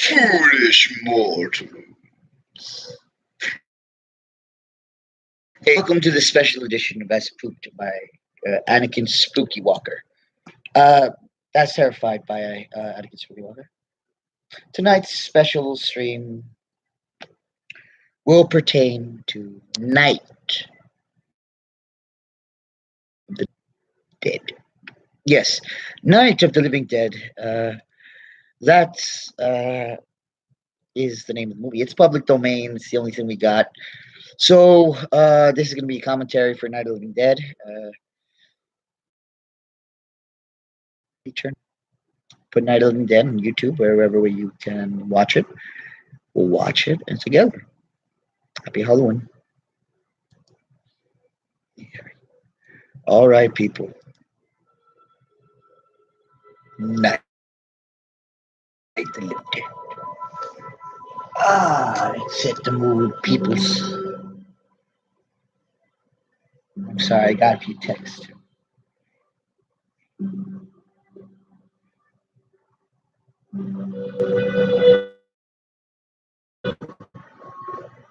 Foolish mortal. Hey, welcome to the special edition of As Spooked by Anakin Spookywalker. That's Terrified by Anakin Spookywalker. Tonight's special stream will pertain to Night of the Dead. Yes, Night of the Living Dead. That is the name of the movie. It's public domain. It's the only thing we got. So this is going to be a commentary for Night of the Living Dead. Put Night of the Living Dead on YouTube, wherever you can watch it. We'll watch it and together. Happy Halloween. All right, people. Night of the Living Dead. Let's set the mood, peoples. I'm sorry, I got a few texts. I'm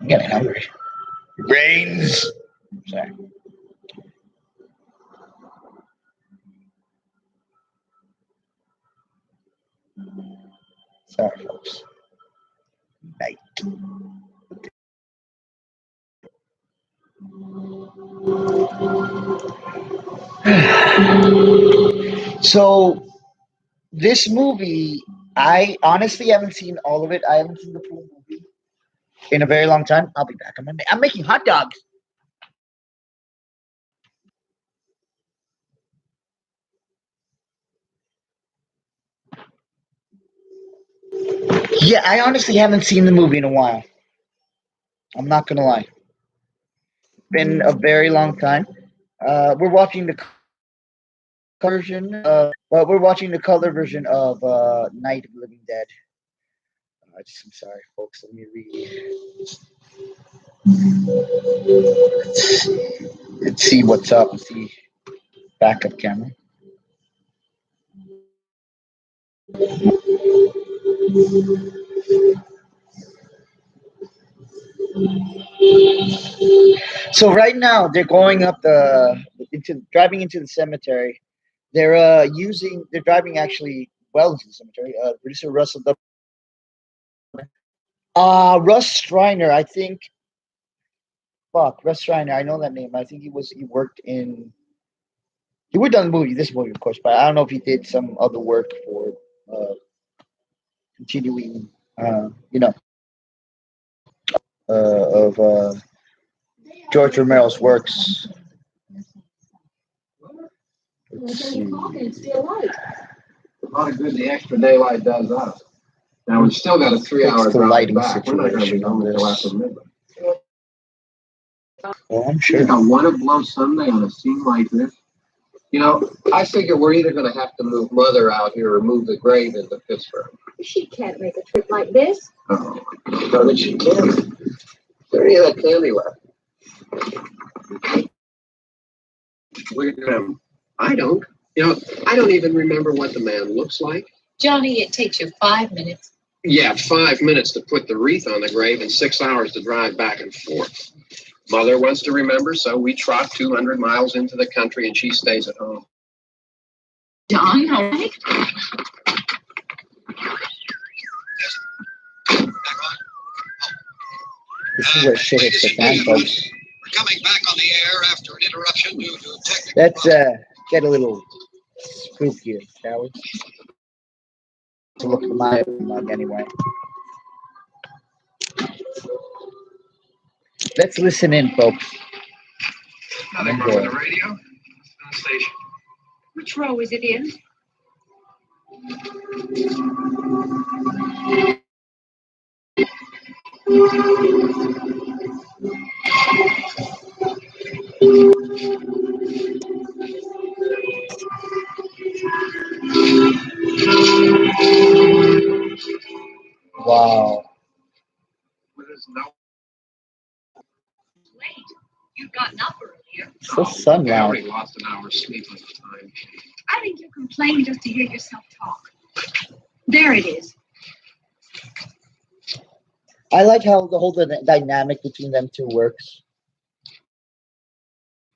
getting hungry. Brains. Sorry. Sorry, folks. Night. So, this movie, I honestly haven't seen all of it. I haven't seen the full movie in a very long time. I'll be back. I'm making hot dogs. Yeah, I honestly haven't seen the movie in a while. I'm not gonna lie. Been a very long time. We're watching the version. We're watching the color version of Night of the Living Dead. I'm sorry, folks. Let me read. Let's see what's up. Let's see. Backup camera. So right now they're going up driving into the cemetery. They're driving actually well into the cemetery. Producer Russ Reiner, I think. Russ Reiner, I know that name. I think he worked on this movie, of course, but I don't know if he did some other work for continuing, of George Romero's works. Let's see. A lot of good the extra daylight does us. Now we've still got a 3-hour drive lighting back. situation on this. Well, I'm sure. You know, what a blow Sunday on a scene like this. You know, I figure we're either going to have to move Mother out here or move the grave into Pittsburgh. She can't make a trip like this. Oh, no, that she can't. Is there any of that candy left? I don't. You know, I don't even remember what the man looks like. Johnny, it takes you 5 minutes. Yeah, 5 minutes to put the wreath on the grave and 6 hours to drive back and forth. Mother wants to remember, so we trot 200 miles into the country and she stays at home. John, all right? This is where shit hits the fan, folks. We're coming back on the air after an interruption due to technical Let's get a little spookier, shall we? To look at my mug anyway. Let's listen in, folks. Nothing wrong with the radio. It's on the station. Which row is it in? Wow. Late. You'd gotten up earlier. It's the sun I now. already lost an hour's sleep at the time. I think you complain just to hear yourself talk. There it is. I like how the whole dynamic between them two works.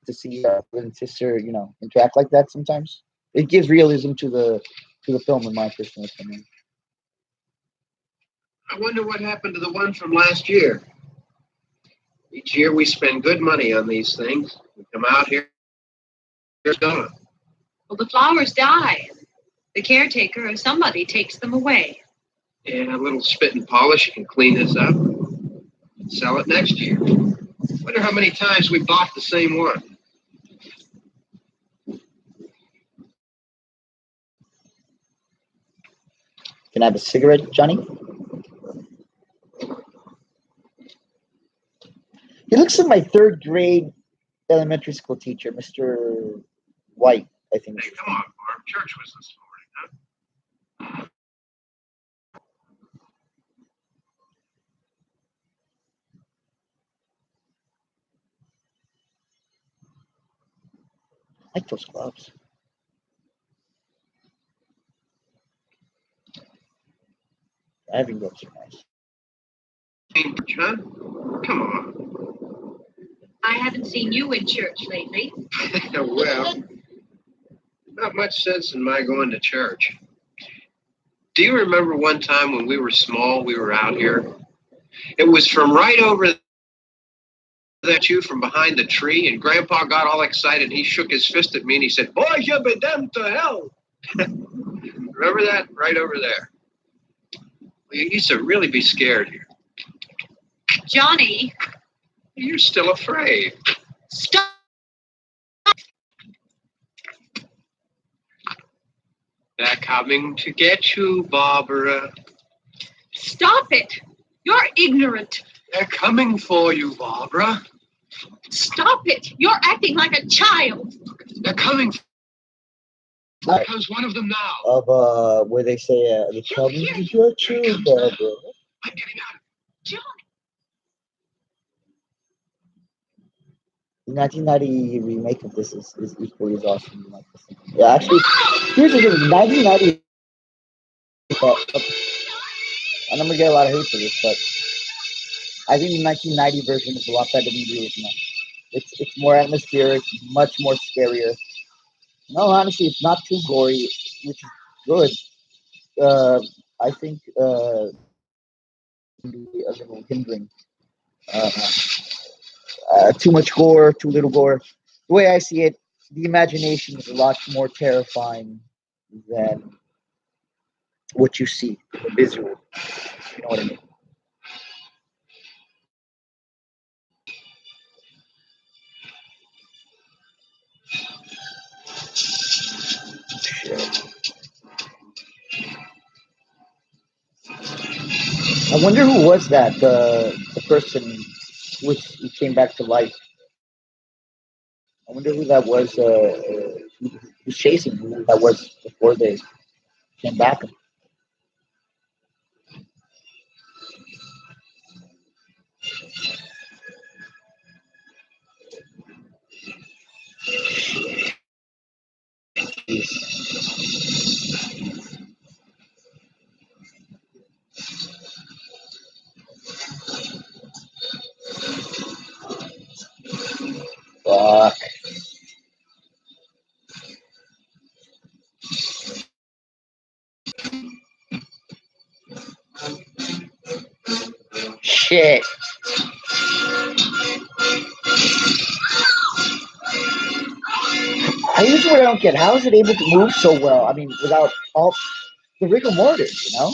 To see brother and sister, interact like that sometimes. It gives realism to the film, in my personal opinion. I wonder what happened to the one from last year. Each year we spend good money on these things. We come out here, it's gone. Well, the flowers die. The caretaker or somebody takes them away. Yeah, a little spit and polish can clean this up and sell it next year. Wonder how many times we bought the same one. Can I have a cigarette, Johnny? He looks like my third grade elementary school teacher, Mr. White, I think. Hey, come on, Barb. Church was this morning, huh? I like those gloves. Driving gloves are nice. Huh? Come on. I haven't seen you in church lately. Well, not much sense in my going to church. Do you remember one time when we were small, we were out here? It was from right over that you from behind the tree, and Grandpa got all excited, and he shook his fist at me, and he said, "Boys, you'll be damned to hell." Remember that? Right over there. Well, you used to really be scared here. Johnny, You're still afraid. stop. They're coming to get you, Barbara. Stop it. You're ignorant. They're coming for you, Barbara. Stop it. You're acting like a child. They're coming. Right. Comes one of them now. Of where they say the coming to get you, Barbara. I'm getting out. Johnny. The 1990 remake of this is equally as awesome. Like this. Yeah, actually, here's the thing: 1990. And I'm gonna get a lot of hate for this, but I think the 1990 version is a lot better than the original. It's more atmospheric, much more scarier. No, honestly, it's not too gory, which is good. I think can be a little hindering. Uh, too much gore, too little gore. The way I see it, the imagination is a lot more terrifying than what you see, the visual. You know what I mean? I wonder who was that, the person who came back to life. I wonder who that was, who was chasing, who that was before they came back. Fuck. Shit. Here's what I don't get. How is it able to move so well? I mean, without all the rigor mortis, you know?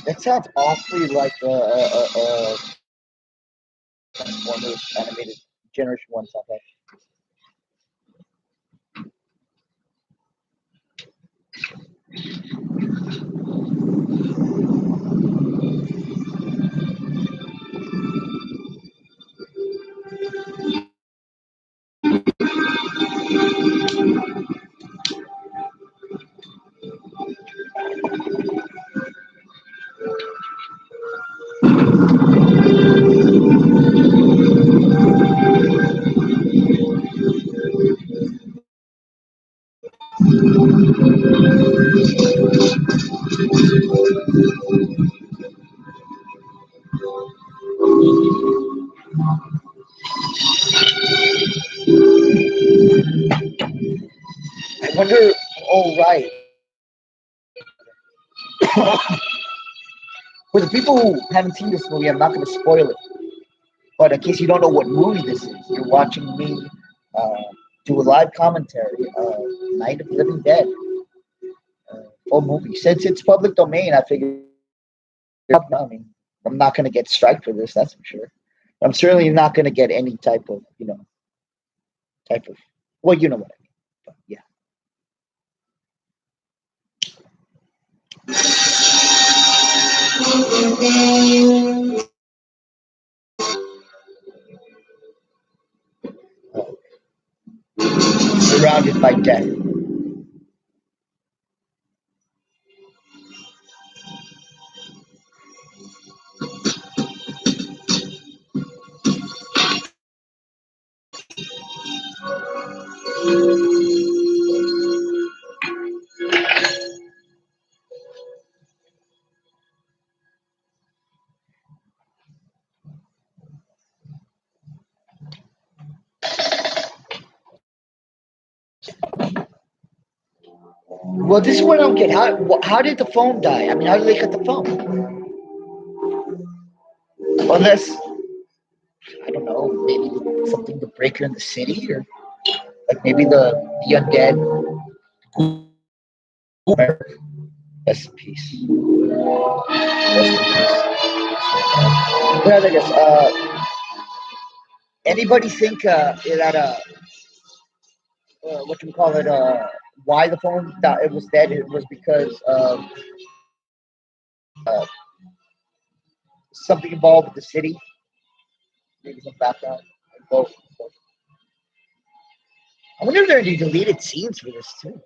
That sounds awfully like one of those animated Generation 1 sound like. I wonder. Oh, right. For the people who haven't seen this movie, I'm not going to spoil it. But in case you don't know what movie this is, you're watching me uh, do a live commentary. Night of the Living Dead. Full movie. Since it's public domain, I figured. I mean, I'm not going to get strike for this. That's for sure. I'm certainly not going to get any type of, type of. Well, you know what I mean. But yeah. Surrounded by death. Well, this is what I don't get. How did the phone die? I mean, how did they cut the phone? Unless, I don't know, maybe something to break her in the city, or like maybe the undead. Rest in peace. Rest in peace. Yeah, I guess. Anybody think that what you call it? Why the phone it was dead? It was because of uh, something involved with the city. Maybe some background. Both. I wonder if there are any deleted scenes for this too.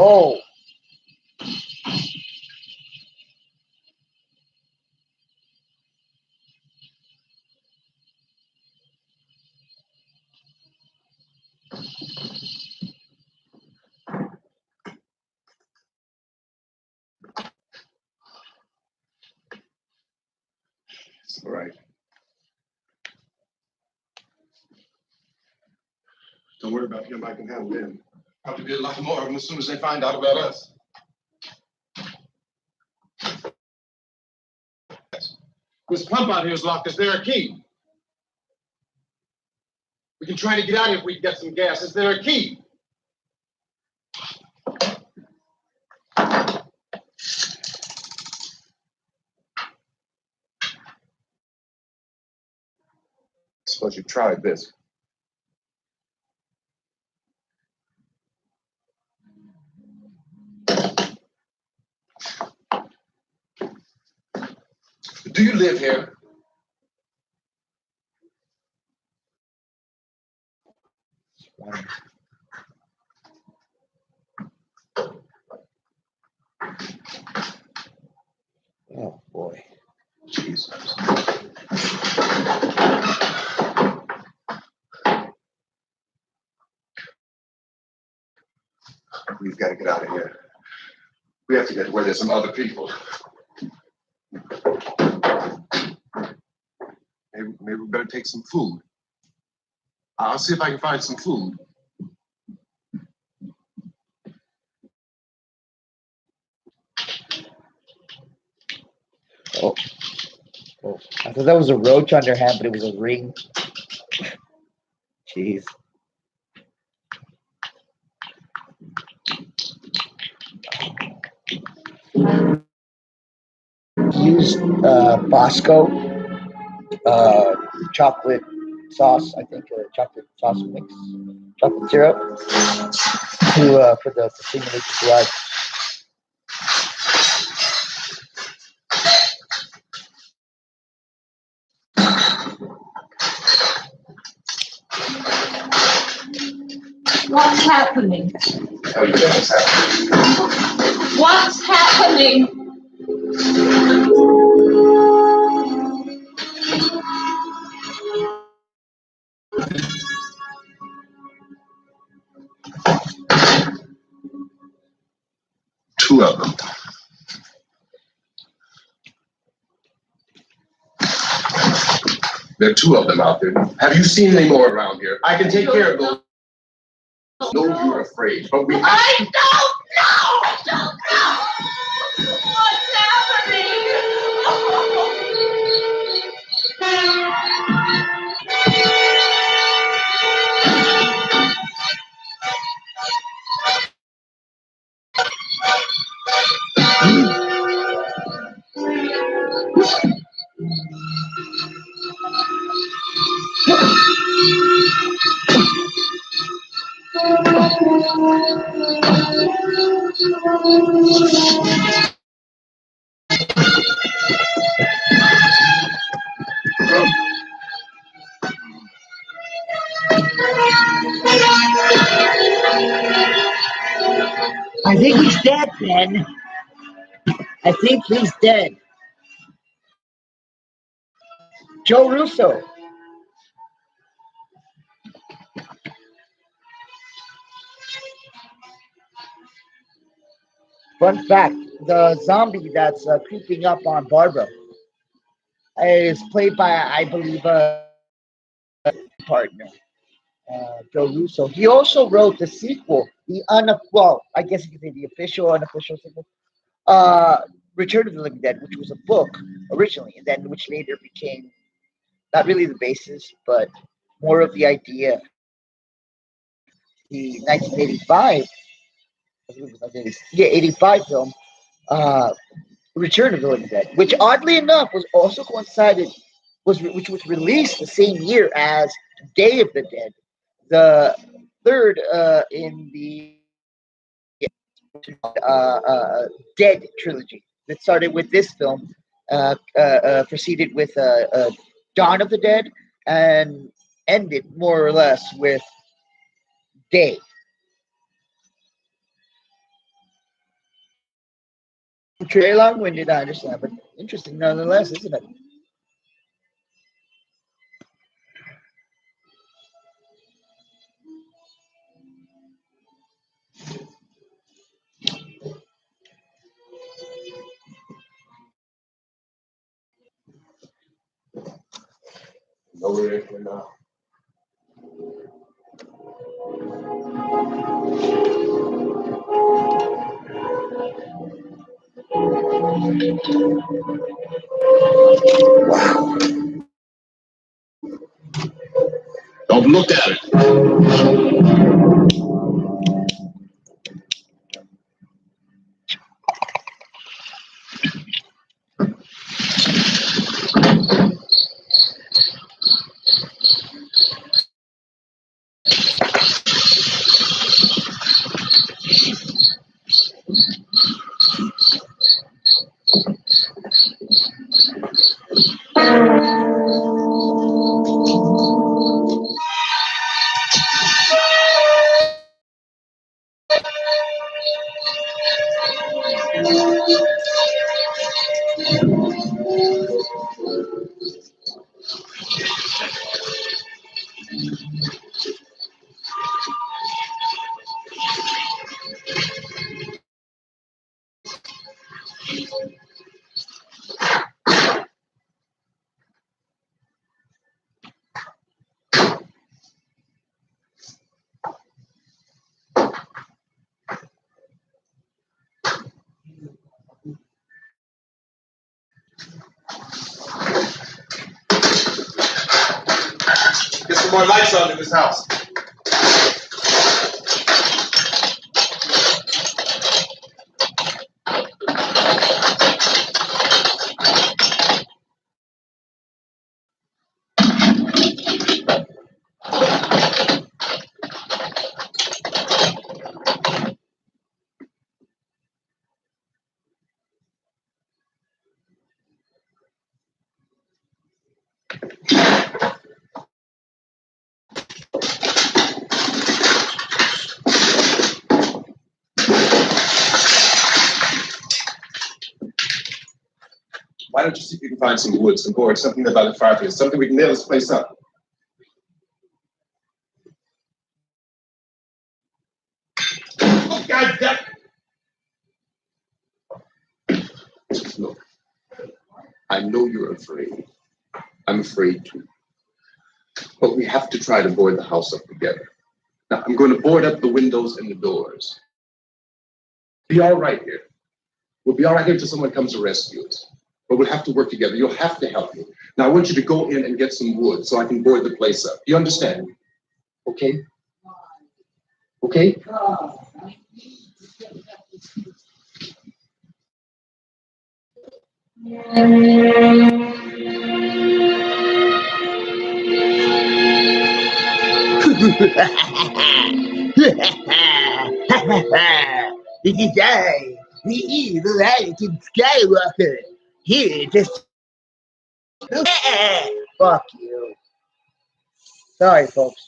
Oh, It's all right. Don't worry about him. I can handle him. Probably be a lot more of them as soon as they find out about us. This pump out here is locked. Is there a key? We can try to get out if we can get some gas. Is there a key? Suppose you tried this. Do you live here? Oh boy. Jesus. We've got to get out of here. We have to get to where there's some other people. Maybe we better take some food. I'll see if I can find some food. Oh. Oh. I thought that was a roach on their hand, but it was a ring. Jeez. Use Bosco chocolate sauce, I think, chocolate sauce mix, chocolate syrup to for the to stimulate the blood. What's happening? Oh, you know what's happening. What's happening? Two of them. There are two of them out there. Have you seen any more around here? I can take care of those. No, you're afraid, but we have I don't know! I don't know! What's happening? I think he's dead, Ben. I think he's dead. Joe Russo. Fun fact: the zombie that's creeping up on Barbara is played by, I believe, a partner, Joe Russo. He also wrote the sequel, well, I guess you could say the official, unofficial sequel, Return of the Living Dead, which was a book originally, and then which later became not really the basis, but more of the idea. The 1985, I believe it was 85 film, uh, Return of the Living Dead, which oddly enough was also coincided which was released the same year as Day of the Dead, the third in the Dead trilogy that started with this film, proceeded with Dawn of the Dead, and ended more or less with Day. Very long-winded, I understand, but interesting nonetheless, isn't it? nowhere in here now. Wow. Don't look at it. Get some more lights on in this house. Why don't you see if you can find some wood, some boards, something by the fireplace, something we can nail this place up. Oh, God damn. Look, I know you're afraid. I'm afraid too. But we have to try to board the house up together. Now, I'm going to board up the windows and the doors. Be all right here. We'll be all right here until someone comes to rescue us. But we'll have to work together. You'll have to help me. Now, I want you to go in and get some wood so I can board the place up. You understand? Okay? Okay? This is I, the evil Anakin Skywalker, here to... Fuck you. Sorry, folks.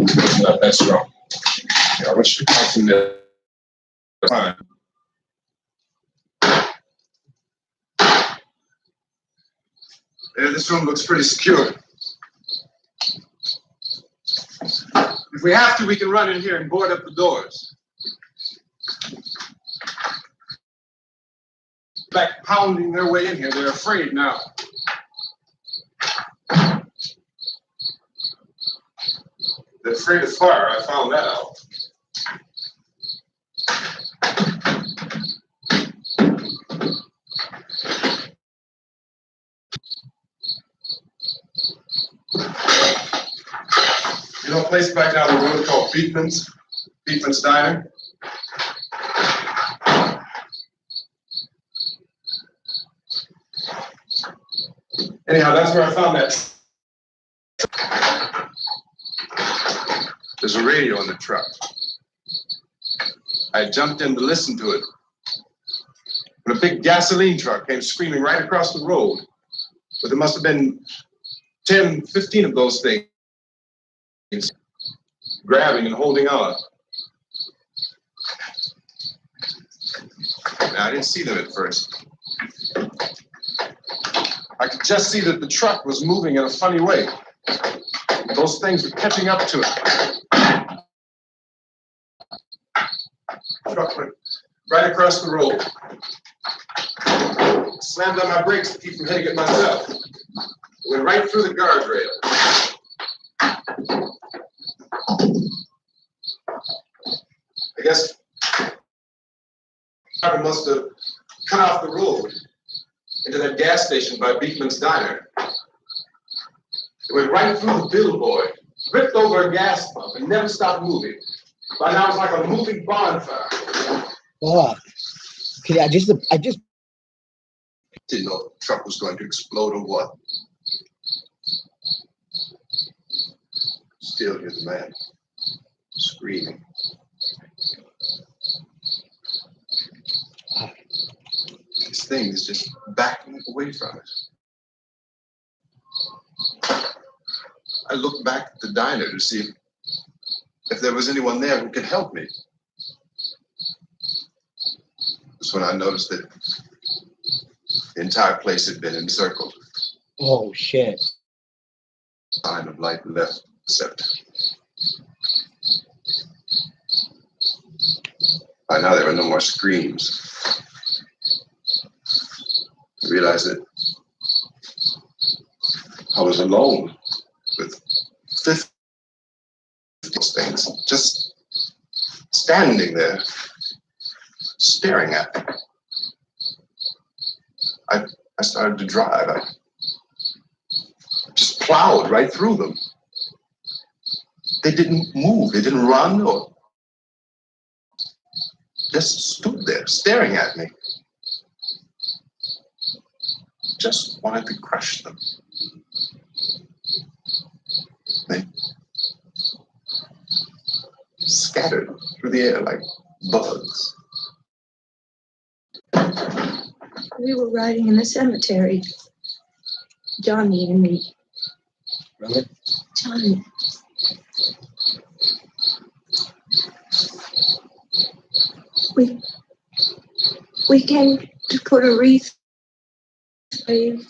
It's not that strong. Yeah, I want you to count from there. Fine. Yeah, this room looks pretty secure. If we have to, we can run in here and board up the doors. Like pounding their way in here. They're afraid now. They're afraid of fire. I found that out. You know a place back down the road called Beekman's? Beekman's Diner? Anyhow, that's where I found that. There's a radio in the truck. I jumped in to listen to it when a big gasoline truck came screaming right across the road. But there must have been 10, 15 of those things grabbing and holding on. Now, I didn't see them at first. I could just see that the truck was moving in a funny way. Those things were catching up to it. The truck went right across the road. Slammed on my brakes to keep from hitting it myself. It went right through the guardrail. I guess I must have cut off the road into that gas station by Beekman's Diner. It went right through the billboard, ripped over a gas pump, and never stopped moving. By now it's like a moving bonfire. Fuck. Okay, I just Didn't know the truck was going to explode or what. Still hear the man screaming. This thing is just backing away from us. I looked back at the diner to see if there was anyone there who could help me. That's when I noticed that the entire place had been encircled. oh shit. Sign of light left, except by now there were no more screams. I realized that I was alone with 50 things just standing there, staring at me. I started to drive. I just plowed right through them. They didn't move. They didn't run or just stood there staring at me. Just wanted to crush them. They scattered through the air like bugs. We were riding in the cemetery. Johnny and me. Really? Johnny. We came to put a wreath. Johnny.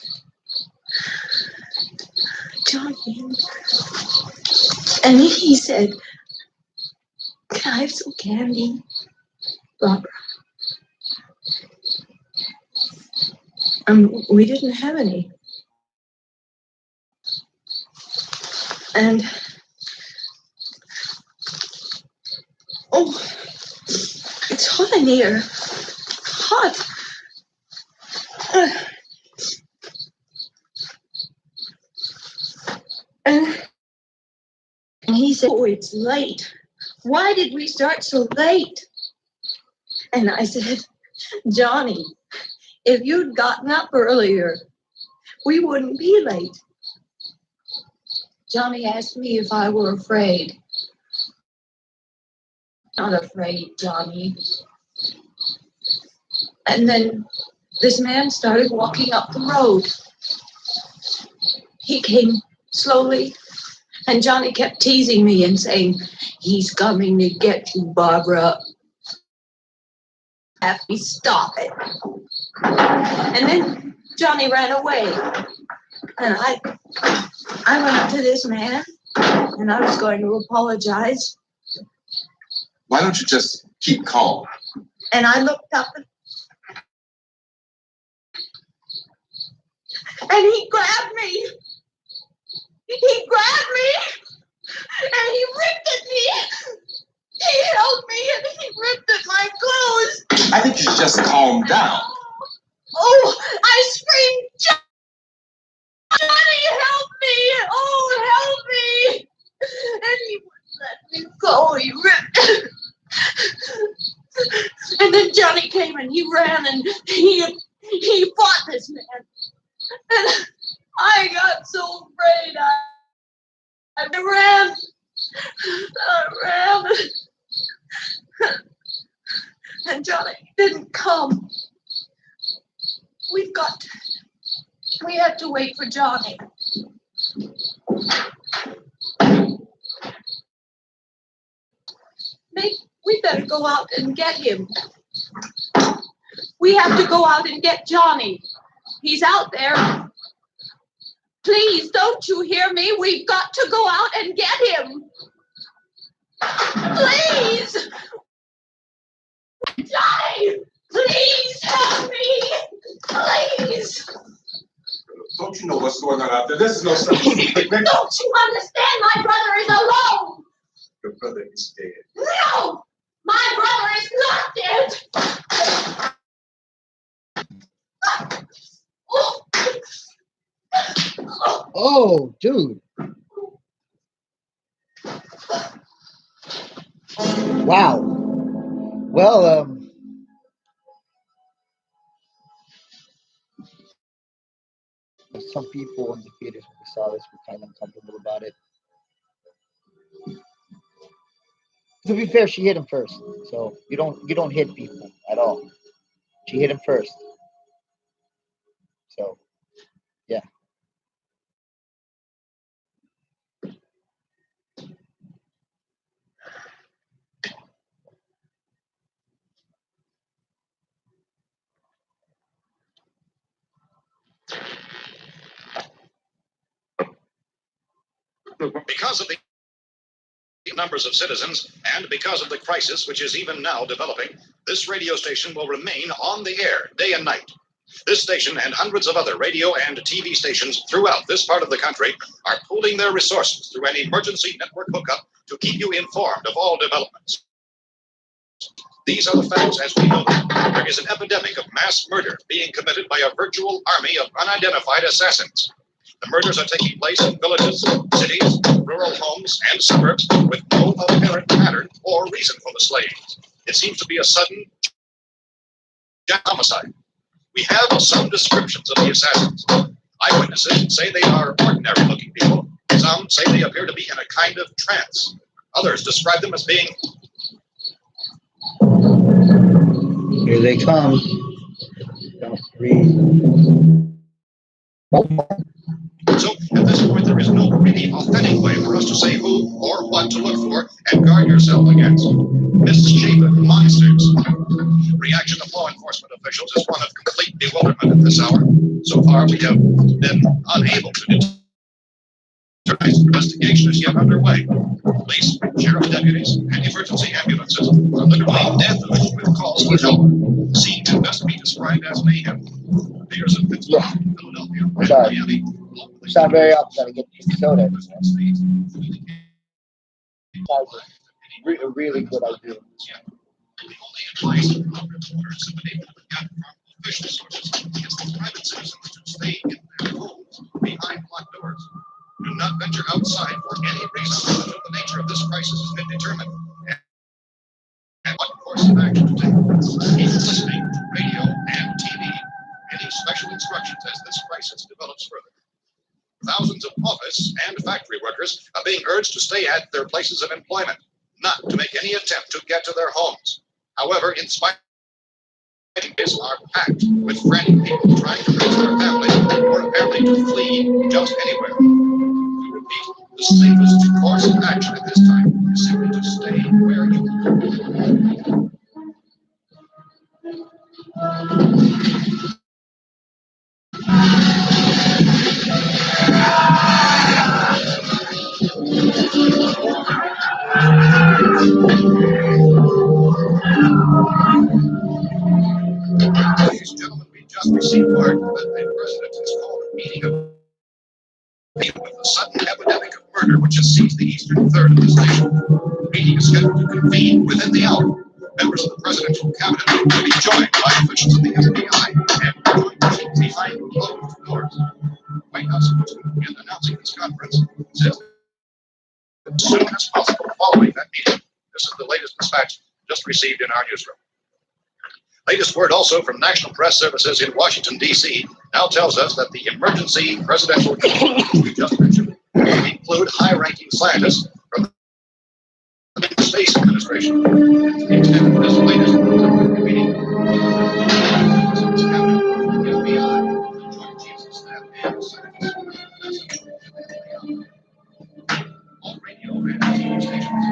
And he said, "Can I have some candy, Barbara?" We didn't have any. And oh, it's hot in here. Hot. And he said, "Oh, it's late. Why did we start so late?" And I said, "Johnny, if you'd gotten up earlier, we wouldn't be late." Johnny asked me if I were afraid. Not afraid, Johnny. And then this man started walking up the road. He came slowly, and Johnny kept teasing me and saying, "He's coming to get you, Barbara." Have me stop it. And then Johnny ran away. And I went up to this man, and I was going to apologize. Why don't you just keep calm? And I looked up, and he grabbed me. He grabbed me. and he ripped at me. He held me and he ripped at my clothes. I think you should just calm down. Oh, I screamed, Johnny, help me! Oh, help me! And he wouldn't let me go. He ripped. And then Johnny came and he ran and he fought this man. And I got so afraid. I ran. And Johnny didn't come. We had to wait for Johnny. We better go out and get him. We have to go out and get Johnny. He's out there. Please, don't you hear me? We've got to go out and get him. Please! Johnny! Please help me! Please! Don't you know what's going on out there? This is no such picnic. Don't you understand? My brother is alone! Your brother is dead. No! My brother is not dead! Oh, dude. Wow. Well, some people in the theaters when we saw this were kind of uncomfortable about it. To be fair, she hit him first, so you don't hit people at all. She hit him first, so yeah. Because of the numbers of citizens and because of the crisis which is even now developing, this radio station will remain on the air day and night. This station and hundreds of other radio and TV stations throughout this part of the country are pooling their resources through an emergency network hookup to keep you informed of all developments. These are the facts as we know them. There is an epidemic of mass murder being committed by a virtual army of unidentified assassins. The murders are taking place in villages, cities, rural homes, and suburbs with no apparent pattern or reason for the slayings. It seems to be a sudden homicide. We have some descriptions of the assassins. Eyewitnesses say they are ordinary-looking people. Some say they appear to be in a kind of trance. Others describe them as being... Here they come. Don't breathe. So, at this point, there is no really authentic way for us to say who or what to look for and guard yourself against. Misshapen monsters. Reaction of law enforcement officials is one of complete bewilderment at this hour. So far, we have been unable to determine. Investigation is yet underway. Police, sheriff deputies, and emergency ambulances are literally deafened with calls for help. The scene can best be described as mayhem. Mayors of Pittsburgh, Philadelphia, and Miami. It's not very often that I get pink soda. That's a really good idea. The only advice from reporters have been able to get from official sources is for private citizens to stay in their homes behind locked doors. Do not venture outside for any reason until the nature of this crisis has been determined and what course of action to take. Keep listening to radio and TV, any special instructions as this crisis develops further. Thousands of office and factory workers are being urged to stay at their places of employment, not to make any attempt to get to their homes. However, in spite of this, are packed with frantic people trying to reach their families or apparently to flee just anywhere. We repeat, the safest course of action at this time is simply to stay where you Ladies and gentlemen, we just received word that the president has called a meeting of with the sudden epidemic of murder which has seized the eastern third of this nation. The meeting is scheduled to convene within the hour. Members of the presidential cabinet will be joined by officials of the FBI and joint behind closed doors. The White House spokesman will begin announcing this conference says as soon as possible following that meeting. This is the latest dispatch just received in our newsroom. Latest word also from National Press Services in Washington, D.C. now tells us that the emergency presidential committee we just mentioned will include high-ranking scientists from the Space Administration. To the extent that this latest committee, the FBI, the Joint Chiefs of Staff, and scientists all radio and TV stations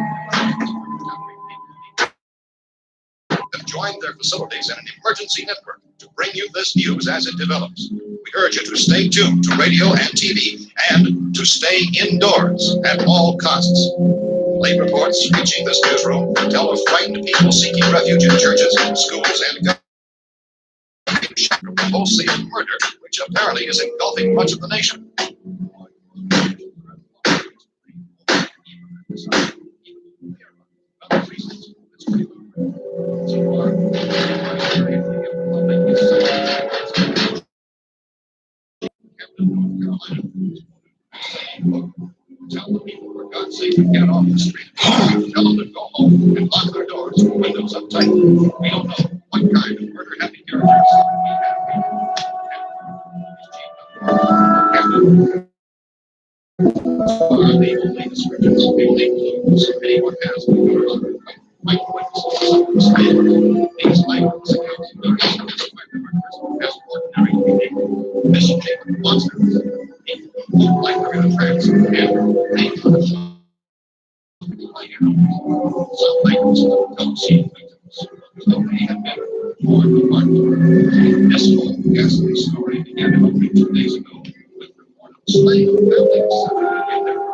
have joined their facilities in an emergency network to bring you this news as it develops. We urge you to stay tuned to radio and TV and to stay indoors at all costs. Late reports reaching this newsroom tell of frightened people seeking refuge in churches, schools, and government from the wholesale murder, which apparently is engulfing much of the nation. Tell the people, for God's sake, to get off the street. Tell them to go home and lock their doors and windows up tight. We don't know what kind of murder-happy characters we have. The only descriptions, the only clues anyone has to doors. Might witness these lifeless accounts of those as ordinary people, misshapen monsters. People like they're in a trance, and they some items don't seem victims, though they have been born apart. This whole ghastly story began about 2 days ago with report of slaying of families in their home.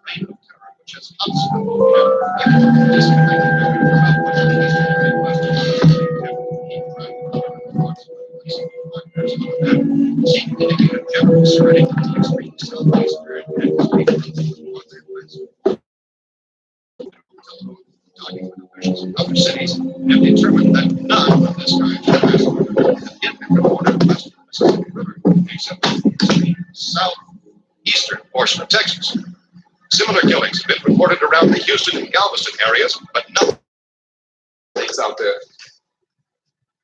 Reign of terror which has unspoken general spreading the extreme southeastern talking with officials in other cities have determined that none of this kind of arrest have yet been reported west of the Mississippi River, except the southeastern portion of Texas. Similar killings have been reported around the Houston and Galveston areas, but nothing out there.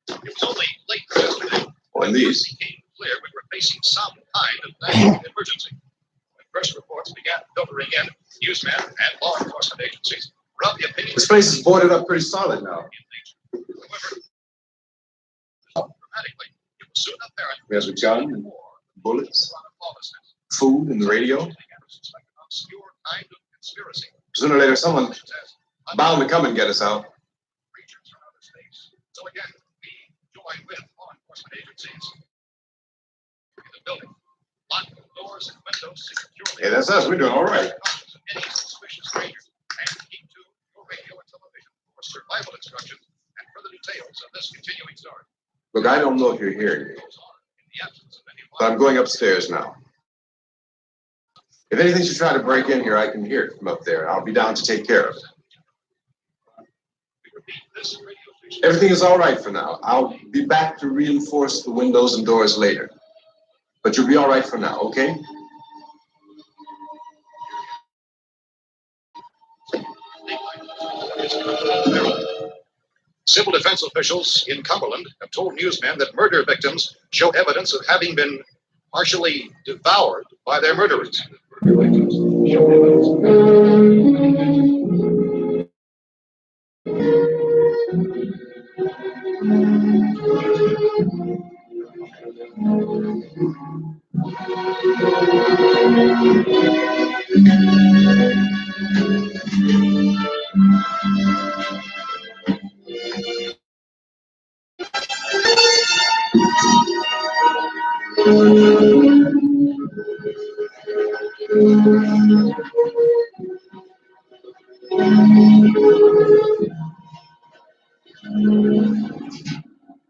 It was only late yesterday On when these. it became clear we were facing some kind of national emergency. When first reports began filtering in, newsmen and law enforcement agencies were of the opinion This place is boarded up pretty solid now. However, dramatically, it was soon apparent There's a gun, and bullets, food, and the radio. obscure kind of conspiracy. Sooner or later, someone's bound to come and get us out. Creatures from outer space. So again, we join with law enforcement agencies in the building. Lock the doors and windows securely. Yeah, that's us. We're doing all right. Any suspicious strangers and keep to your radio and television for survival instructions and further details of this continuing story. Look, I don't know if you're hearing me, but I'm going upstairs now. If anything should try to break in here, I can hear it from up there. I'll be down to take care of it. Everything is all right for now. I'll be back to reinforce the windows and doors later. But you'll be all right for now, okay? Civil defense officials in Cumberland have told newsmen that murder victims show evidence of having been partially devoured by their murderers.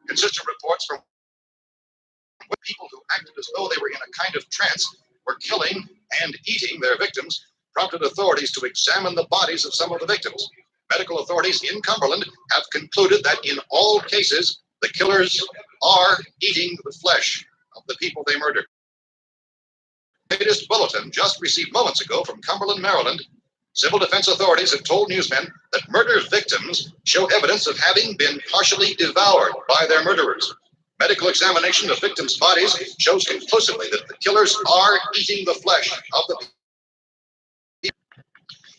Consistent reports from and eating their victims prompted authorities to examine the bodies of some of the victims. Medical authorities in Cumberland have concluded that in all cases, the killers are eating the flesh of the people they murdered. The latest bulletin just received moments ago from Cumberland, Maryland. Civil defense authorities have told newsmen that murder victims show evidence of having been partially devoured by their murderers. Medical examination of victims' bodies shows conclusively that the killers are eating the flesh of the people.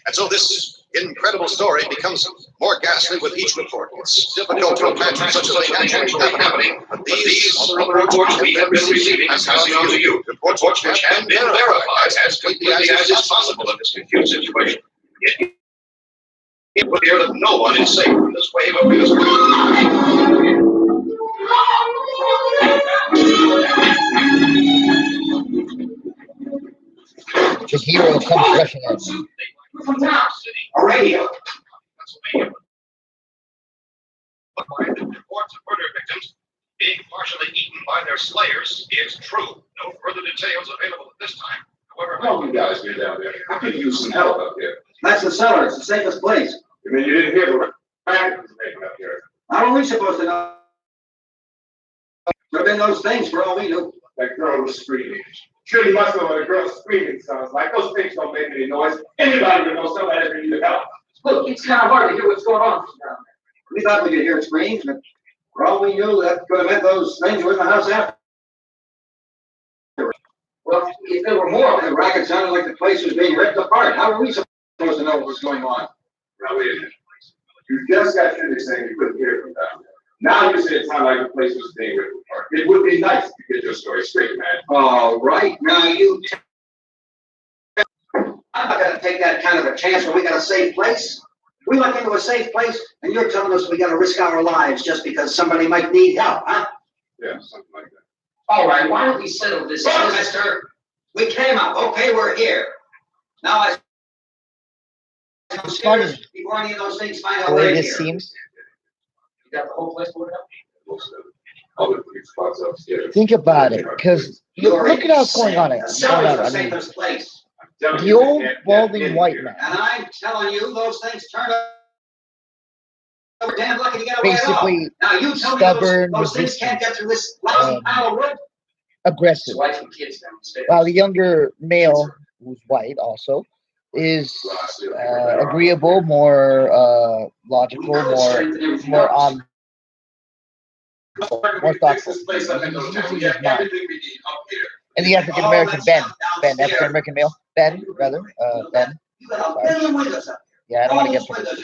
And so this incredible story becomes more ghastly with each report. It's difficult to imagine such a thing actually happening, but these are the reports we have been receiving and passing on to you. Reports which have been verified as completely as is possible in this confused situation. It would appear that no one is safe from this wave of news. The hero comes rushing in. From town, a radio. Pennsylvania. Reports of murder victims being partially eaten by their slayers is true. No further details available at this time. However, How you guys get down there? I could use some help up here. That's the cellar. It's the safest place. You mean you didn't hear what Anakin was making up here? How are we supposed to know? Could have been those things for all we knew. That girl was screaming. Sure, you must know what a girl screaming sounds like. Those things don't make any noise. Anybody would know somebody ever needed help. Look, it's kind of hard to hear what's going on from down there. We thought we could hear screams, but for all we knew, that could have meant those things were in the house after. Well, if there were more, the racket sounded like the place was being ripped apart. How were we supposed to know what was going on? Now, wait a minute. You just got finished saying you couldn't hear from down there. Now you say it sounded like the place was being ripped apart. It would be nice to get your story straight, man. All right, now you. I'm not going to take that kind of a chance when we got a safe place. We went into a safe place, and you're telling us we got to risk our lives just because somebody might need help, huh? Yeah, something like that. All right, why don't we settle this, mister? We came up. Okay, we're here. Now, Funny. before any of those things find The out way we're this here. seems. You got the whole place boarded up? Most of it. All the police spots upstairs. Think about it, because look at how it's going on. The cellar's the safest place. The old balding white man, And I'm telling you, those things turn up. We're damn lucky to get away at all. basically Now you tell me stubborn, those things can't get through this lousy pile of wood. aggressive. Wife and kids downstairs. While the younger male, who's white also, is agreeable, more logical, more more thoughtful. He's using his mind. And the African American Ben, African American male, Ben, rather, Ben. You got a billion windows up Yeah, I there. don't want All to those get windows,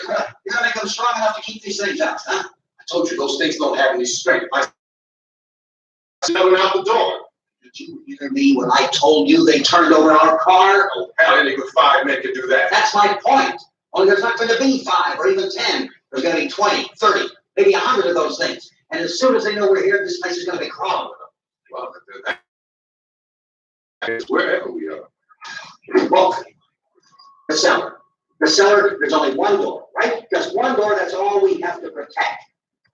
you're gonna make them strong enough to keep these things out, huh? I told you those things don't have any strength. I selling out the door. Did you hear me when I told you they turned over our car? Oh, hell, any good 5 men could do that. That's my point. Only there's not going to be 5 or even 10. There's going to be 20, 30, maybe 100 of those things. And as soon as they know we're here, this place is going to be crawling with them. Well, that's wherever we are. Look, the cellar. The cellar, there's only one door, right? Just one door, that's all we have to protect.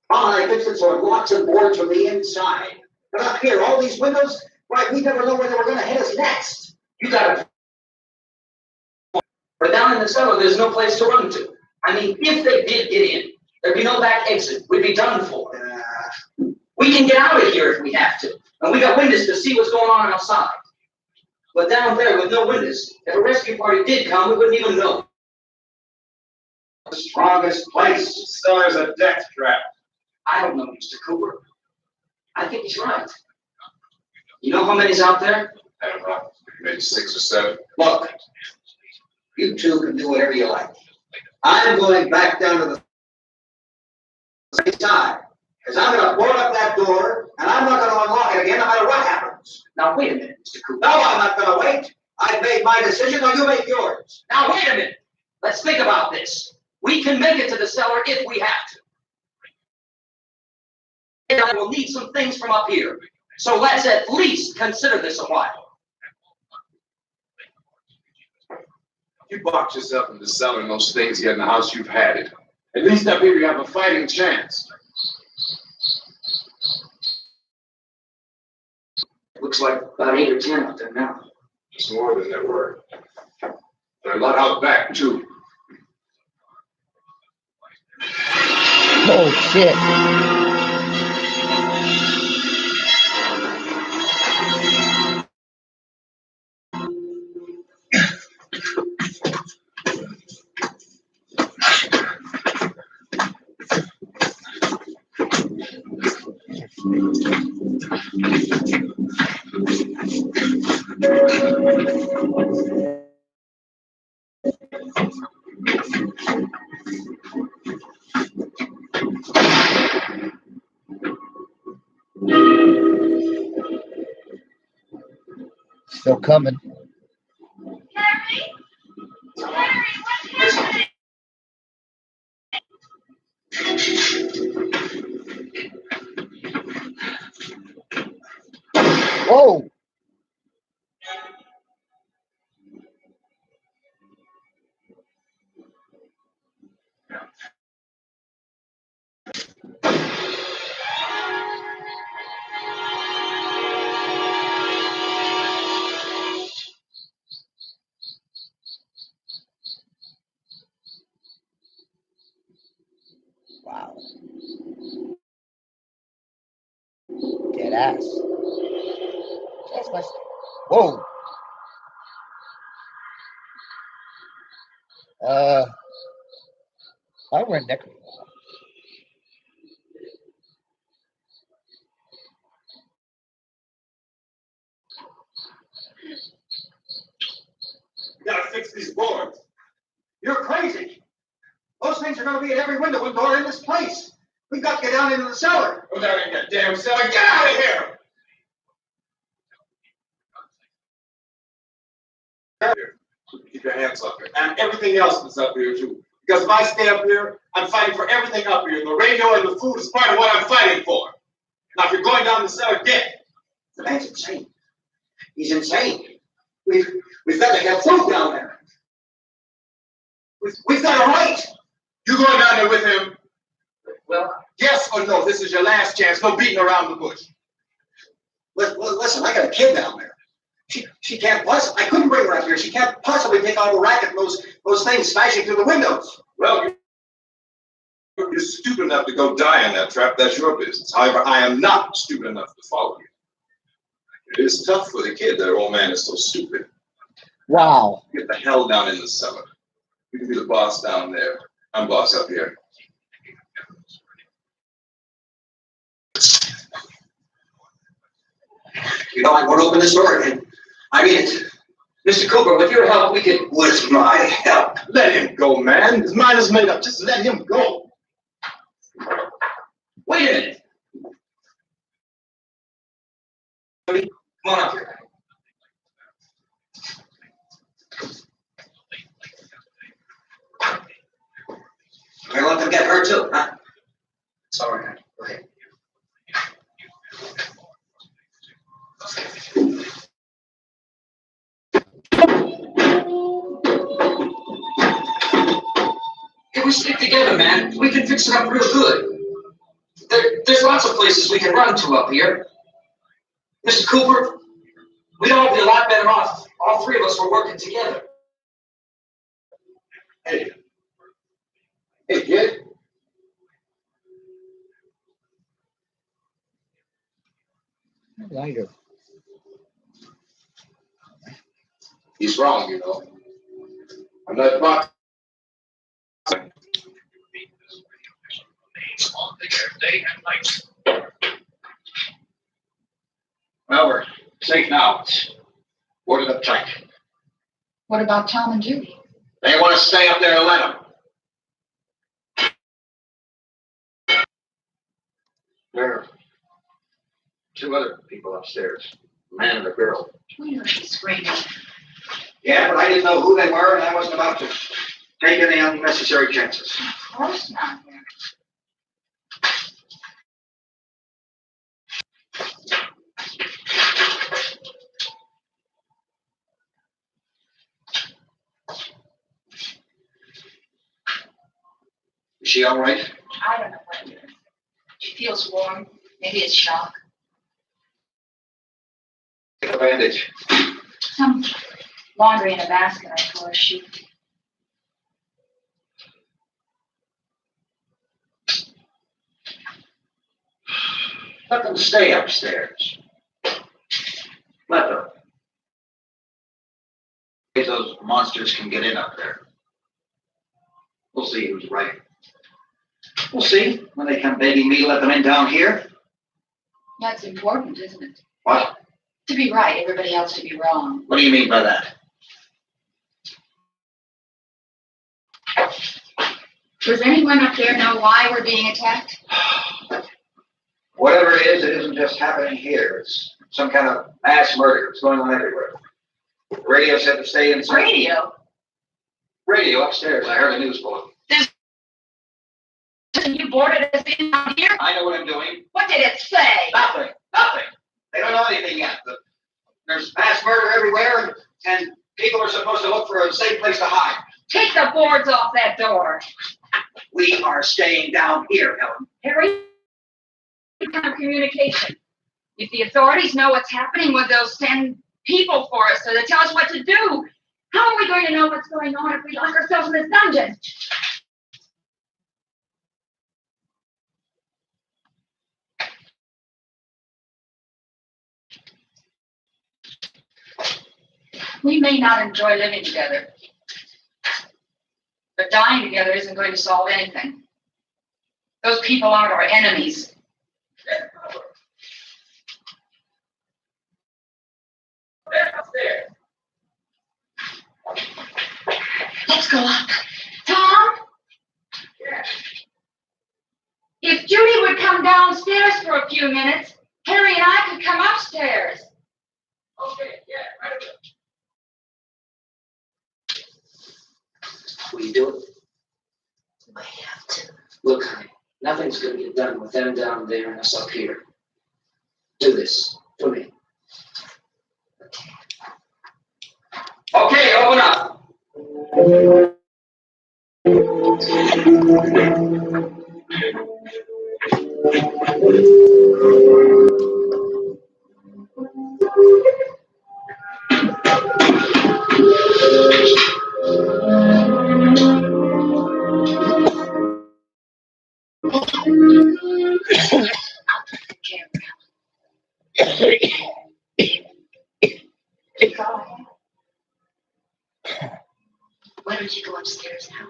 I fixed it so it locks and boards from the inside. But up here, all these windows, right, we never know where they were going to hit us next. You got to. But down in the cellar, there's no place to run to. I mean, if they did get in, there'd be no back exit. We'd be done for. We can get out of here if we have to. And we got windows to see what's going on outside. But down there with no windows, if a rescue party did come, we wouldn't even know. The strongest place. The cellar's a death trap. I don't know, Mr. Cooper. I think he's right. You know how many's out there? I don't know, maybe 6 or 7. Look, you two can do whatever you like. I'm going back down to the same side. Because I'm going to board up that door, and I'm not going to unlock it again no matter what happens. Now, wait a minute, Mr. Cooper. No, I'm not going to wait. I've made my decision, now you make yours. Now, wait a minute. Let's think about this. We can make it to the cellar if we have to. And I will need some things from up here. So let's at least consider this a while. You box yourself into selling those things here in the house, you've had it. At least up here you have a fighting chance. Looks like about 8 or 10 out there now. It's more than there were. There are a lot out back, too. Oh, shit. Still coming. Whoa! Wow. Dead ass. That's my. Whoa. I wear a neck. You gotta fix these boards. You're crazy. Those things are gonna be at every window and door in this place. We've got to get down into the cellar. Go down in that damn cellar. Get out of here! Keep your hands up here. And everything else is up here, too. Because if I stay up here, I'm fighting for everything up here. The radio and the food is part of what I'm fighting for. Now, if you're going down the cellar, get. The man's insane. He's insane. We've got to get food down there. We've got a right. You going down there with him? Well, Yes or no? This is your last chance. No beating around the bush. listen, I got a kid down there. She can't possibly. I couldn't bring her up here. She can't possibly take all the racket and those things smashing through the windows. Well, you're stupid enough to go die in that trap. That's your business. However, I am not stupid enough to follow you. It is tough for the kid that her old man is so stupid. Wow. Get the hell down in the cellar. You can be the boss down there. I'm boss up here. You know, I won't open this door again. I mean it. Mr. Cooper, with your help, we could. With my help? Let him go, man. His mind is made up. Just let him go. Wait a minute. Come on up here. I let them get hurt too, huh? It's all right. Go ahead. If we stick together, man, we can fix it up real good. There's lots of places we can run to up here. Mr. Cooper, we'd all be a lot better off. All three of us were working together. Hey, kid. Lighter. He's wrong, you know. I'm not boxing. On the air day and night. Well, we're safe now. It's boarded up tight. What about Tom and Judy? They want to stay up there and let them. There are two other people upstairs, a man and a girl. We heard you screaming. Yeah, but I didn't know who they were, and I wasn't about to take any unnecessary chances. Of course not. Is she all right? I don't know what it is. She feels warm. Maybe it's shock. Get a bandage. Some laundry in a basket, I call a sheet. Let them stay upstairs. Let them. If those monsters can get in up there. We'll see who's right. We'll see. When they come begging me to let them in down here. That's important, isn't it? What? To be right, everybody else to be wrong. What do you mean by that? Does anyone up there know why we're being attacked? Whatever it isn't just happening here. It's some kind of mass murder. It's going on everywhere. Radio said to stay inside. Radio? Radio upstairs. I heard a news bulletin. You boarded us in down here? I know what I'm doing. What did it say? Nothing. Nothing. They don't know anything yet. There's mass murder everywhere, and people are supposed to look for a safe place to hide. Take the boards off that door. We are staying down here, Helen. Harry, kind of communication. If the authorities know what's happening, well, they'll send people for us so they tell us what to do. How are we going to know what's going on if we lock ourselves in this dungeon? We may not enjoy living together, but dying together isn't going to solve anything. Those people aren't our enemies. Let's go up. Tom? If Judy would come downstairs for a few minutes, Harry and I could come upstairs. Okay, yeah, right away. Will you do it? I have to. Look, honey, nothing's going to get done with them down there and us up here. Do this for me. Okay, open up. Why don't you go upstairs now?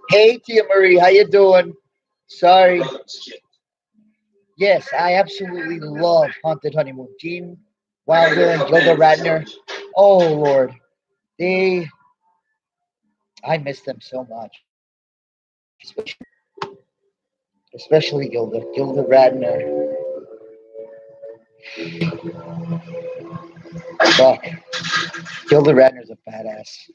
Hey, Tia Marie, how you doing? Sorry. Yes, I absolutely love Haunted Honeymoon. Gene Wilder and Gilda Radner. Oh Lord, I miss them so much. Especially Gilda Radner. Fuck, Gilda Radner's a badass.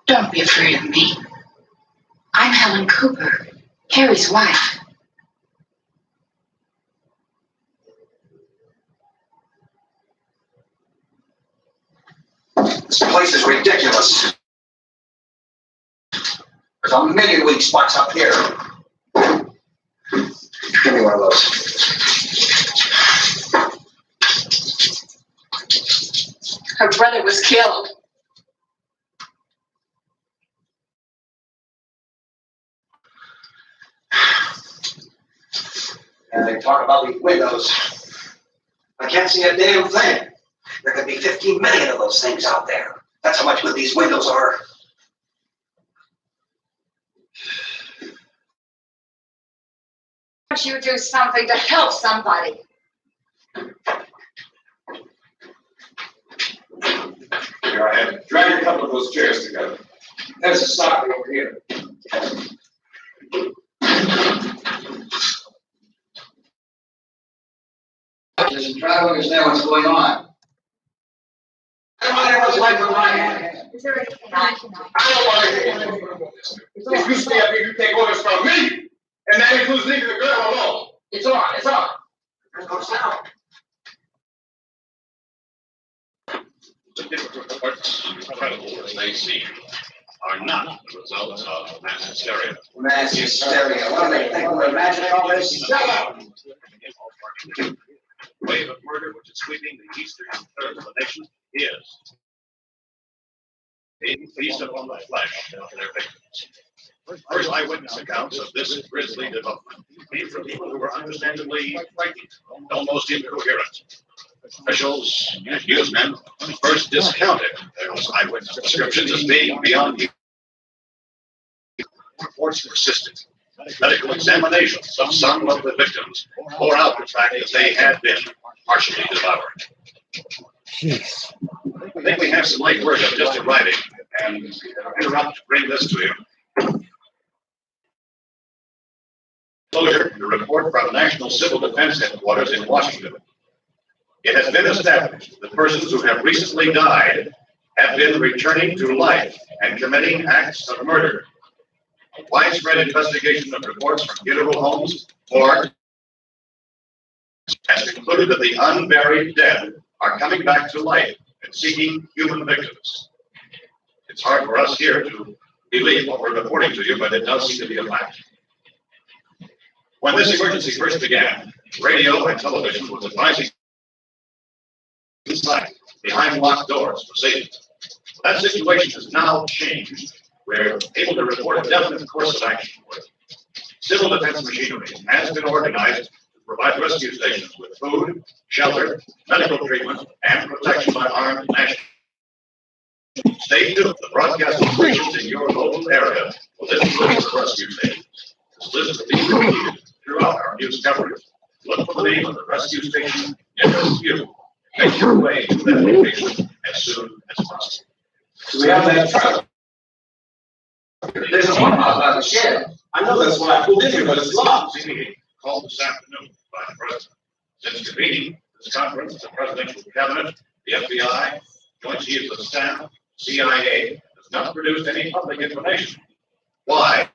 Don't be afraid of me. I'm Helen Cooper, Harry's wife. This place is ridiculous. There's a million weak spots up here. Give me one of those. Her brother was killed. And they talk about these windows. I can't see a damn thing. There could be 15 million of those things out there. That's how much good these windows are. don't you do something to help somebody? Here I am. Drag a couple of those chairs together. There's a socket over here. Listen, try to understand what's going on. I don't want everyone's life on my hand. Is there anything I can do? I don't want to hear anything from this. If you stay up here, you take orders from me, and that includes leaving the girl alone. It's on, it's on. There's no sound. The different reports, incredible as they seem, are not the results of mass hysteria. Mass hysteria. What do they think? We're imagining all this? Shut up! Wave of murder which is sweeping the eastern third of the nation is a feast upon the flesh of their victims. First eyewitness accounts of this grisly development came from people who were understandably frightened, almost incoherent. Officials and newsmen first discounted those eyewitness descriptions as being beyond human. Reports persisted. Medical examinations of some of the victims bore out the fact that they had been partially devoured. Jeez. I think we have some late word of just arriving and interrupt to bring this to you. Closure, the report from National Civil Defense Headquarters in Washington. It has been established that persons who have recently died have been returning to life and committing acts of murder. A widespread investigation of reports from funeral homes or has concluded that the unburied dead are coming back to life and seeking human victims. It's hard for us here to believe what we're reporting to you, but it does seem to be a fact. When this emergency first began, radio and television was advising inside, behind locked doors for safety. That situation has now changed. We're able to report a definite course of action. Civil defense machinery has been organized to provide rescue stations with food, shelter, medical treatment, and protection by armed nationals. Stay tuned. The broadcast stations in your local area will list the rescue stations. This list will be repeated throughout our news coverage. Look for the name of the rescue station nearest you. Make your way to that location as soon as possible. So we have that truck. There's a one outside the shed. I know that's why I pulled in here, but it's locked. Meeting called this afternoon by the president. Since convening this conference, the presidential cabinet, the FBI, Joint Chiefs of Staff, CIA has not produced any public information. Why?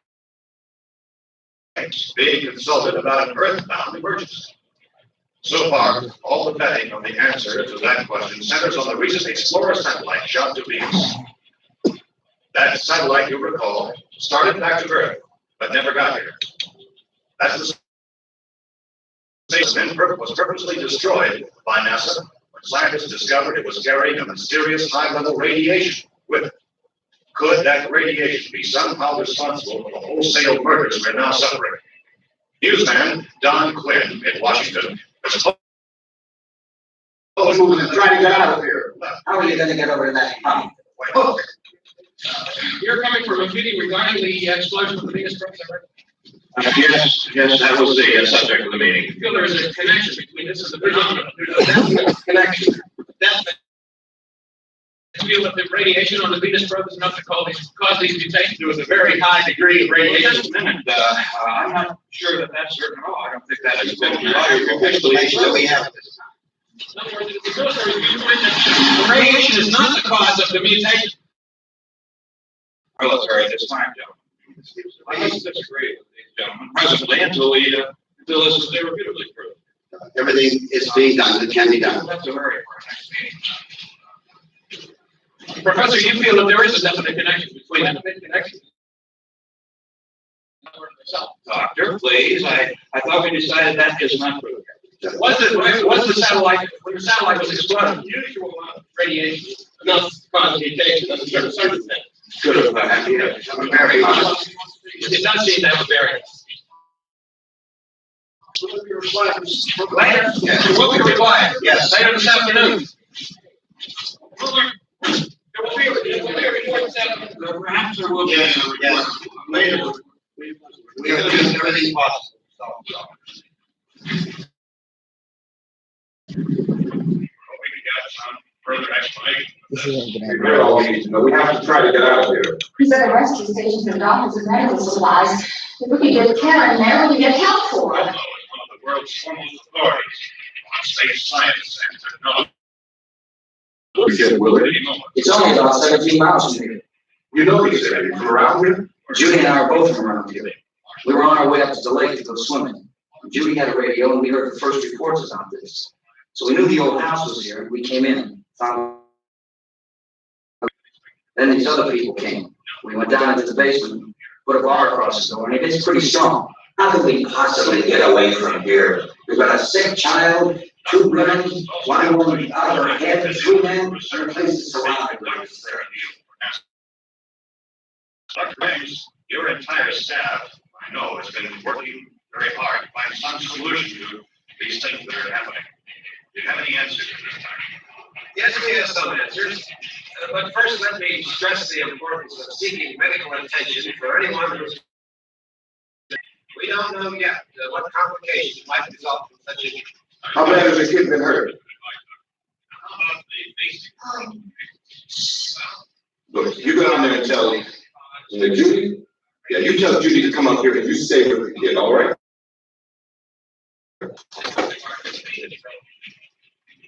Being consulted about an earthbound emergency. So far, all the betting on the answer to that question centers on the recent Explorer satellite shot to Venus. That satellite, you recall, started back to Earth, but never got here. That's the spaceman was purposely destroyed by NASA when scientists discovered it was carrying a mysterious high-level radiation with it. Could that radiation be somehow responsible for the wholesale murders we're now suffering? Newsman Don Quinn in Washington was Moving and trying to get out of here. How are you going to get over to that pump? Hook. You're coming from a meeting regarding the explosion of the Venus probe. Yes, that was the subject of the meeting. I feel there is a connection between this and the phenomenon. There's a definite connection. Definite. I feel that the radiation on the Venus probe is enough to cause these mutations. There was a very high degree of radiation. Just a minute. I'm not sure that that's certain at all. I don't think that has been the explanation that we have. In other words, it's military viewpoint that the radiation is not the cause of the mutation. Military at this time, gentlemen. I don't disagree with these gentlemen presently until this is irrefutably proved. Everything is being done that can be done. That's a very important explanation. Professor, you feel that there is a definite connection between them? Doctor, please. I thought we decided that is not true. Was the satellite, when the satellite was exploded, unusual amount of radiation enough to cause mutation of a certain surface? Should have a very hard. It did not seem to have a bearing. Later? Yes. It will be required. Yes. Later this afternoon. There will be a report this afternoon. Perhaps there will be. Yes. Later. We are doing everything possible. Further explanation. This isn't gonna We heard all we need to know. We have to try to get out of here. He said the rescue stations and doctors and medical supplies. If we could get care in there, we could get help for Buffalo it. is one of the world's foremost authorities on space science and technology. We said, will it? It's only about 17 miles from here. You know these areas from around here? Judy and I are both from around here. We were on our way up to the lake to go swimming. Judy had a radio and we heard the first reports about this. So we knew the old house was here. We came in, found. Then these other people came. We went down into the basement, put a bar across the door, and it's pretty strong. How could we possibly get away from here? We've got a sick child, 2 women, 1 woman out of her head, 3 men, and the place is surrounded with us there. Dr. Banks, your entire staff, I know, has been working very hard to find some solution to these things that are happening. Do you have any answers at this time? Yes, we have some answers. But first, let me stress the importance of seeking medical attention for anyone who's. We don't know yet what complications might result from such a. How bad has the kid been hurt? How about the basic? Look, you go down there and tell Judy. Yeah, you tell Judy to come up here and you stay with the kid, all right?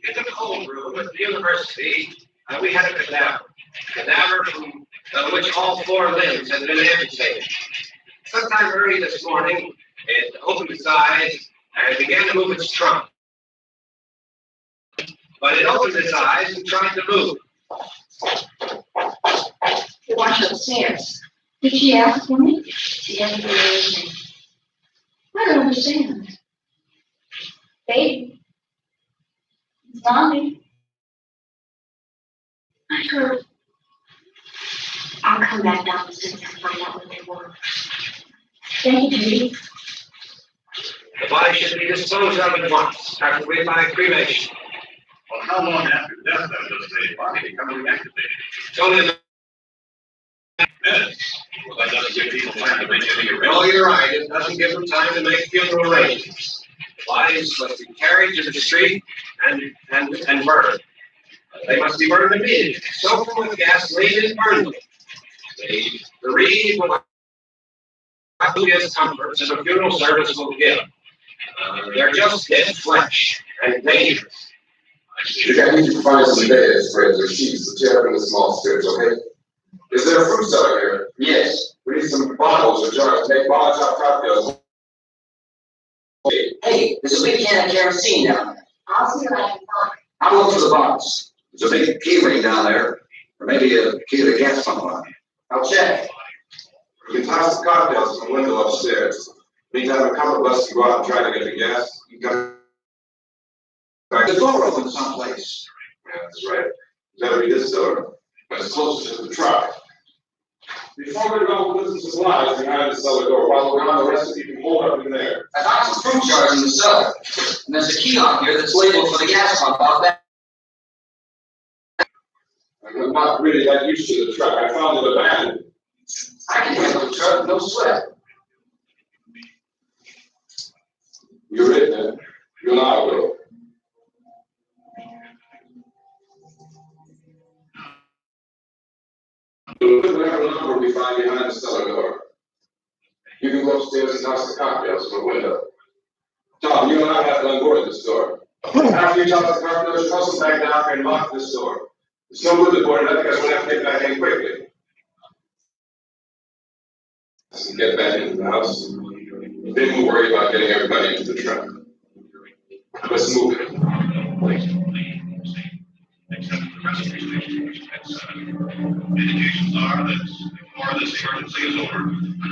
In the cold room at the university, we had a cadaver from which all 4 limbs had been amputated. Sometime early this morning, it opened its eyes and began to move its trunk. But it opened its eyes and tried to move. He went upstairs. Did she ask for me? She didn't do anything. I don't understand. Baby. Mommy. I heard. I'll come back down the stairs and find out what they want. Thank you, Judy. The body should be disposed of at once, preferably by cremation. Well, how long after death does the body become reactivated? It's only a Minutes. Well, that doesn't give people time to make any No, arrangements. you're right. It doesn't give them time to make funeral arrangements. Bodies must be carried to the street and burned. They must be burned immediately. Soak them with gasoline and burn them. They bereave with obvious comforts as a funeral service will give. They're just dead flesh and dangerous. You got to find some beds, friends, or sheets to tear up into small strips, okay? Is there a fruit cellar here? Yes. We need some bottles or jars to make bottle top cocktails. Hey, there's a big can of kerosene down there. I'll see what I can find. I'll look for the bottles. There's a big key ring down there, or maybe a key to the gas pump on it. I'll check. You can toss the cocktails from the window upstairs. Meantime, a couple of us can go out and try to get the gas. You come back. The door open someplace. Yeah, that's right. Better be this door. That's closer to the truck. Before we go, put some supplies behind the cellar door. While we're on, the rest of you can hold up in there. I found some fruit jars in the cellar. And there's a key on here that's labeled for the gas pump out back. I'm not really that used to the truck. I found it abandoned. I can handle the truck, no sweat. You're it, then. You and I will. Whatever number we find behind the cellar door. You can go upstairs and toss the cocktails from the window. Tom, you and I have to unboard this door. After you toss the cocktails, toss them back down here and lock this door. It's no good to board it up because we'll have to get back in quickly. So get back into the house. Then we'll worry about getting everybody into the truck. Let's move it. Except for the rescue station. Indications are that before this emergency is over, we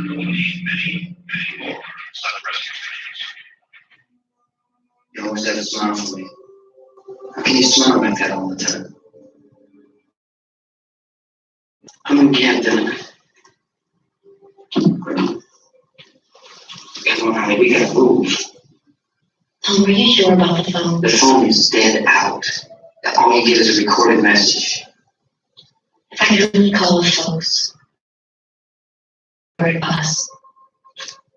will need many, many more such rescue stations. You always have a smile for me. How can you smile like that all the time? I'm in camp dinner. Come on, honey, we gotta move. Tom, are you sure about the phone? The phone is dead out. All you get is a recorded message. If I could only call the folks. Or us.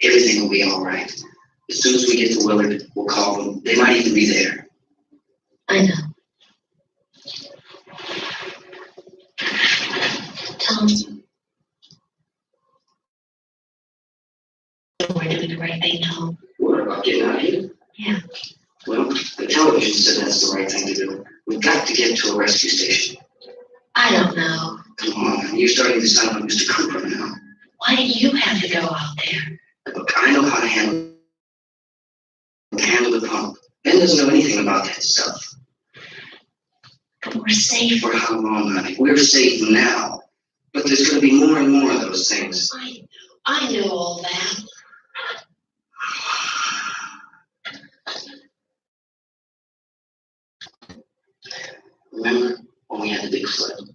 Everything will be all right. As soon as we get to Willard, we'll call them. They might even be there. I know. Tom, we're doing the right thing now. What about getting out of here? Yeah. Well, the television said that's the right thing to do. We've got to get to a rescue station. I don't know. Come on, you're starting to sound like Mr. Cooper now. Why do you have to go out there? Look, I know how to handle the pump. Ben doesn't know anything about that stuff. But we're safe. For how long, honey? We're safe now. But there's going to be more and more of those things. I know all that. Remember when we had the big flood?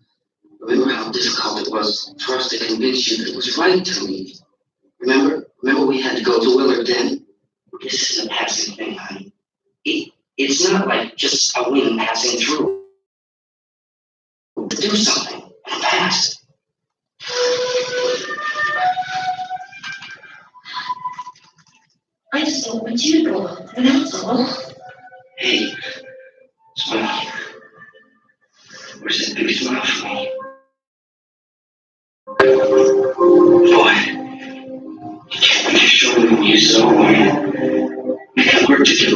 Remember how difficult it was for us to convince you that it was right to leave? Remember we had to go to Willard then? This is a passing thing, honey. It's not like just a wind passing through. Do something and pass. I just don't want you to go out there, that's all. Hey, smile. Where's that big smile for me? Boy, you can't be showing me so we got work to do.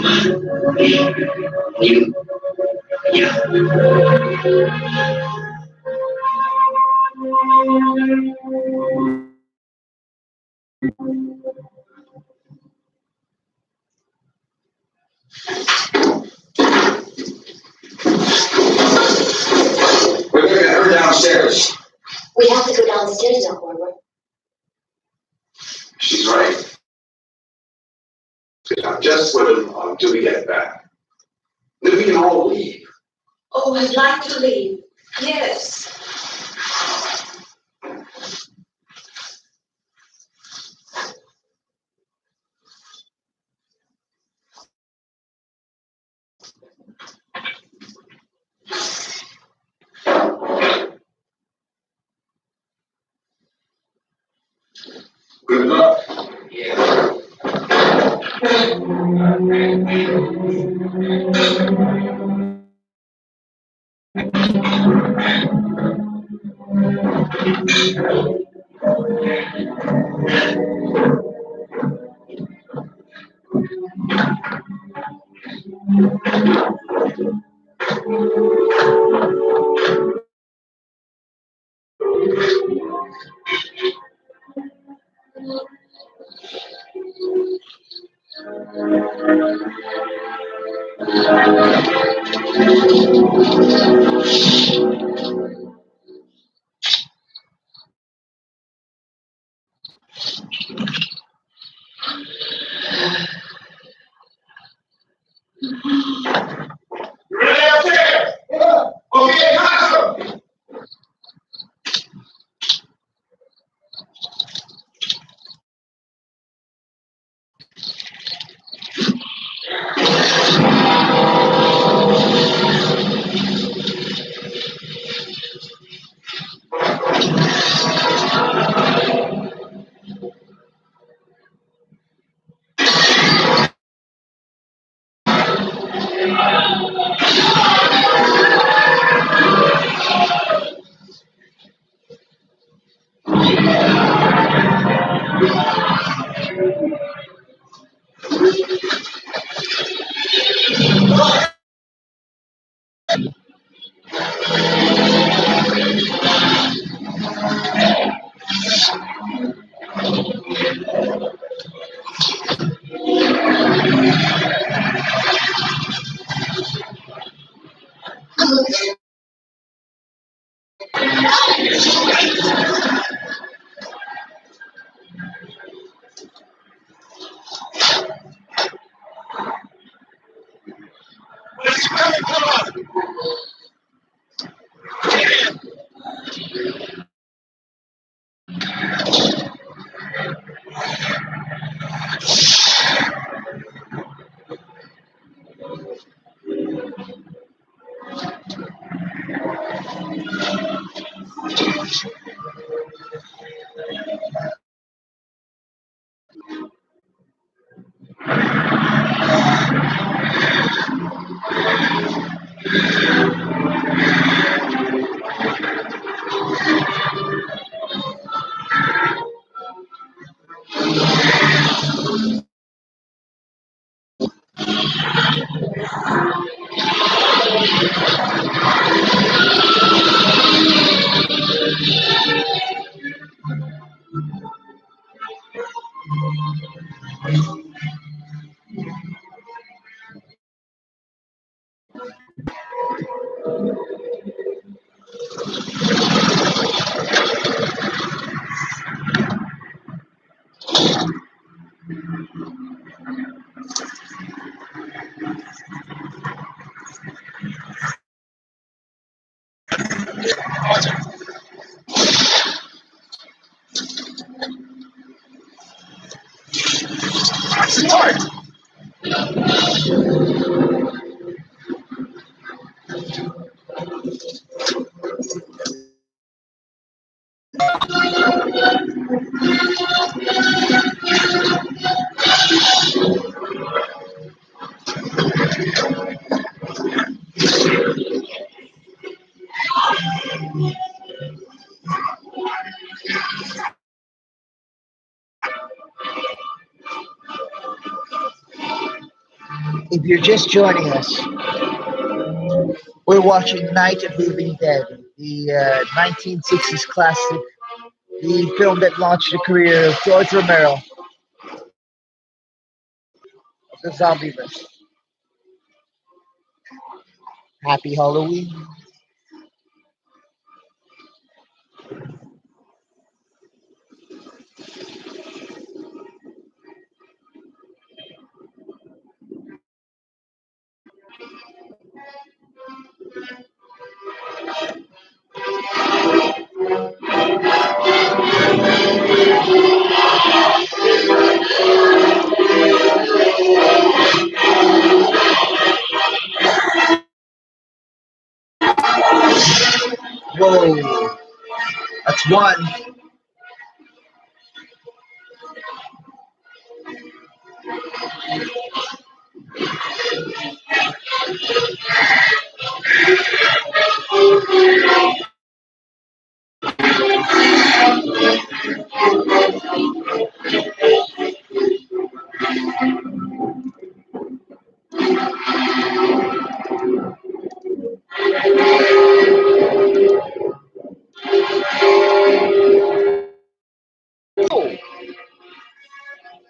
Yeah. We're going to get her downstairs. We have to go downstairs now, Barbara. She's right. Just wait until we get back. Then we can all leave. Oh, I'd like to leave. Yes. Good luck. Yeah. Ready up there? Yeah. Okay, Master. Where's he coming? Come on. Start! If you're just joining us, we're watching Night of the Living Dead, the 1960s classic, the film that launched the career of George Romero of the Zombieverse. Happy Halloween. Whoa, that's one. Oh,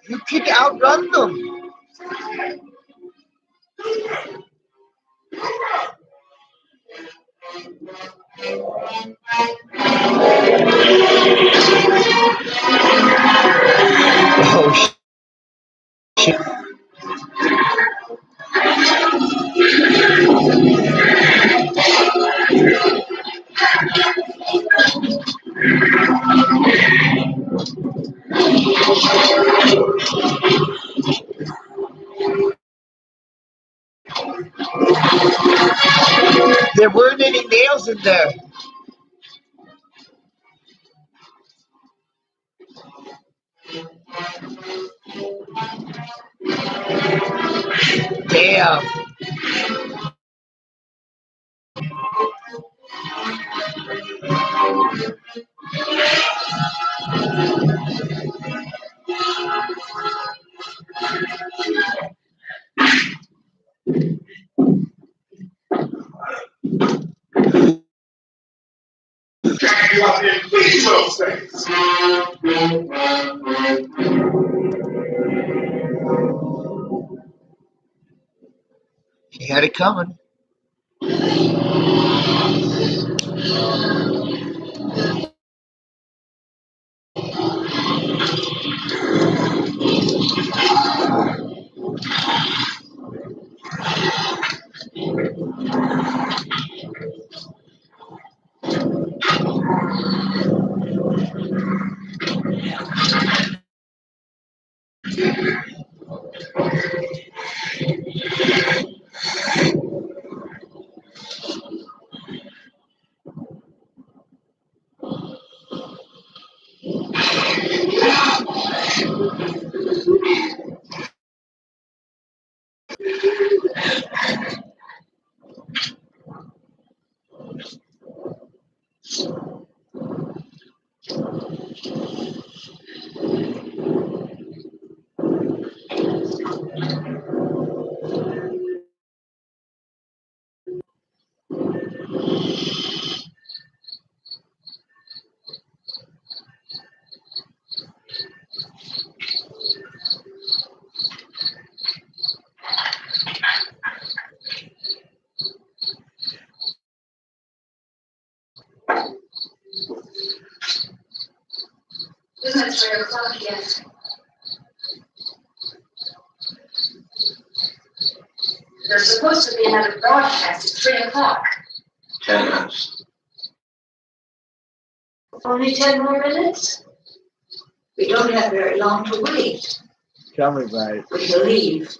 you can outrun them. Oh, shit. There weren't any nails in there. Damn. Can't you out there please those things? He had it coming. Isn't it 3 o'clock yet? There's supposed to be another broadcast at 3 o'clock. 10 minutes. Only 10 more minutes? We don't have very long to wait. Tell me about it. We can leave.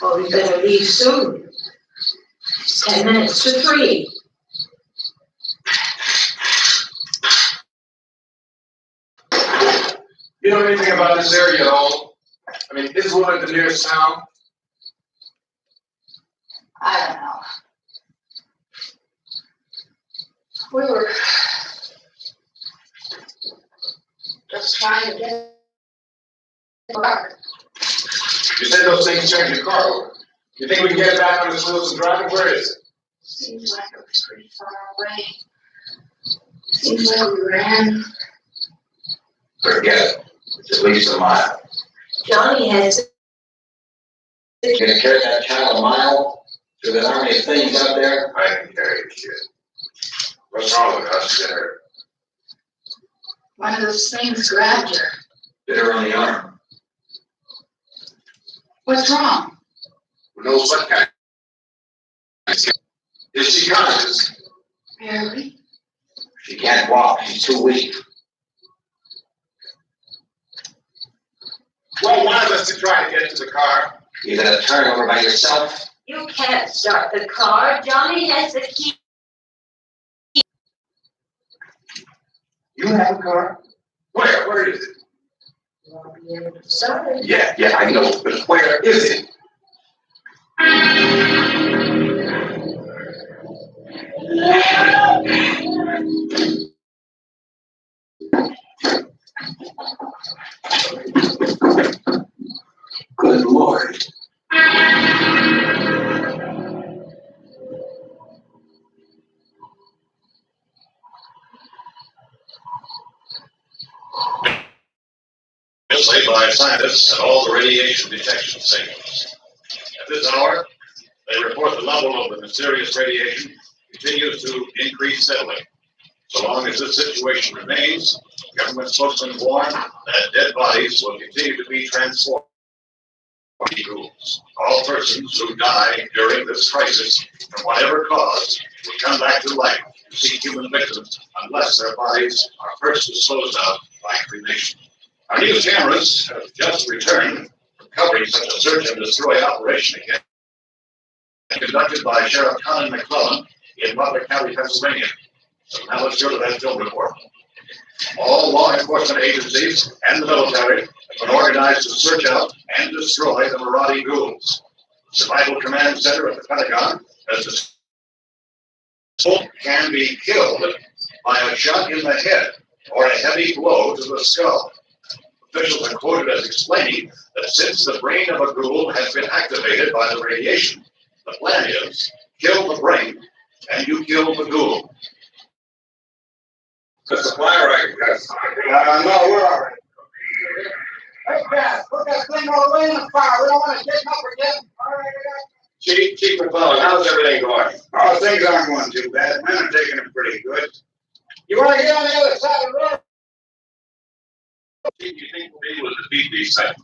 Well, we better leave soon. 10 minutes to 3. You know anything about this area at all? I mean, is one the nearest town? I don't know. We were just trying to get car. You said those things turned your car over. You think we can get back on the wheels and drive it? Where is it? Seems like it was pretty far away. Seems like we ran. Forget it. It's at least a mile. Johnny has. You gonna carry that child a mile through that army of things out there? I can carry it, kid. What's wrong with us, Senator? One of those things grabbed her. Bit her on the arm. What's wrong? Who knows what kind of... Is she conscious? Barely. She can't walk. She's too weak. Well, one of us to try to get to the car. You gonna turn over by yourself? You can't start the car. Johnny has the key. You have a car? Where? Where is it? You won't be able to start it. Yeah, I know, but where is it? Good Lord. Laid by scientists at all the radiation detection signals. At this hour, they report the level of the mysterious radiation continues to increase steadily. So long as this situation remains, government spokesmen warn that dead bodies will continue to be transformed. All persons who die during this crisis, from whatever cause, will come back to life to seek human victims unless their bodies are first disposed of by cremation. Our news cameras have just returned from covering such a search and destroy operation again, conducted by Sheriff Colin McClellan in Butler County, Pennsylvania. So now let's go to that film report. All law enforcement agencies and the military have been organized to search out and destroy the marauding ghouls. The Survival Command Center at the Pentagon has decided can be killed by a shot in the head or a heavy blow to the skull. Officials are quoted as explaining that since the brain of a ghoul has been activated by the radiation, the plan is kill the brain and you kill the ghoul. The supply right, yes. No, we're all right. Hey, Dad, put that thing all the way in the fire. We don't want to get up again. All right, Chief McClellan, how's everything going? Oh, things aren't going too bad. Men are taking it pretty good. You want to get on the other side of the road? Do you think we'll be able to defeat these things?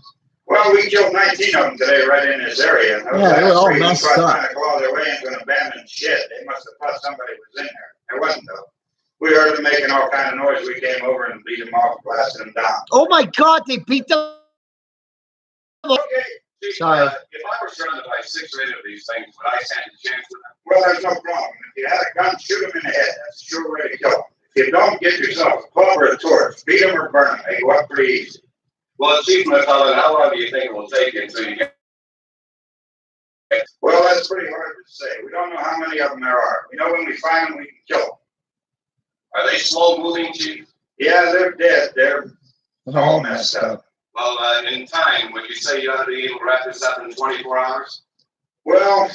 Well, we killed 19 of them today right in this area. Yeah, they were all messed up. Trying to claw their way into an abandoned shed. They must have thought somebody was in there. There wasn't, though. We heard them making all kind of noise. We came over and beat them off, blasted them down. Oh my God, they beat them. Okay. Sorry. If I were surrounded by 6 or 8 of these things, would I stand a chance with them? Well, there's no problem. If you had a gun, shoot them in the head. That's a sure way to kill them. If you don't, get yourself a club or a torch. Beat them or burn them. They go up pretty easy. Well, Chief McClellan, how long do you think it will take you until you get? Well, that's pretty hard to say. We don't know how many of them there are. We know when we find them, we can kill them. Are they slow moving, Chief? Yeah, they're dead. They're all messed up. Well, in time, would you say you ought to be able to wrap this up in 24 hours? Well,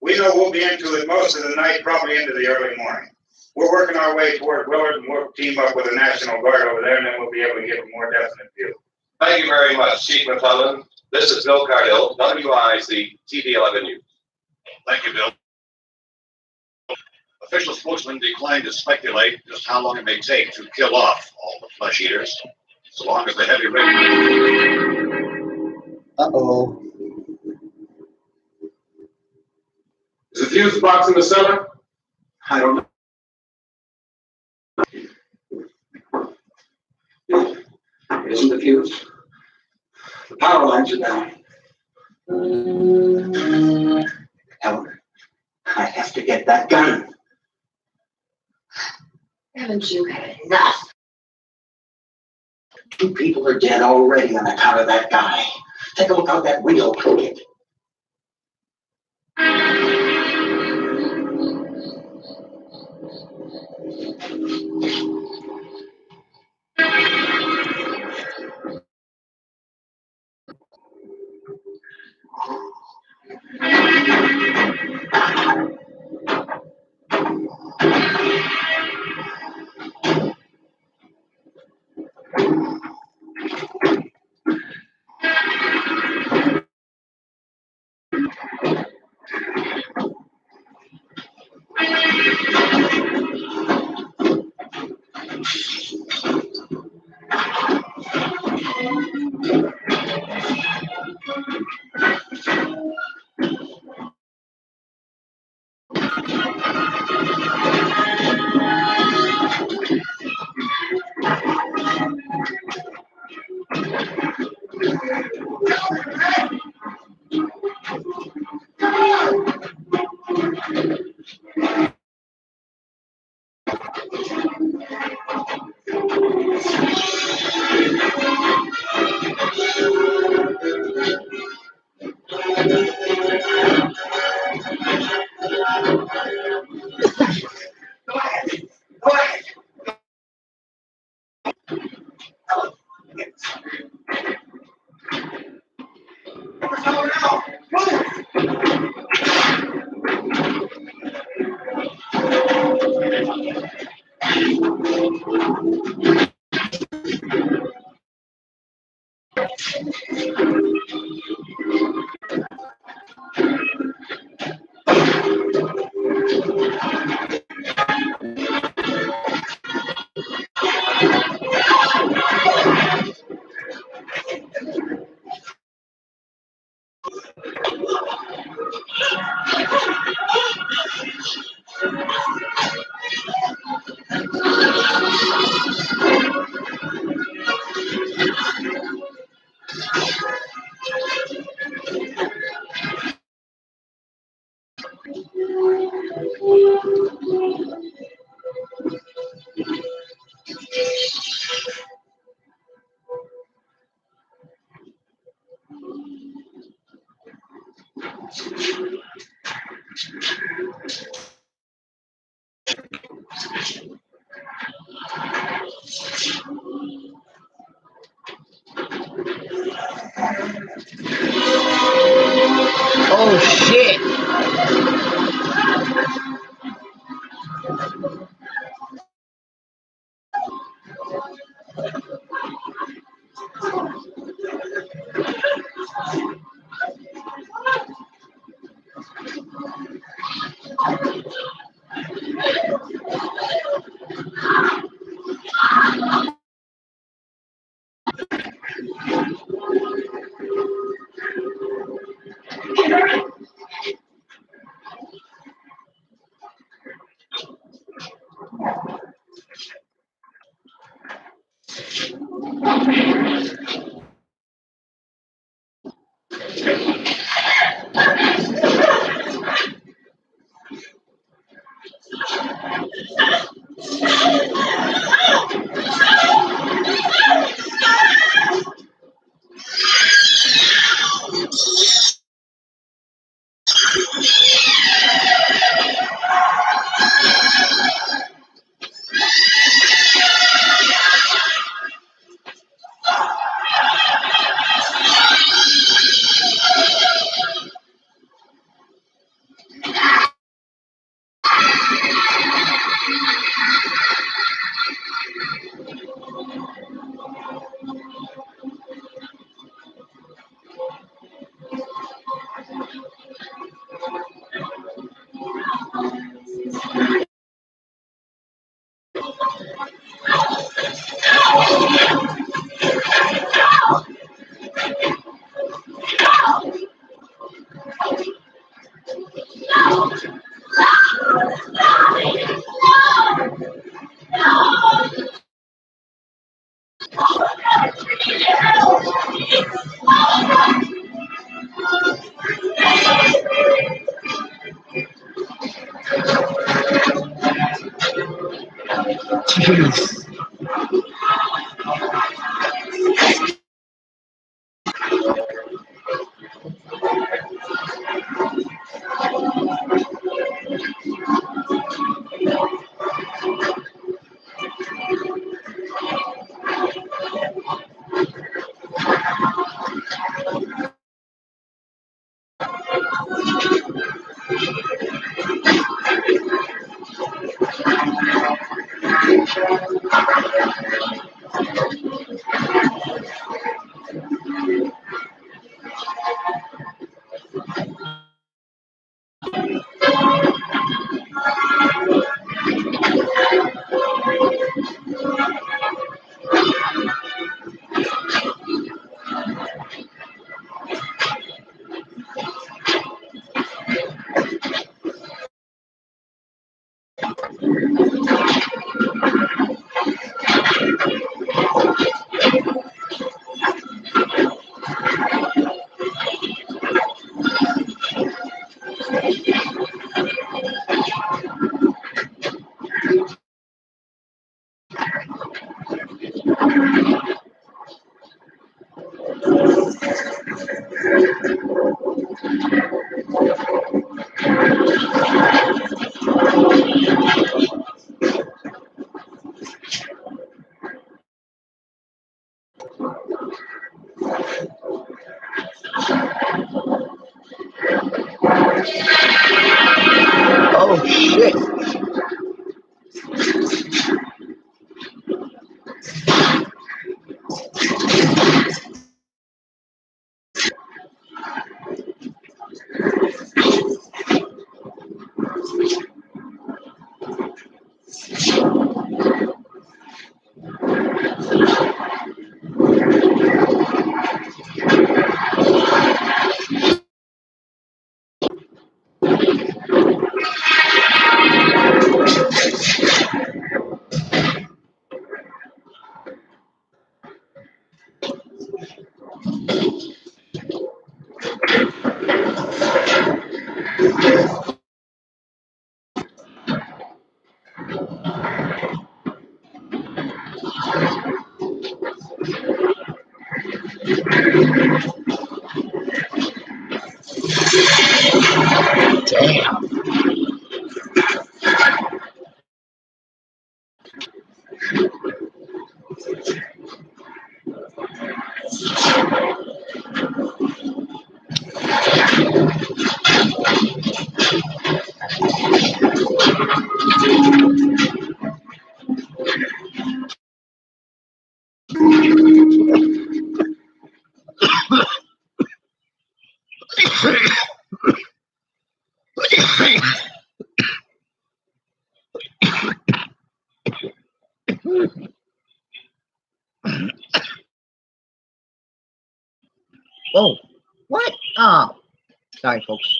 we know we'll be into it most of the night, probably into the early morning. We're working our way toward Willard, and we'll team up with the National Guard over there, and then we'll be able to give a more definite view. Thank you very much, Chief McClellan. This is Bill Cardill, WIC TV 11 News. Thank you, Bill. official spokesman declined to speculate just how long it may take to kill off all the flesh eaters, so long as the heavy rain. Uh-oh. Is the fuse box in the cellar? I don't know. It isn't the fuse. The power lines are down. Helen, I have to get that gun. Haven't you had enough? 2 people are dead already on account of that guy. Take a look out that window, Crooked. Oh, shit. Jeez. Oh shit. Damn. Oh, what? Oh, sorry, folks.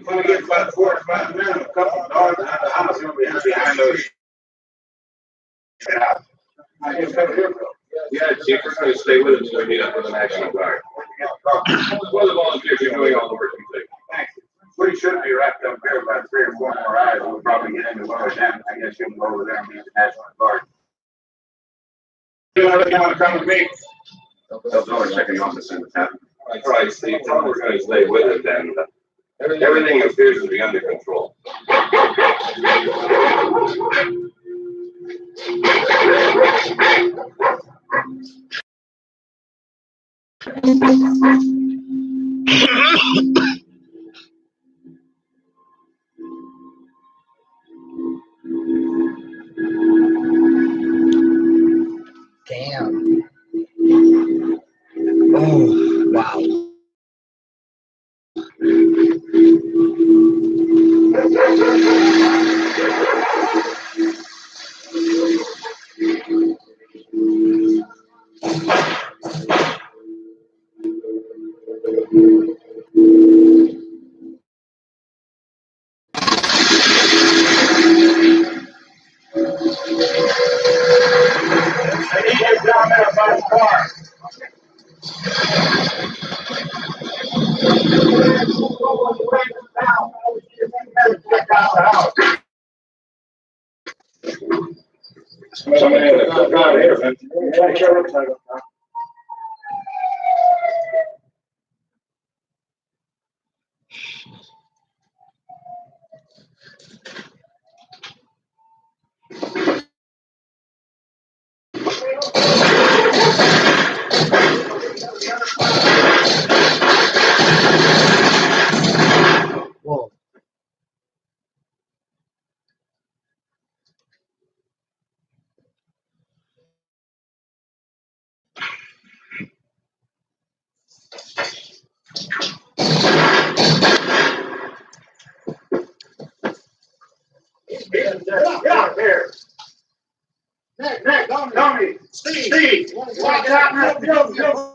When we get about 4 or 5 minutes, a couple of dogs out of the house, he'll be behind those. Yeah, Chief is going to stay with us until we meet up with an action guard. Well, the volunteers are doing all the work you think. should be wrapped up here by 3 or 4 more eyes. We'll probably get into lower down. I guess you can go over there and be the National Guard. You want to come with me? They'll check him off the same time. All right, Steve, tell him we're going to stay with it, and everything appears to be under control. Damn. Oh, wow. I need you down there by the car. Check out the house. Somebody in the cook out here, man. Yeah, sure looks like it. Whoa. Get out here. Nick, Tony, Steve, walk it out now.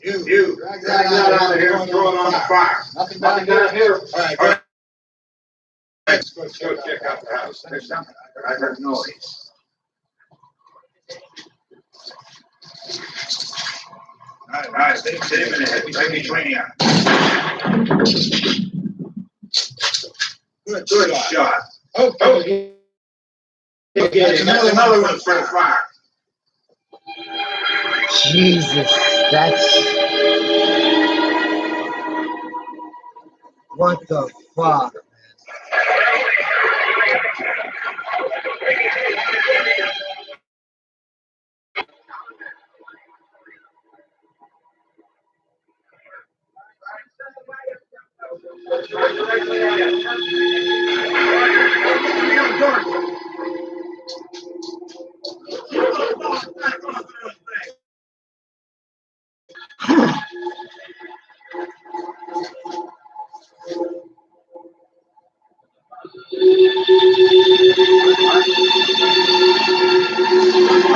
You, drag that out of here and throw it on the fire. Nothing down here. All right. Let's go check out the house. There's something. I heard noise. All right, stay a minute. Take me 20 out. Good shot. Okay. That's another one for the fire. Jesus, that's... What the fuck, man?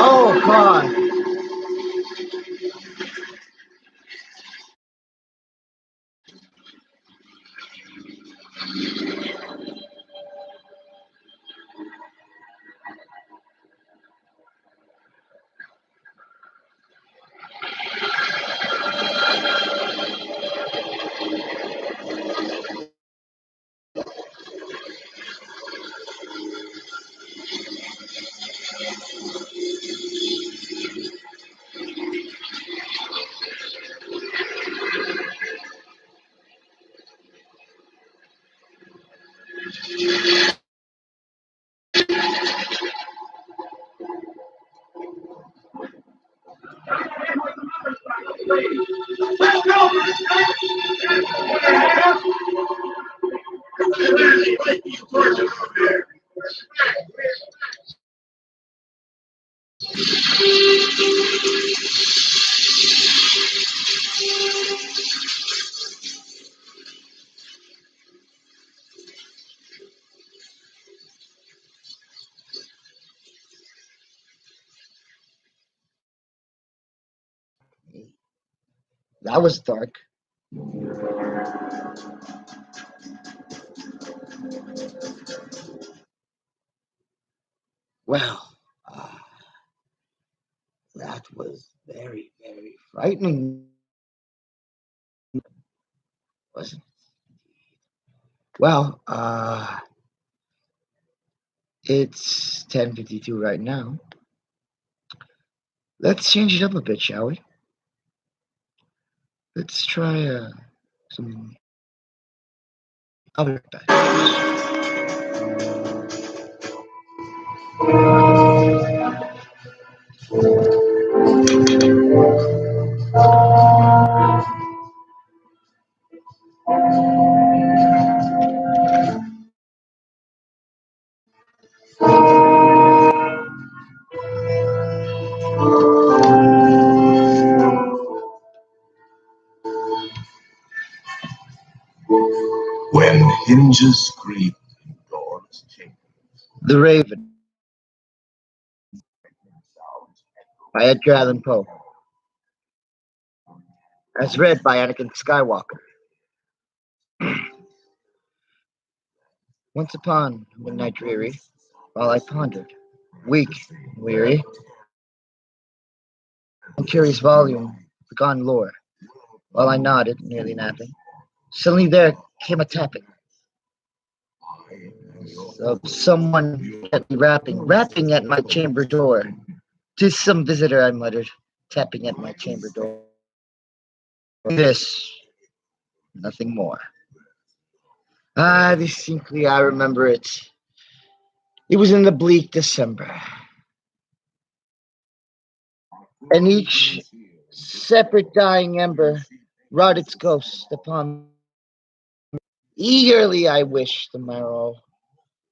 Oh, God. That was dark. Well, that was very, very frightening, wasn't it? Well, it's 10:52 right now. Let's change it up a bit, shall we? Let's try some. I'll be right back. When hinges creak and doors change. The Raven by Edgar Allan Poe, as read by Anakin Skywalker. Once upon a midnight dreary, while I pondered, weak and weary, in curious volume, forgotten lore, while I nodded, nearly napping, suddenly there came a tapping of someone gently rapping at my chamber door. "'Tis some visitor," I muttered, tapping at my chamber door. This, nothing more. Distinctly I remember it. It was in the bleak December, and each separate dying ember wrought its ghost upon me. Eagerly I wished the morrow.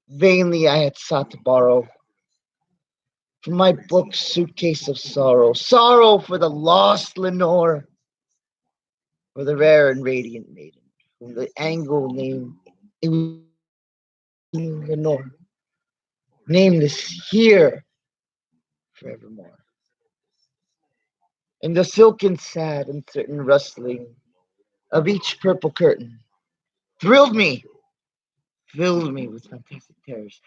Vainly I had sought to borrow from my book's suitcase of sorrow. Sorrow for the lost Lenore, for the rare and radiant maiden, whom the angle named Lenore, nameless here forevermore. And the silken sad and certain rustling of each purple curtain thrilled me, filled me with fantastic terrors.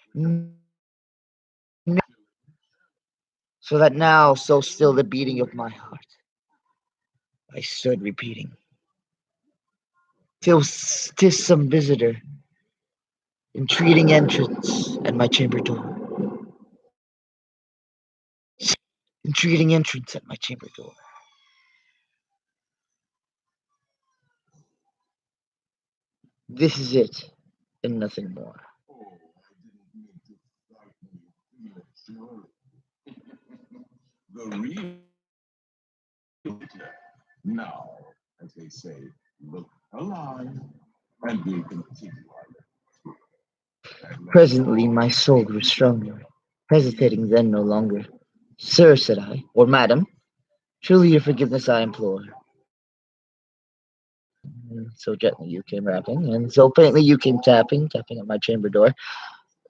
So that now, so still the beating of my heart, I stood repeating, "'Tis some visitor, entreating entrance at my chamber door, entreating entrance at my chamber door." This is it, and nothing more. The real now, as they say, look alive, and we'll continue our Presently my soul grew stronger, hesitating then no longer. "Sir," said I, "or madam, truly your forgiveness I implore." And so gently you came rapping, and so faintly you came tapping at my chamber door,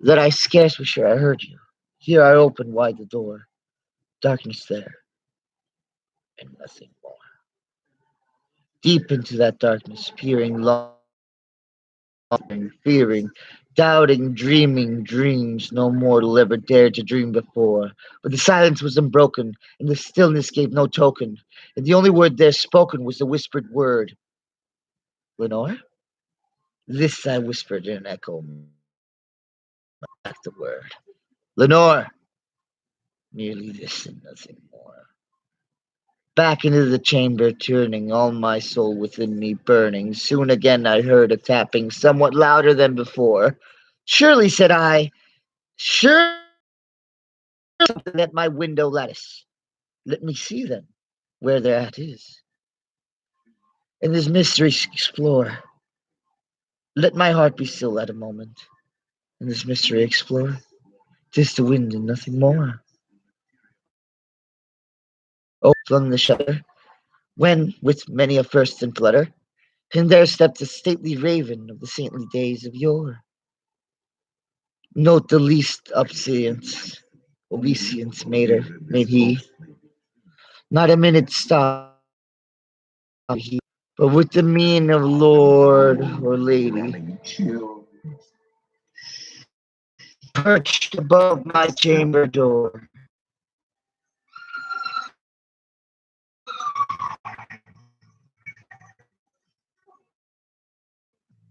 that I scarce was sure I heard you. Here I opened wide the door. Darkness there, and nothing more. Deep into that darkness, peering, longing, fearing, doubting, dreaming dreams no mortal ever dared to dream before. But the silence was unbroken, and the stillness gave no token, and the only word there spoken was the whispered word, "Lenore?" This I whispered in an echo back the word, "Lenore!" Merely this and nothing more. Back into the chamber turning, all my soul within me burning. Soon again I heard a tapping, somewhat louder than before. "Surely," said I, "sure something at my window lattice. Let me see then, where thereat is, and this mystery explore. Let my heart be still at a moment, and this mystery explore. 'Tis the wind and nothing more." Oh, flung the shutter, when, with many a first and flutter, and there stepped a stately raven of the saintly days of yore. Note the least obeisance made he, not a minute stop he, but with the mien of lord or lady, perched above my chamber door.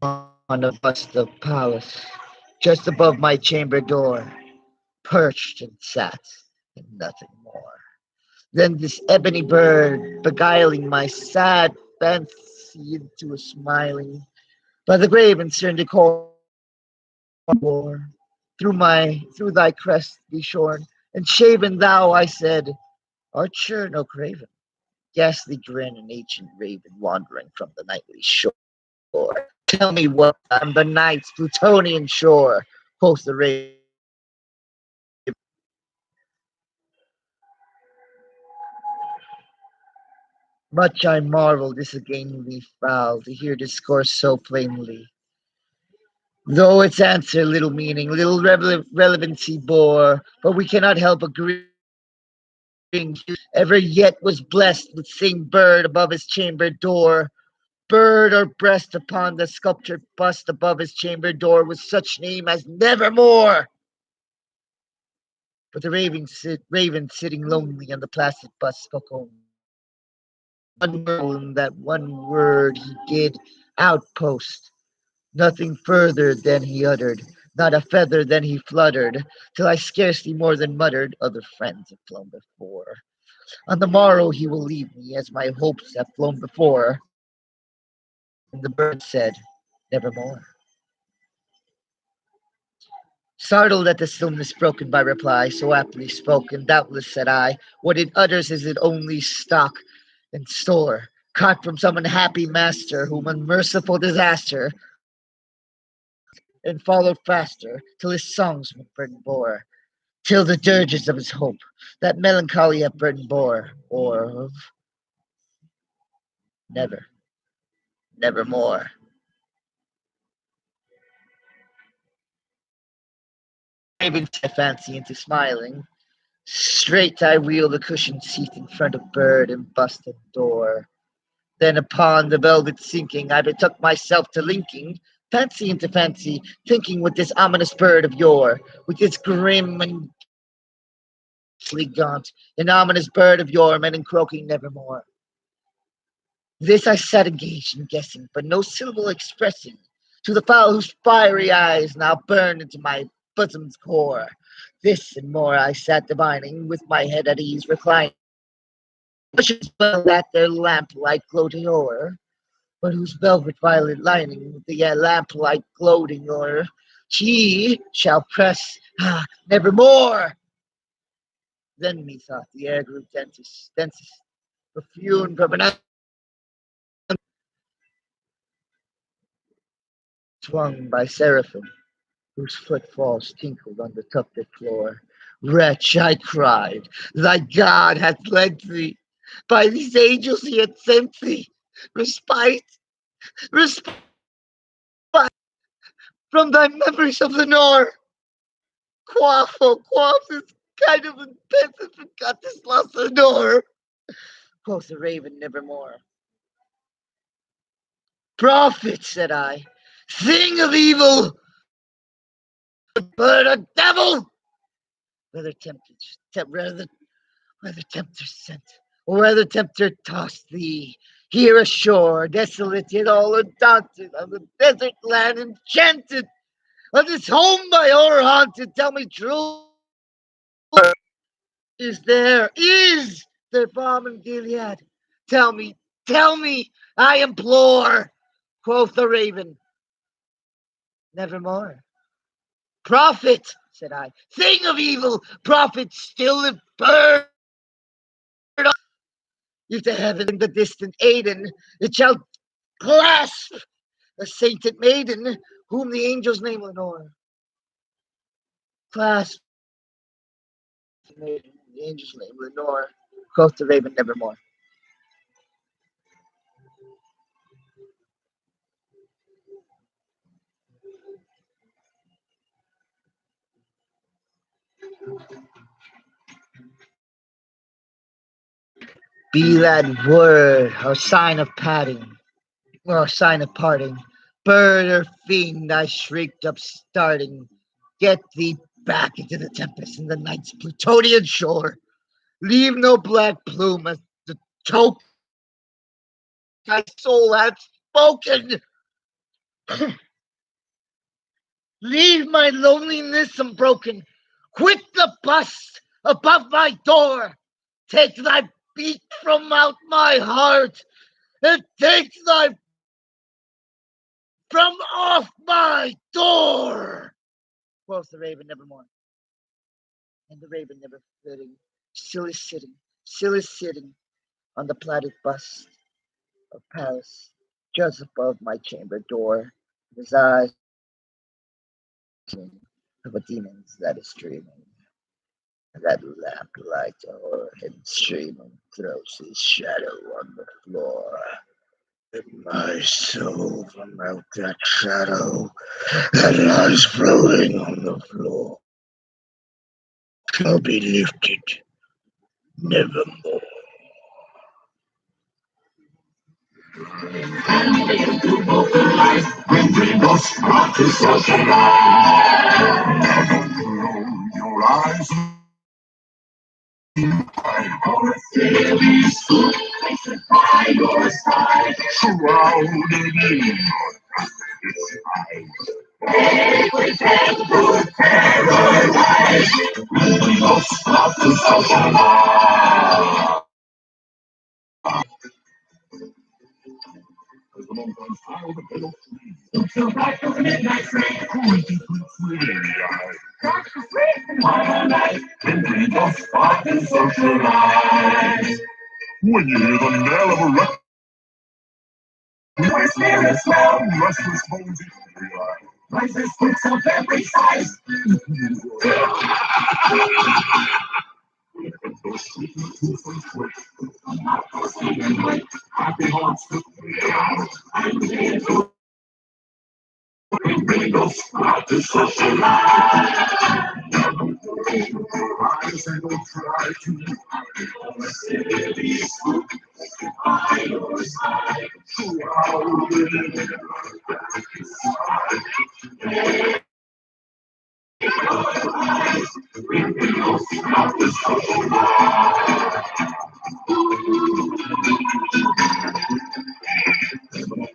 On a bust of Pallas, just above my chamber door, perched and sat, and nothing more. Then this ebony bird, beguiling my sad fancy into a smiling, by the grave and stern decor war, through thy crest be shorn, and shaven thou, I said, art sure no craven, ghastly grin, an ancient raven wandering from the nightly shore. Tell me what on the night's Plutonian shore, quoth the raven. Much I marvel this againly foul to hear discourse so plainly, though its answer little meaning, little relevancy bore, but we cannot help agreeing. Ever yet was blessed with same bird above his chamber door, bird or breast upon the sculptured bust above his chamber door, with such name as Nevermore. But the raven sitting lonely on the placid bust spoke only one word, and that one word he did outpost. Nothing further than he uttered, not a feather than he fluttered, till I scarcely more than muttered, other friends have flown before. On the morrow he will leave me, as my hopes have flown before. And the bird said, Nevermore. Startled at the stillness broken by reply, so aptly spoken, doubtless said I, what it utters is it only stock and store, caught from some unhappy master, whom unmerciful disaster and followed faster, till his songs with burden bore, till the dirges of his hope, that melancholy of burden bore, or of never, nevermore. Raven set fancy into smiling. Straight I wheel the cushioned seat in front of bird and busted door. Then upon the velvet sinking, I betook myself to linking fancy into fancy, thinking with this ominous bird of yore, with this grim and gaunt, an ominous bird of yore, men and croaking nevermore. This I sat engaged in guessing, but no syllable expressing, to the fowl whose fiery eyes now burned into my bosom's core. This and more I sat divining, with my head at ease reclining, bushes well at their lamp-like gloating o'er, but whose velvet violet lining the lamp-like gloating o'er, he shall press, nevermore. Then methought the air grew densest, perfumed from an swung by seraphim, whose footfalls tinkled on the tufted floor. Wretch, I cried, thy God hath led thee. By these angels he hath sent thee. Respite, respite from thy memories of the Nor. Quaff, oh, quaff this kind of pensive forgot this lost the Nor. Quoth the raven nevermore. Prophet, said I, thing of evil, but a devil. Whether tempter sent, or whether tempter tossed thee here ashore, desolate yet all undaunted, on the desert land enchanted, on this home by horror haunted. Tell me true, is there balm in Gilead? Tell me, I implore. Quoth the raven, nevermore. Prophet, said I, thing of evil, prophet still if bird. If to heaven in the distant Aden, it shall clasp a sainted maiden, whom the angels name Lenore. Clasp the maiden, whom the angels name Lenore. Quoth the raven nevermore. Be that word or sign of parting, bird or fiend, I shrieked up starting. Get thee back into the tempest in the night's Plutonian shore. Leave no black plume as the token thy soul hath spoken. Leave my loneliness unbroken. Quit the bust above my door. Take thy beat from out my heart, and take thy from off my door. Quoth the raven nevermore. And the raven never flitting, still is sitting on the plaited bust of Pallas, just above my chamber door. His eyes of a demon's that is dreaming. That lamplight o'er him streaming throws his shadow on the floor. And my soul from out that shadow that lies floating on the floor shall be lifted nevermore. And into open life, when dreamers brought to social life. Close your eyes. Our silly spook by your side, shrouded in its eyes. They pretend to terrorize, we must love to social life. As the moon runs high over the hill trees, until back to the midnight train, creepy, dark to sleep in my night, and we must fight and socialize. When you hear the knell of a wreck, my spirits smell, restless bones in every eye, rises spooks of every size. Those sleeping tools quick, I'm not ghosting and wait, happy hearts took me out, and into bring those out to socialize. Rise and don't try to hide. Silly spook by your side. Shrouded in the inside. Bring those out to socialize.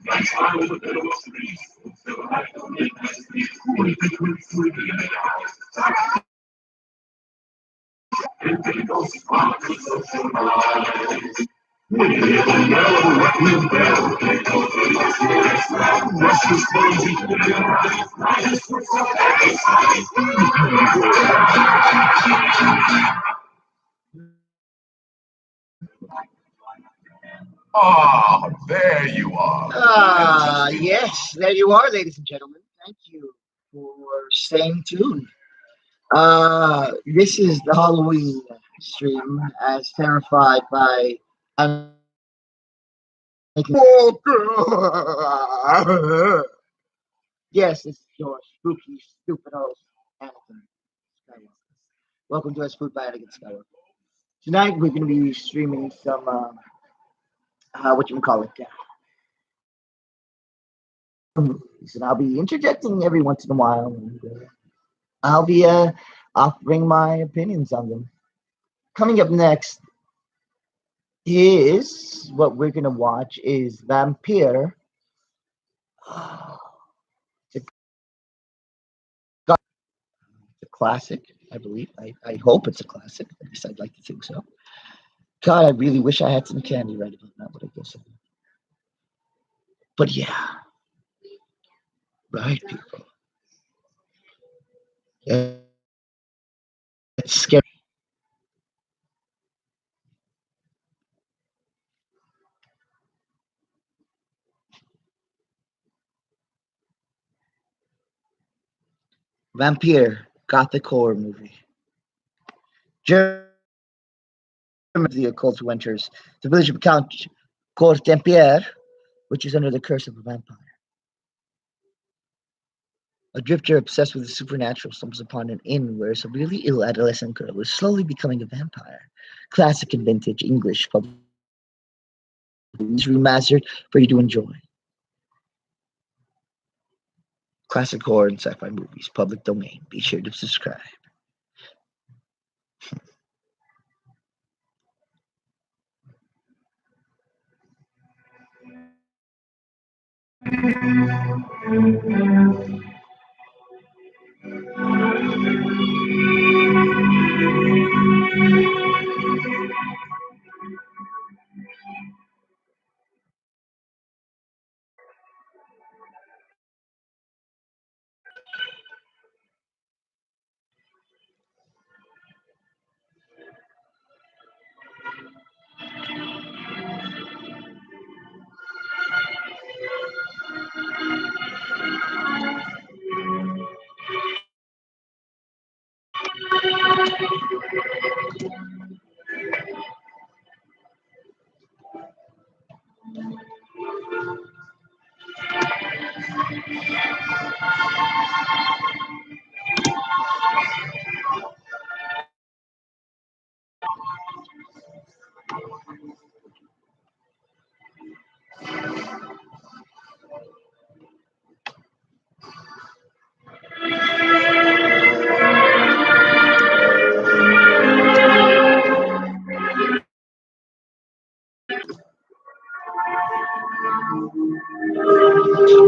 Nights high over the middle of the trees, until I don't make my sleep. Only between 3 and 8 hours. And they go spot to socialize. When you hear the knell of a reckoning bell, they go through the spirits now. Restless bones eat their eyes, rise for some every size. Ah, there you are. Yes, there you are, ladies and gentlemen. Thank you for staying tuned. This is the Halloween stream as Terrified by Anakin. Yes, this is your spooky, stupid host, Anakin Skywalker. Welcome to our Spook by Anakin Skywalker. Tonight we're going to be streaming some, movies, and I'll be interjecting every once in a while, and I'll be offering my opinions on them. Coming up next is what we're gonna watch is Vampire. It's a classic, I believe. I hope it's a classic. At least I'd like to think so. God, I really wish I had some candy right about now, but I guess I don't. But yeah, right, people. It's scary. Vampire, gothic horror movie. German, the occult who enters the village of Count Court-Tempier, which is under the curse of a vampire. A drifter obsessed with the supernatural stumbles upon an inn where a severely ill adolescent girl is slowly becoming a vampire. Classic and vintage English public remastered for you to enjoy. Classic horror and sci-fi movies, public domain. Be sure to subscribe.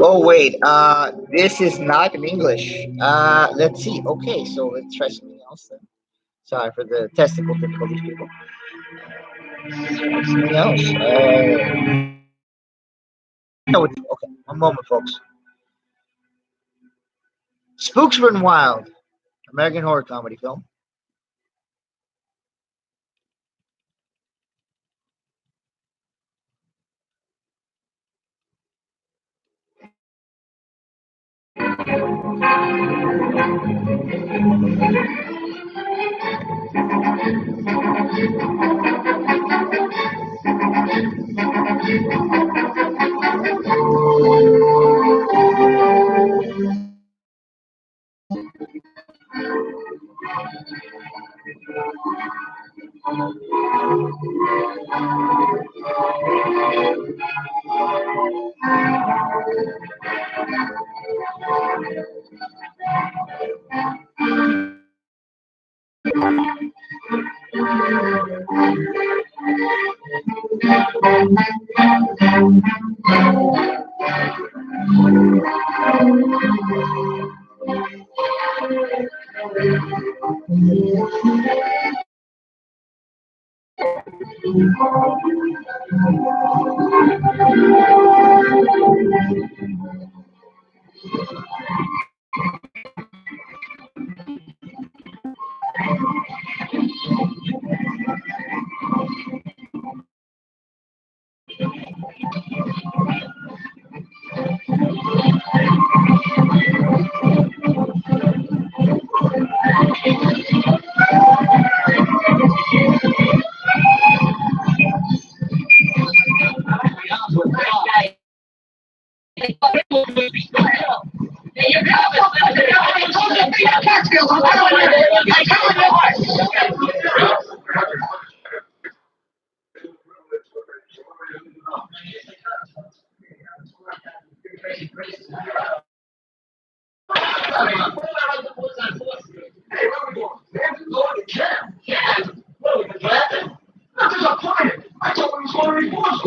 Oh wait, this is not in English. Let's see. Okay, so let's try something else then. Sorry for the technical difficulties, people. Something else. Okay, one moment, folks. Spooks Run Wild, American horror comedy film.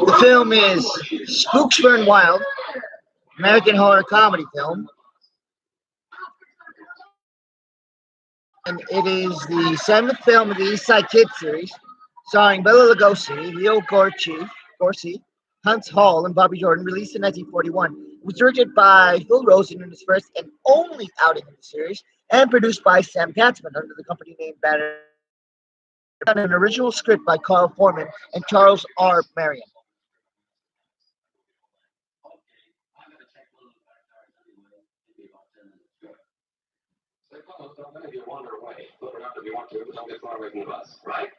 The film is Spooks Run Wild, American horror comedy film, and it is the seventh film of the East Side Kids series, starring Bela Lugosi, Leo Corsi, Hunt Hall, and Bobby Jordan, released in 1941. It was directed by Phil Rosen in his first and only outing in the series, and produced by Sam Katzman under the company name Banner. An original script by Carl Foreman and Charles R. Marion. If you wander away, look around if you want to, but don't get far away from the bus, right?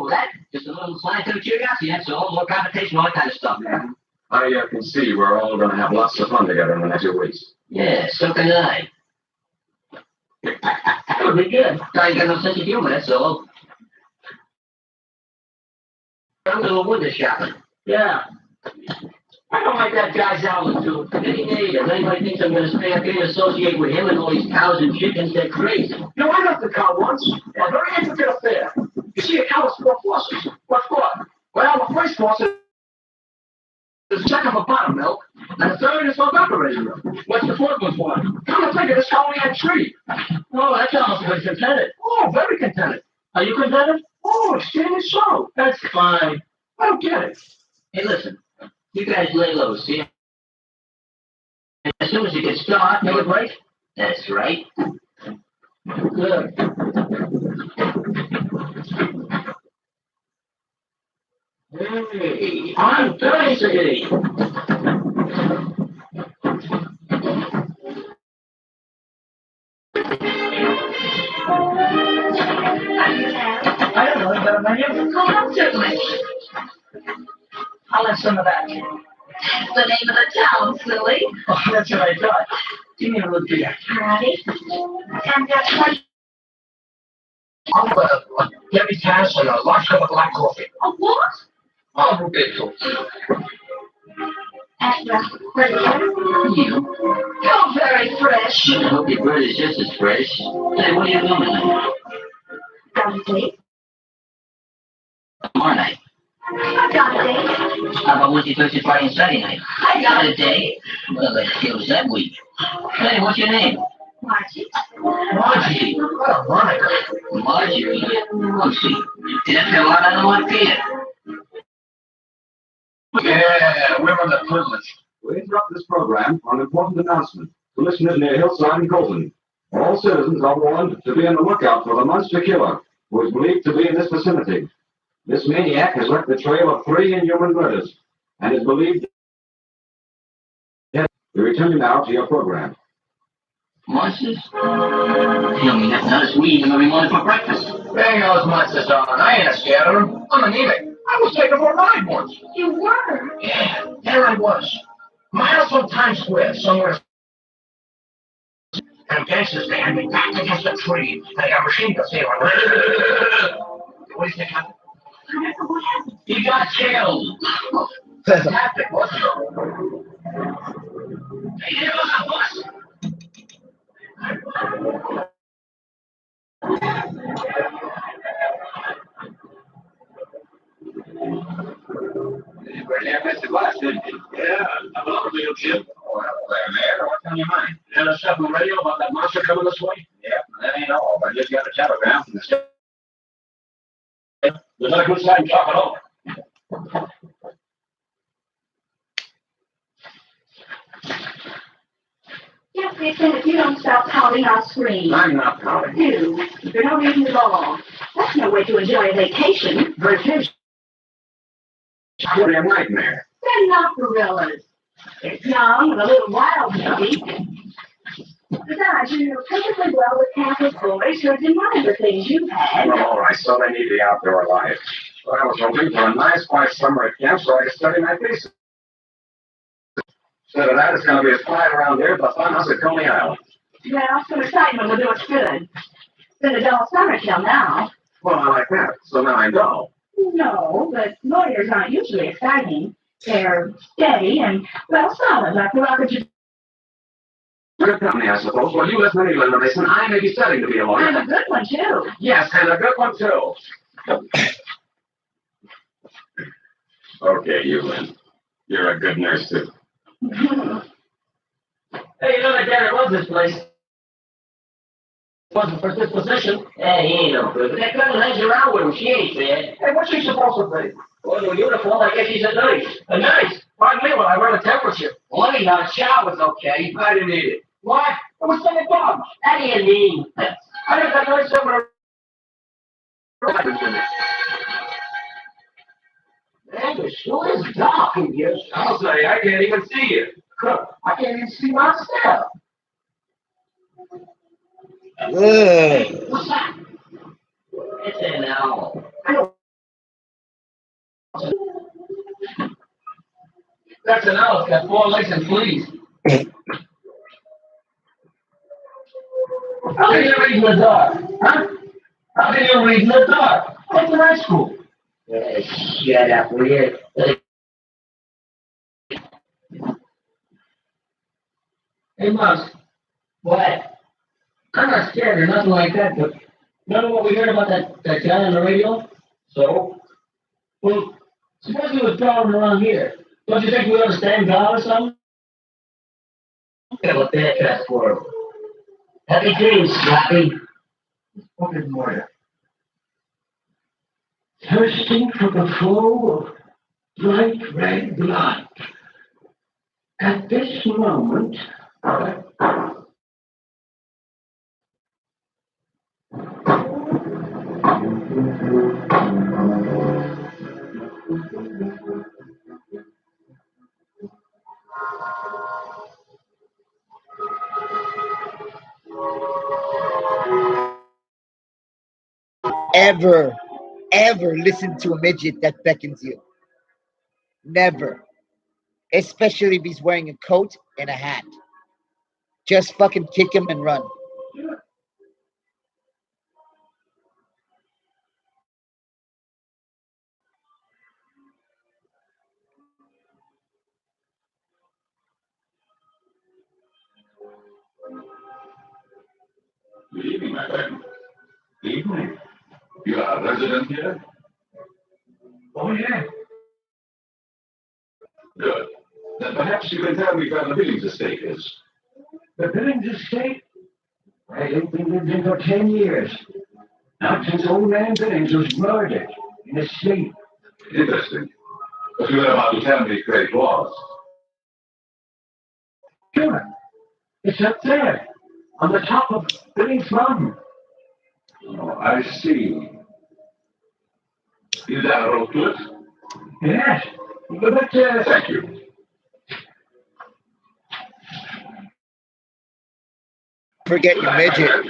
Oh, that? Just a little scientific curiosity, that's all. More gravitation, all that kind of stuff. Yeah. I can see we're all going to have lots of fun together in the next few weeks. Yeah, so can I. That'll be good. I ain't got no sense of humor, that's all. I'm a little window shopping. Yeah. I don't like that guy's altitude. Any day, if anybody thinks I'm going to stay up here and associate with him and all these cows and chickens, they're crazy. You know, I left the cow once. A very intricate affair. You see, a cow has four forces. What for? Well, the first force is to check up for buttermilk, and the third is for evaporating milk. What's the fourth one for? Come to think of this cow only had three. Oh, that cow must have been contented. Oh, very contented. Are you contented? Oh, extremely so. That's fine. I don't get it. Hey, listen. You guys lay low, see? As soon as you get started, make a break. That's right. Good. Hey, I'm thirsty. I don't know, you got a menu? Oh, certainly. I'll have some of that. That's the name of the town, silly. Oh, that's what I thought. Give me a root beer. Righty. And that's what. I'll get me cash and a large cup of black coffee. A what? Oh, root beer too. And where's you? You're very fresh. I hope your bird is just as fresh. Hey, what are you doing tonight? Got a date? Tomorrow night. I got a date. How about Wednesday, Thursday, Friday, and Saturday night? I got a date. Well, that kills that week. Hey, what's your name? Margie. Margie. What a moniker. Marjorie. Let's see. Did that feel out of my fear? Yeah, we're on the privilege. We interrupt this program for an important announcement to listeners near Hillside and Colton. All citizens are warned to be on the lookout for the monster killer, who is believed to be in this vicinity. This maniac has left the trail of 3 inhuman murders, and is believed dead. We return you now to your program. Monsters? Tell me nothing else. We eat them every morning for breakfast. Bang those monsters on. I ain't scared of them. I'm anemic. I was taken for a ride once. You were? Yeah, there I was. Miles from Times Square, somewhere. And gangsters, they had me backed against a tree. They got machine guns here. What do you think happened? I don't know what happened. He got killed. Fantastic, wasn't it? Hey, there was a bus. You really have missed the bus, didn't you? Yeah, I'm not a real Jim. Oh, hello there, Mayor. What's on your mind? You heard us on the radio about that monster coming this way? Yeah, that ain't all. I just got a telegram from the state. There's not a good sign talk at all. Yes, they said if you don't stop pouting, I'll scream. I'm not pouting. Do. For no reason at all. That's no way to enjoy a vacation. Vacation? It's really a nightmare. They're not gorillas. It's young and a little wild, maybe. Besides, you know perfectly well that campus boys should deny the things you've had. Well, all right, so they need the outdoor life. Well, I was hoping for a nice, quiet summer at camp so I could study my thesis. Instead of that, it's going to be as quiet around here as the funhouse at Coney Island. Well, some excitement will do us good. It's been a dull summer till now. Well, I like that. So now I know. No, but lawyers aren't usually exciting. They're steady and, well, solid, like the rocket you... Good company, I suppose. Well, you listen to me, Linda Mason. I may be studying to be a lawyer. And a good one, too. Yes, and a good one, too. Okay, you, Lynn. You're a good nurse, too. Hey, you know that guy that runs this place wasn't for this position. Hey, he ain't no good. But that girl hangs around with him. She ain't bad. Hey, what's she supposed to be? Well, in uniform, I guess she's a nurse. A nurse? Pardon me, when I run a temperature. Well, anyhow, the shower's okay. I didn't need it. Why? It was full of bugs. How do you mean? I think that nurse somewhere. Man, it sure is dark in here. I'll say, I can't even see you. I can't even see myself. Ugh. What's that? It's an owl. I don't That's an owl. It's got 4 legs and fleas. How can you read in the dark? Huh? How can you read in the dark? What's in high school? Yeah, shut up, will you? Hey, Mouse. What? I'm not scared or nothing like that, but remember what we heard about that guy on the radio? So? Well, suppose he was prowling around here. Don't you think we ought to stand guard or something? Have a bad fast for him. Happy dreams, Scotty. Fucking murder. Thirsting for the flow of bright red blood. At this moment, Ever listen to a midget that beckons you. Never. Especially if he's wearing a coat and a hat. Just fucking kick him and run. Good evening, my friend. Evening. You are a resident here? Oh, yeah. Good. Then perhaps you can tell me where the Billings estate is. The Billings estate? I ain't been lived in for 10 years. Not since old man Billings was murdered in his sleep. Interesting. But you know how to tell me where it was. Sure. It's up there, on the top of Billings Mountain. Oh, I see. Is that a road to it? Yes. But, thank you. Forget your midget.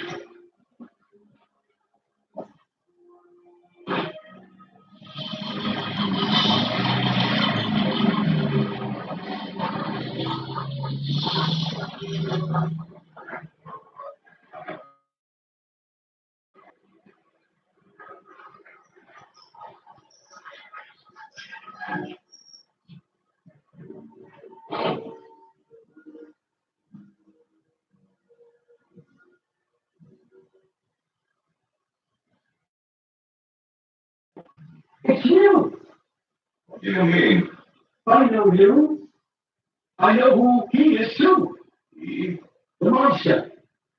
It's you. What do you mean? I know you. I know who he is too. He? The monster.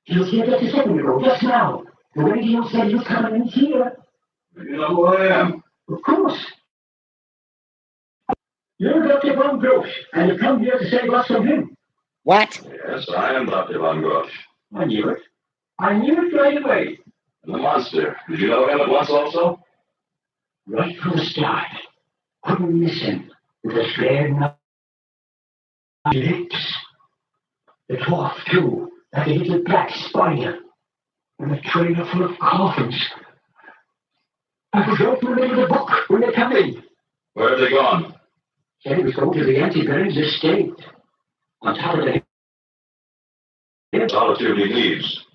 He was here just a second ago, just now. The radio said he was coming in here. You know who I am? Of course. You're Dr. Von Grosch, and you come here to save us from him. What? Yes, I am Dr. Von Grosch. I knew it. I knew it right away. And the monster, did you know him at once also? Right from the start. Couldn't miss him. With a scared lips. The dwarf, too, like a little black spider. And a trailer full of coffins. I was right in the middle of the book when they come in. Where have they gone? Said he was going to the anti-Billings estate. On top of the solitude he needs.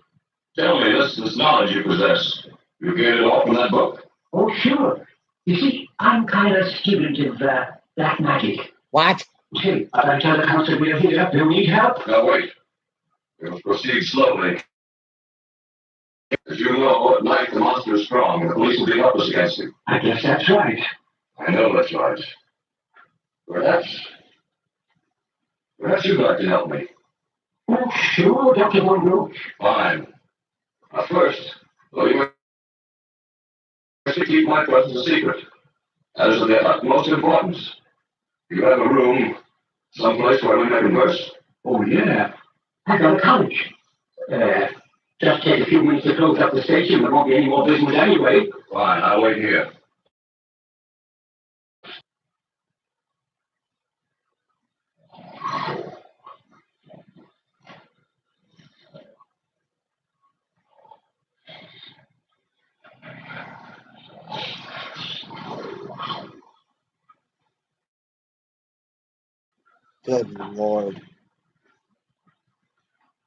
Tell me, this knowledge you possess, you gained it all from that book? Oh, sure. You see, I'm kind of a student of black magic. What? See, I tell the council we're here. Do you need help? No, wait. We must proceed slowly. As you know, at night the monster is strong, and the police will be helpless against him. I guess that's right. I know that's right. Perhaps you'd like to help me. Oh, sure, Dr. Monroe. Fine. Now first, though you must keep my presence a secret. That is of the utmost importance. You have a room, someplace where we may converse? Oh, yeah. I got a college. Just take a few minutes to close up the station. There won't be any more business anyway. Fine, I'll wait here. Good Lord.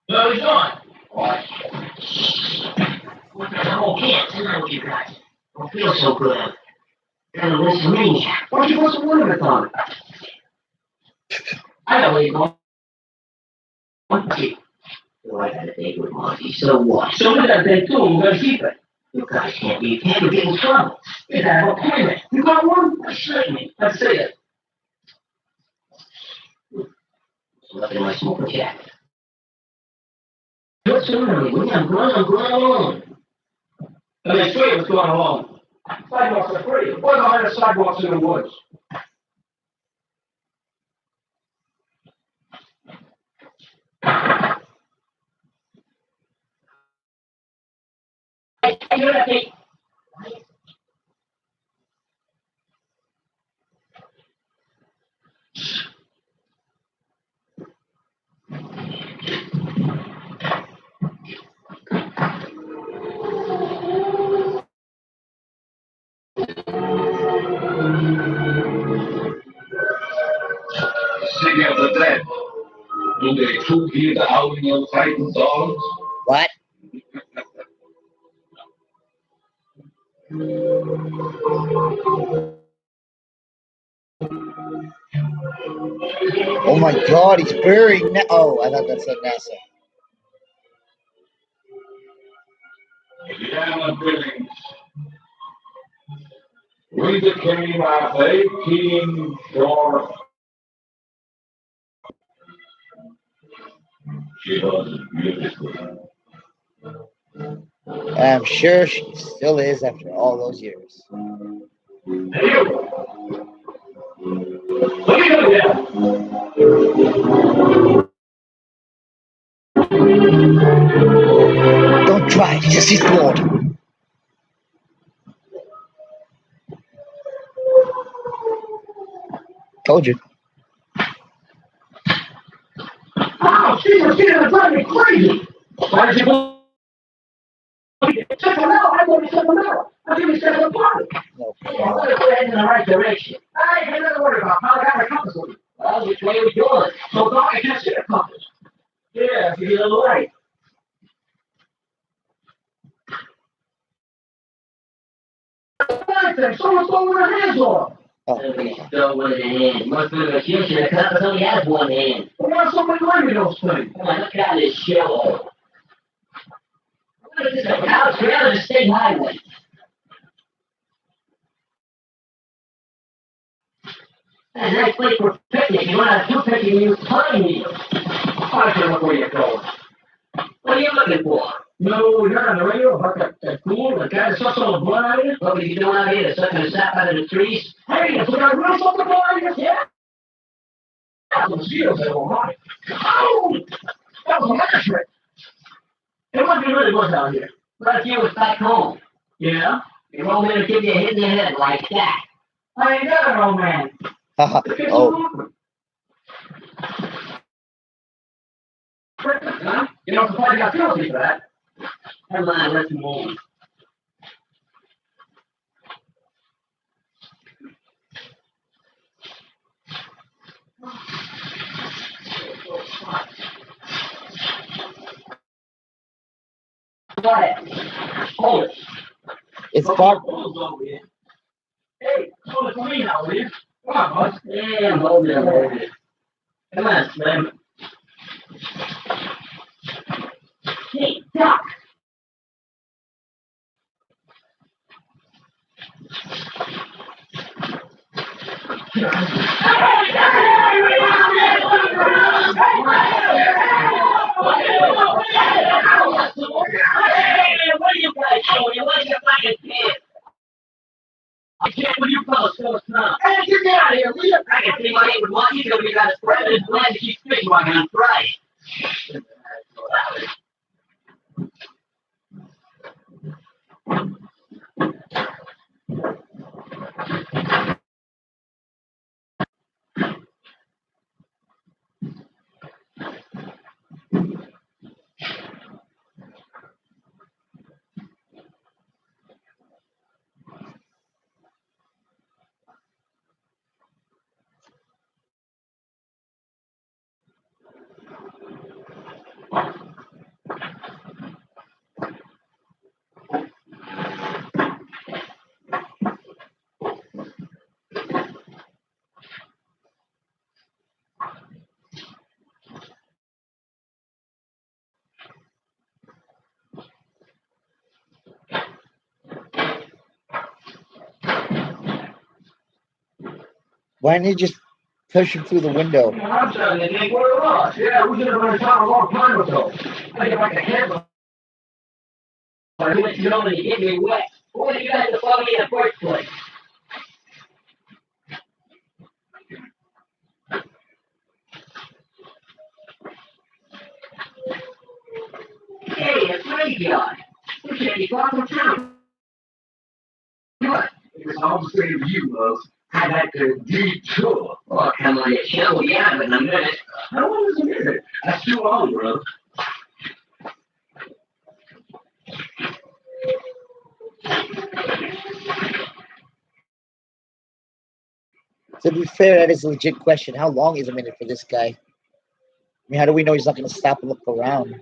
No, he's gone. What? I'm okay tonight with you guys. I don't feel so good. You're a list maniac. Why don't you put some limits on it? I know where you're going. Monkey. So I had a date with Monty. So what? So we got a date too. We're gonna keep it. You guys can't be. You can't get in trouble. You gotta have a payment. You got one? Certainly. Let's see it. Look at my smoker jacket. What's the matter with me? I'm grown. Let me show you what's going on. Sidewalks are free. What are the sidewalks in the woods? You're gonna take. City of the dead. Do they too hear the howling of frightened dogs? What? Oh my God, he's burying. Oh, I thought that said NASA. Indiana Billings. We became after 18 short. She was beautiful. I'm sure she still is after all those years. Hey, you. Let me go there. Don't try, just he's bored. Told you. Oh, Jesus, you're gonna drive me crazy. Why did you go? Check them out. I want to check them out. I'll give you check them out. No. I'm going to put it in the right direction. I ain't nothing to worry about. I got my compass with me. Well, which way are we going? So dark I can't see the compass. Yeah, if you get a little light. Right then, someone's going with their hands off. Still with a hand. Must be a huge and the compass only has one hand. Well, why somebody lend me those things? Come on, look at this show. What is this, a couch? We're out of the state highway. That's a nice place for picnic. You want to do picnic, you use pine needles. I don't know where you're going. What are you looking for? No, we heard on the radio about that fool, the guy that sucks all the blood out of you. What were you doing out here, sucking the sap out of the trees? Hey, so I really suck the blood out of your head? The mosquitoes at home, right? Oh! That was a magic trick. It wasn't really was out here. What if you was back home? Yeah? Your old man would give you a hit in the head like that. I ain't got an old man. Oh. Huh? You know, somebody got penalty for that. Come on, let's move on. Quiet. Hold it. It's Bob. Hey, hold it for me now, will you? Come on, boss. Yeah, I'm holding it, hold it. Come on, Slim. Hey, Doc. What are you guys doing? What are you fucking kids? I can't believe you fellas so strong. Hey, get out of here, will you? I can see why you would want you to be got a spread his land to keep fish walking on Friday. Why didn't he just push him through the window? I'm telling you, Nick, what it was. Yeah, we should have been in town a long time ago. I get like a handle. I let you know that you get me wet. Why did you guys to follow me in the first place? Hey, it's Raygun. We should be talking town. What? It was all the same to you, Love. I'd like to detour. Or come on your show, yeah, but in a minute. How long is a minute? That's too long, bro. To be fair, that is a legit question. How long is a minute for this guy? I mean, how do we know he's not going to stop and look around?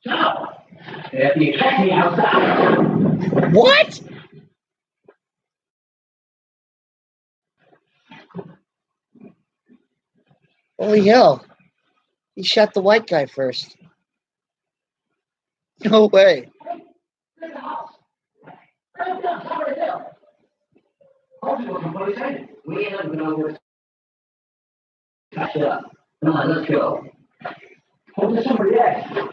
So, if you catch me outside. What? Holy hell. He shot the white guy first. No way. There's a house. Right down, over there. Hold you looking for excited. We ain't even over it. Catch it up. Come on, let's go. Hold to somebody else.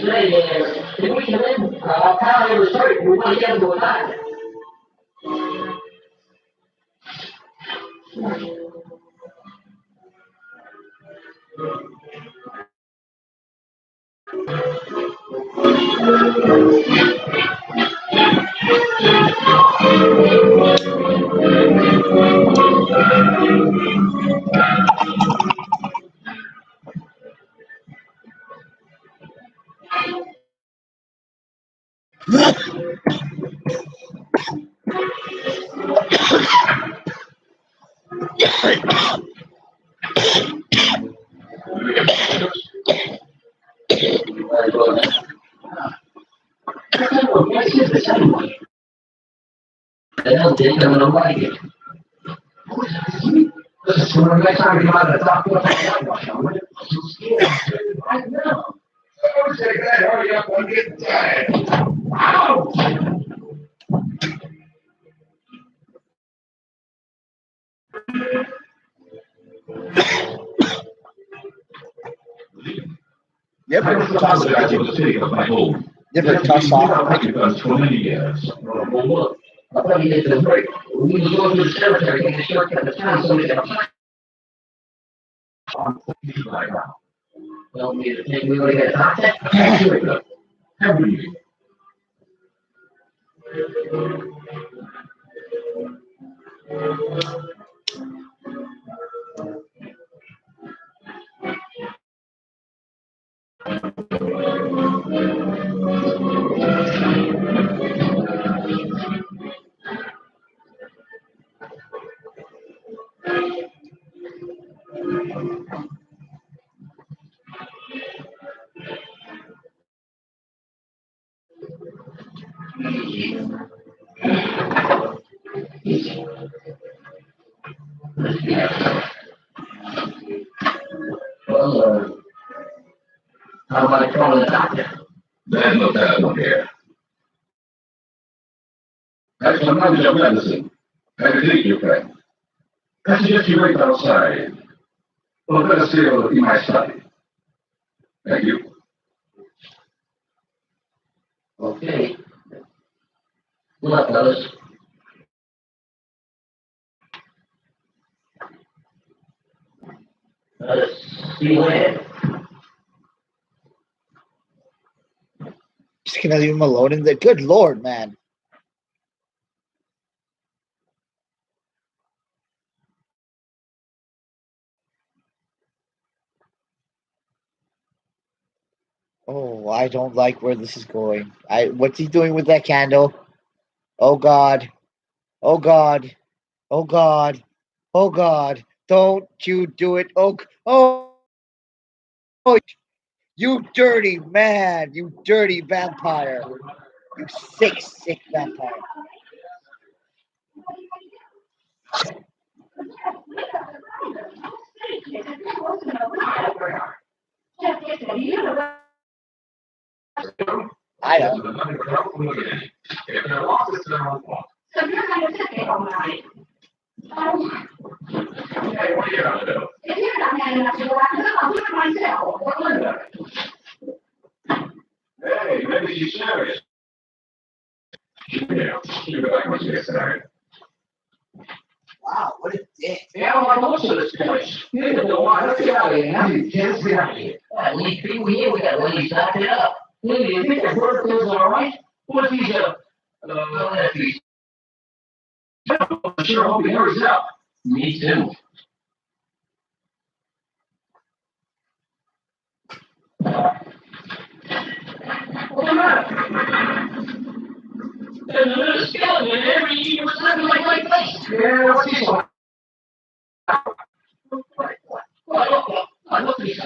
Hey, can we come in? Apparently we're sorry. We want to get into a line. I don't think I'm gonna like it. This is the next time you come out of the top floor, I'm so scared. I know. Don't say that. Hurry up, I'm getting tired. Ow! You ever toss it out? You ever toss off? For many years. Well, look, I thought you did this break. We need to go to the cemetery and get a shortcut to town so we can apply. Right now. Well, we think we would get a contact. Here we go. How do you? Well, how about calling the doctor? There's no telephone here. That's the knowledge of medicine. I can take you, friend. I suggest you wait outside. Well, better stay over in my study. Thank you. Okay. Good luck, fellas. See you later. Just gonna leave him alone in there. Good lord, man. Oh, I don't like where this is going. What's he doing with that candle? Oh God. Oh God. Oh God. Oh God. Don't you do it. Oh, you dirty man. You dirty vampire. You sick, sick vampire. I don't. Hey, what are you gonna do? If you're not man enough to go after them, I'll do it myself. What Linda? Hey, maybe she's serious. Yeah, she'll be back when she gets there. Wow, what a dick. Yeah, I want most of this place. You don't want to get out of here. Now you can't get out of here. At least people here, we got Wendy stocked it up. Linda, you think the bird feels all right? What if he's If he's I sure hope he hurries up. me too. What's the matter? There's a little skeleton in there, and he was looking like my face. Yeah, what's he doing? Look at this.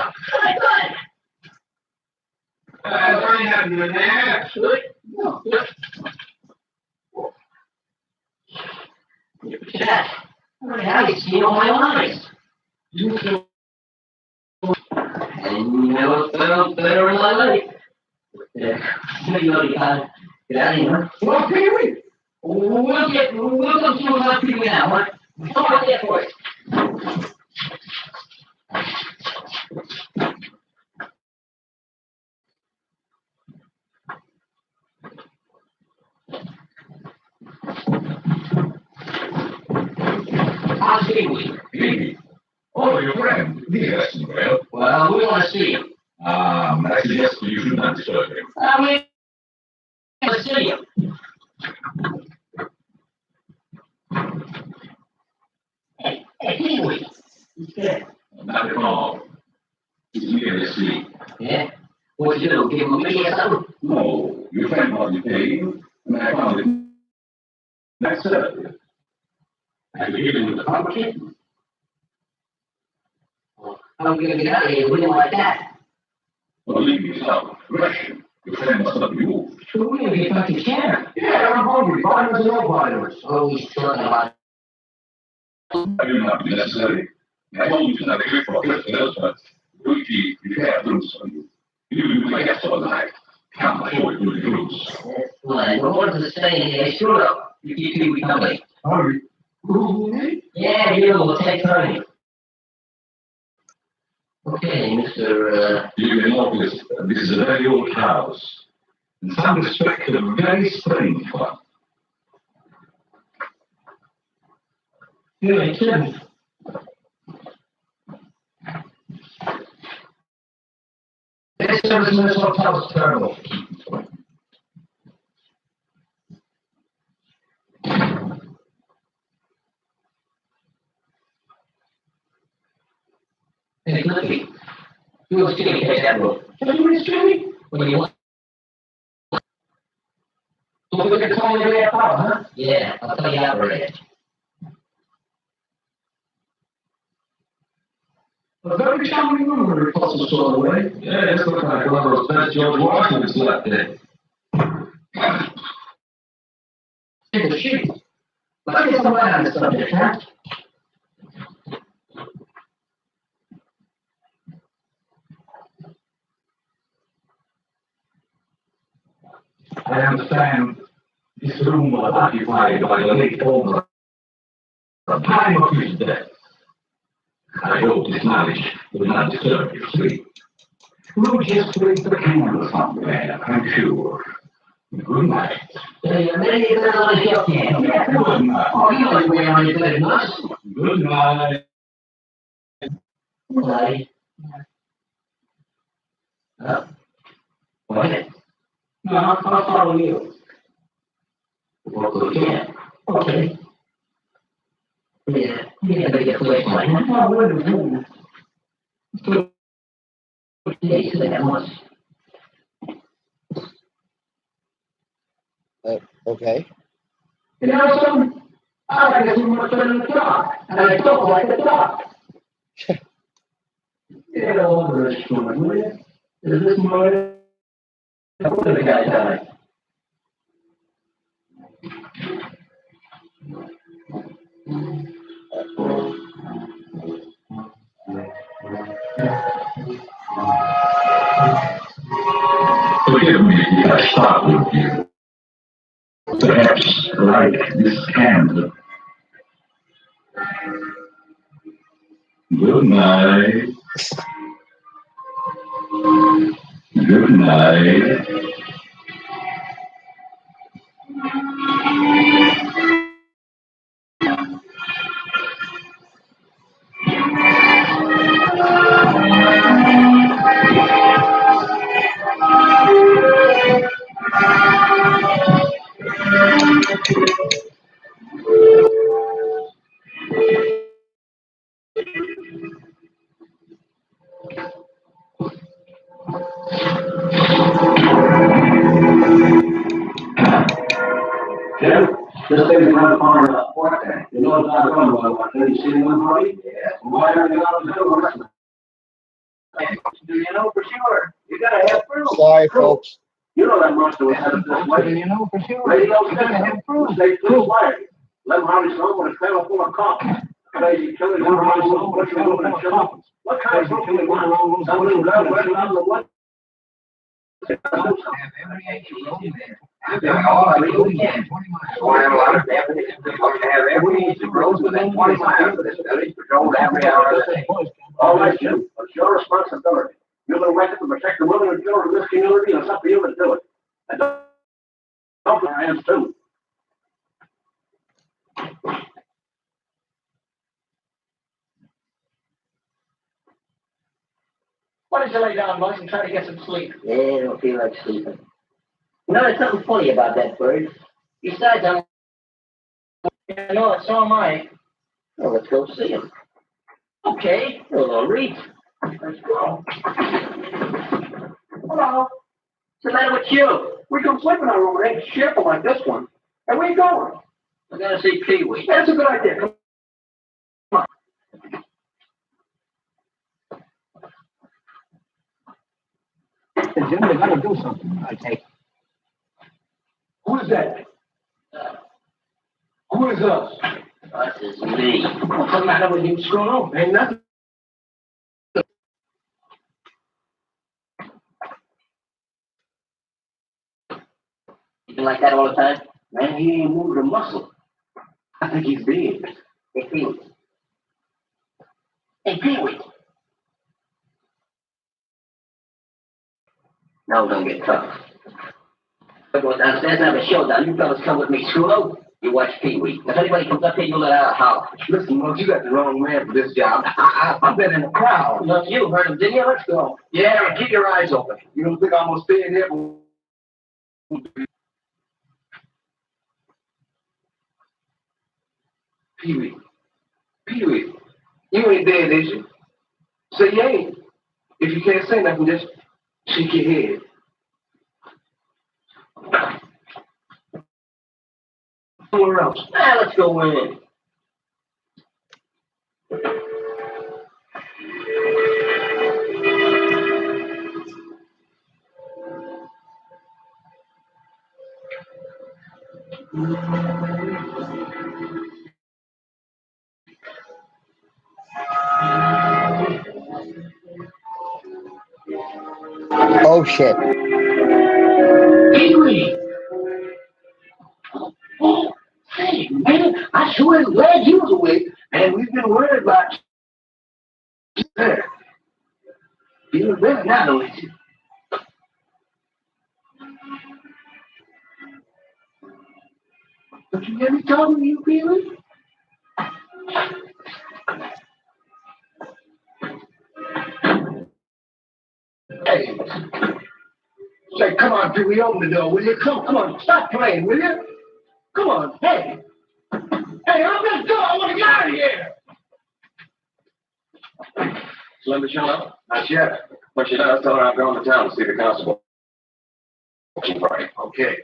There ain't nothing in there, actually. No, good. Look at that. Now you see all my eyes. I never felt better in my life. Yeah, you know, you gotta get out of here. Well, Pee-wee. We'll go through my people now, huh? Come on there for it. How's Pee-wee? Pee-wee. Oh, your friend. Yes, well. Well, we want to see him. I suggest you should not disturb him. Let's see him. Hey, Pee-wee. He's dead. Not at all. He's merely asleep. Yeah? What you do? Give him a minute or something? No, your friend brought me pain, and I found it next Saturday. I could hit him with the pumpkin. How are we going to get out of here with him like that? Believe me, yourself. Russian. Your friend must not be moved. Sure, we're going to get back to camp. Yeah, I'm hungry. Vitamins and no vitamins. Oh, he's talking about. I do not be necessary. I told you tonight I for a Christmas, but if you have roots on you, you do my guess all night. Can't afford to do the roots. That's fine. But what does it say in here? Shoot up. You keep me company. Hurry. Who? Yeah, you will take honey. Okay, Mr. You can notice this is a very old house. In some respects, a very strange one. Hey, Tim. This service in this hotel is terrible. Hey, Cliffy. You go skinny, take that book. Can you read skinny? What do you want? So we can call you right out, huh? Yeah, I'll tell you how to read it. A very charming woman across the sort of way. Yeah, this looks like one of those best George Washington's left there. Hey, the sheep. Let's get some light on this subject, huh? I understand this room was occupied by the late owner at the time of his death. I hope this knowledge will not disturb your sleep. We'll just wait the candle somewhere, I'm sure. Good night. Hey, maybe you better let it up here. Yeah, good night. Oh, you know the way on your bed, huh? Good night. Good night. What? No, I'll follow you. Well, we can. Okay. Yeah, better get away from it. Oh, wait a minute. Yeah, you said that once. Okay. You know something? I like it too much better than the dog, and I don't like the dog. Get over this woman, will you? Is this murder? What did the guy die? I start with you. Perhaps like this candle. Good night. Good night. Jim, this thing's around the corner of the port there. You know it's not going well. Have you seen one party? Yeah. Why are you out of the rest of do you know for sure? You gotta have proof. Sorry, folks. You know that monster was headed this way. You know for sure. Radio you gotta have proof. Stay true way. Let him have his own with a trailer full of coffins. Crazy killer, you know how he's own with a trailer full of coffins. What kind of proof do you want? Some little red, on the what? All I really can. I have a lot of definitions of what to have every inch of roads within 20 miles of this village patrolled every hour of the day. All right, Jim, it's your responsibility. You're the record to protect the women and children of this community, and it's up to you to do it. And don't put our hands too. Why don't you lay down, Muggs, and try to get some sleep? Yeah, I don't feel like sleeping. You know, there's something funny about that bird. Besides, I know it, so am I. well, let's go see him. Okay. Hello, Reed. Let's go. Hello. What's the matter with you? We can sleep in our room. It ain't cheerful like this one. And where you going? We're gonna see Pee-wee. That's a good idea. Come on. Jim, they gotta do something, I take. Who is that? Who is us? Us is me. What's the matter with you, Screw? Ain't nothing. You been like that all the time? Man, he ain't moved a muscle. I think he's big. Hey, Pee-wee. Hey, Pee-wee. Now don't get tough. We're going downstairs and have a showdown. You fellas come with me, Screw. You watch Pee-wee. If anybody comes up here, you let out a howl. Listen, Muggs, you got the wrong man for this job. I've been in the crowd. Look, you heard him, didn't you? Let's go. Yeah, keep your eyes open. You don't think I'm gonna stay in here? Pee-wee. Pee-wee. You ain't dead, is you? Say you ain't. If you can't say nothing, just shake your head. Somewhere else. Now let's go in. Oh shit. Pee-wee. Oh, hey, man, I sure am glad you was awake. And we've been worried about you there. Feeling better now, don't you? Don't you hear me talking to you, Pee-wee? Hey. Say, come on, Pee-wee, open the door, will you? Come on, stop playing, will you? Come on, hey. Hey, open the door, I want to get out of here. Linda shown up? Not yet. When she does, tell her I'm going to town to see the constable. Right. Okay.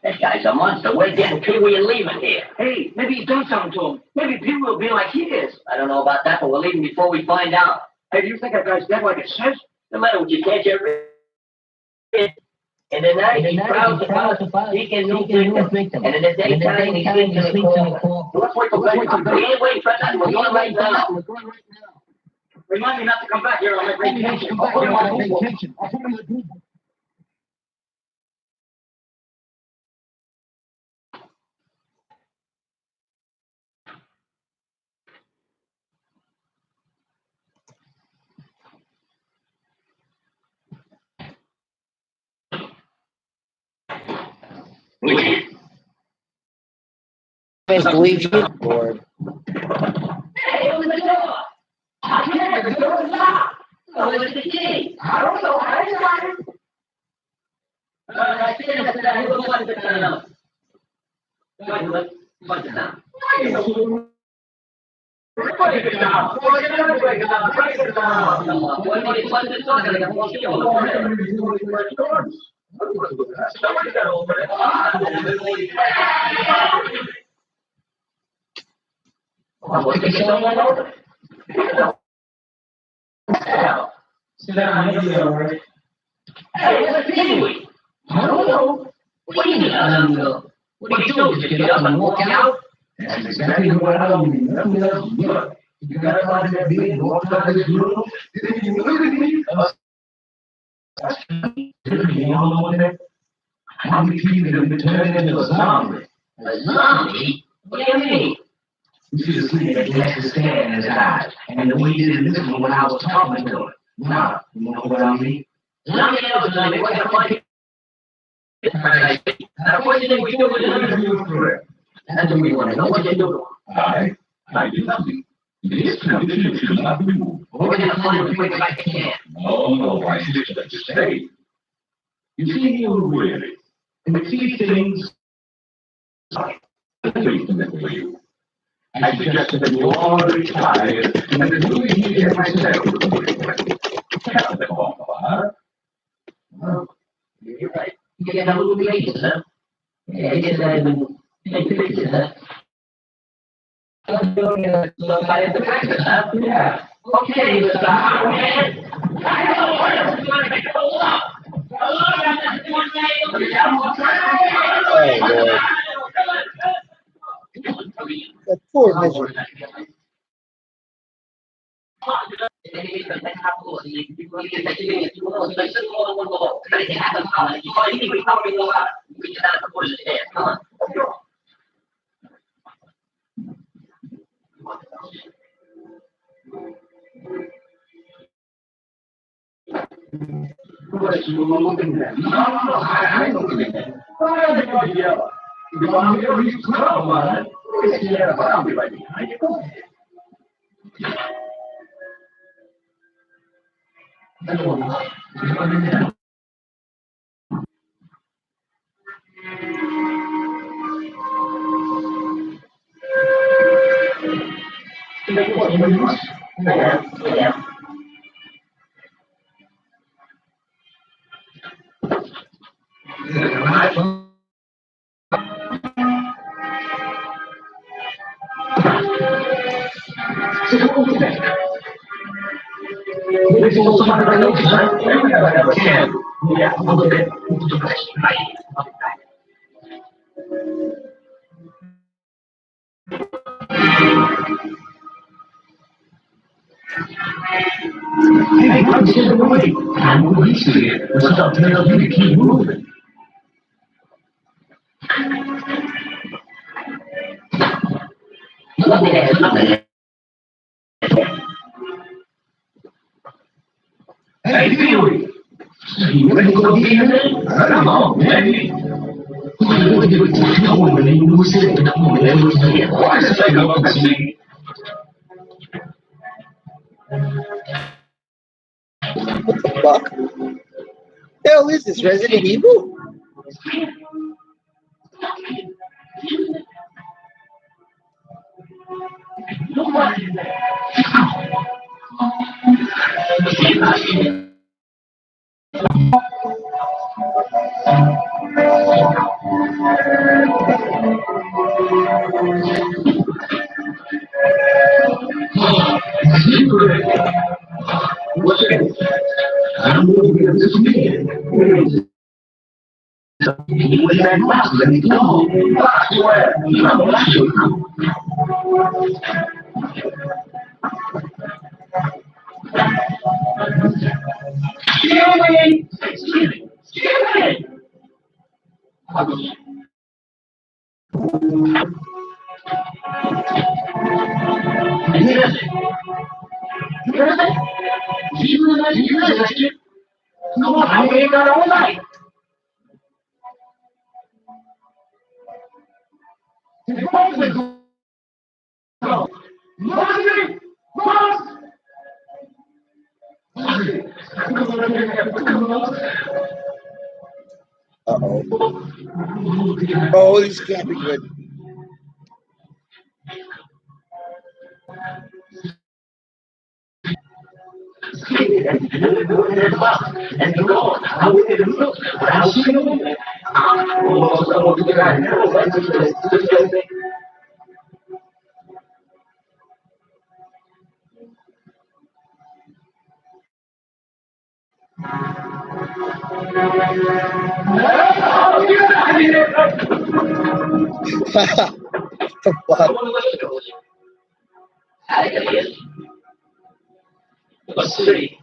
That guy's a monster. We're getting Pee-wee and leaving here. Hey, maybe he's done something to him. Maybe Pee-wee will be like he is. I don't know about that, but we're leaving before we find out. Hey, do you think that guy's dead like it says? No matter what you catch, in the night, he prowls about, seeking new victims. And in the daytime, he sleeps in the car. Let's wait till day. We ain't waiting for nothing. We're going right now. Remind me not to come back here. I'll make attention. I'll put him on the Google. I believe you, Lord. Hey, open the door. I can't. The door is locked. Oh, it's the key. I don't know. I ain't got it. I can't sit down. You're the one that's done enough. Put it down. Put it down. Put it down. Put it down. Put it down. Somebody got over it. Sit down, you'll be all right. Hey, what's the Pee-wee? I don't know. What do you mean, I don't know? What do you do? Just get up and walk out? That's exactly what I don't mean. Nothing else but. You got up out of that bed and walked out of this room, and then you look at me. You don't know what that? How many people have been turned into a zombie? A zombie? What do you mean? You should have seen that glasses staring in his eyes, and the way he didn't listen when I was talking to him. Now, you know what I mean? Nothing else, nothing. What the fuck? Now, what do you think we do with the interview for it? That's what we want to know. What you do? I do nothing. This condition should not be moved. We're going to find it quick if I can. No, I should just say. You see, you're really, and we see things for you. I suggested that you all retire and that the movie here myself can't live off of her. Well, you're right. You get a little pictures, huh? Yeah, I guess I even take pictures, huh? I'm doing a look at the pictures, huh? Yeah. Okay, Mr. Howard. I know where it's going to go up. Oh, Lord. That poor misery. What you looking at? No, I ain't looking at that. Why you yell? You want me to reach the club, man? Yeah, but I'll be right behind you. Go ahead. I don't know. You want me to? Yeah. Hey, I'm sitting away. I'm moving here. What's up? Tell you to keep moving. Hey, Pee-wee. You ready to go get him? Come on, baby. What you doing when you was sitting in the room and was here? Why does that go up and see? What the fuck? The hell is this, Resident Evil? What's it? I'm moving to this meeting. You with that glasses and you know, I swear, you know, I should. Jimmy! Jimmy! Come on, I'm waiting there all night. Uh-oh. Oh, this can't be good. Let's see.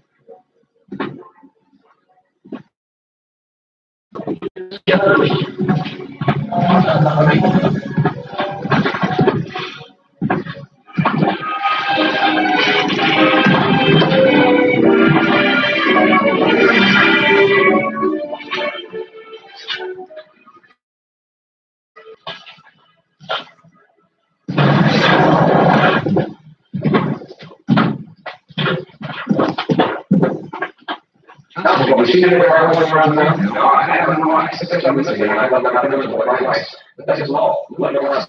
No, I haven't. No, I said I'm missing. I got the right. But that's law. That's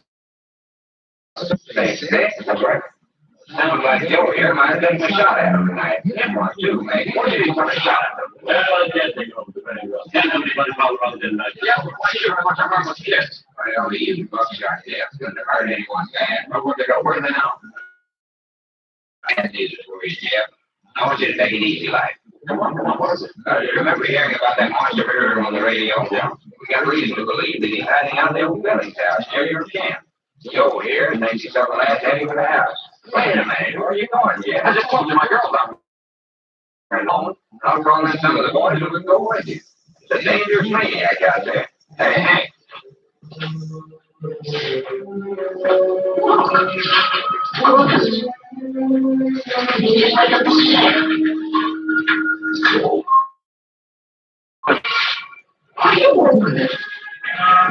right. Sounds like Joe here might have been shot at him tonight. One, two, maybe. Or did he want to shot at him? Well, I can't think of it. Everybody probably didn't know. Yeah, well, why sure how much I was kissed? Well, the easy buckshot, yeah. It's going to hurt anyone's hand. But where they go? Where are they now? I can't do this for you, Jeff. I want you to take it easy, like. Come on, what is it? You remember hearing about that monster murder on the radio? Yeah. We got reason to believe that he's hiding out there with Billy's house near your camp. Joe here thinks he's up the last heading for the house. Wait a minute, where are you going, Jeff? I just talked to my girl about I'll call in some of the boys who would go with you. It's a dangerous maniac out there. Hey, Hank. Why you open it?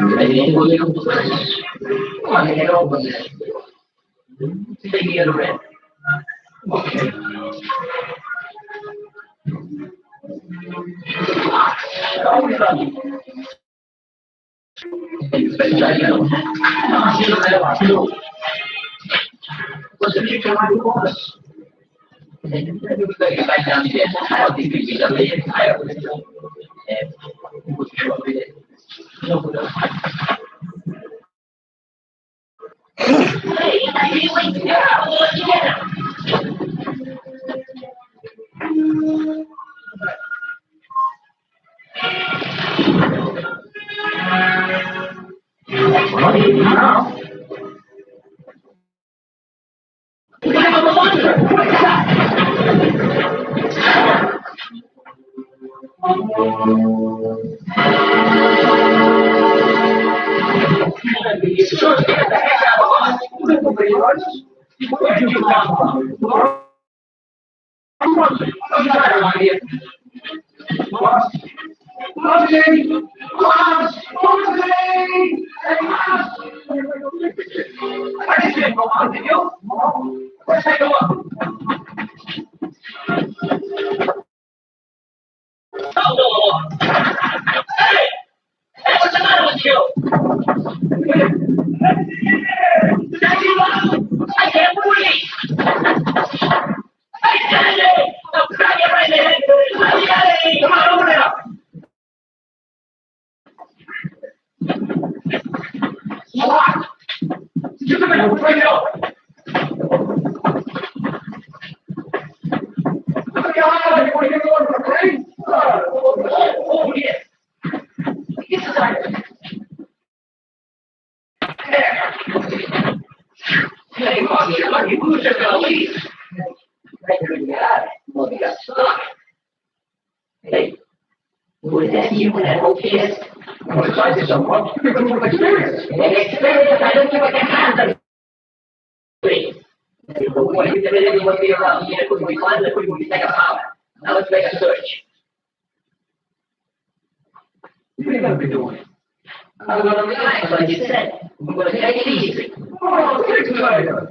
Maybe we'll open it. Why you open it? Take me in the red. Okay. Oh, we love you. What's the future like for us? Back down here. I don't think we can live. I don't know. Hey, are you waiting? Yeah, we'll let you get him. Now. We have a monster. Sure, get the heck out of us. Where did you come from? I'm tired of idea. What? Martin! I just didn't go on, did you? Let's take a look. Oh, no. Hey! Hey, what's the matter with you? I can't breathe! Hey, Daddy! I'll crack you right in the head! Hey, Daddy! Come on, open it up! What? You come in, break it open! You want to get one for free? Oh, yeah. Get inside. There. Hey, Mom, you're lucky. Who's just going to leave? Was that you that whole kid? Well, besides this, someone, you're going to experience. And experience, I don't give a damn. Please. What you did was be around. You couldn't be climbing, you couldn't be taking power. Now let's make a search. What are you going to be doing? I'm going to relax, like you said. I'm going to take it easy. Oh, take it later.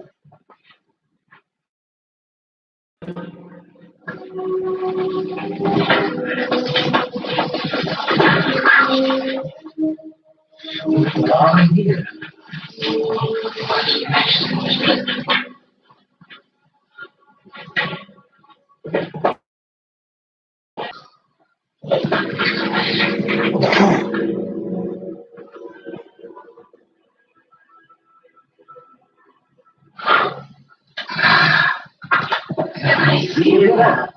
I see it now.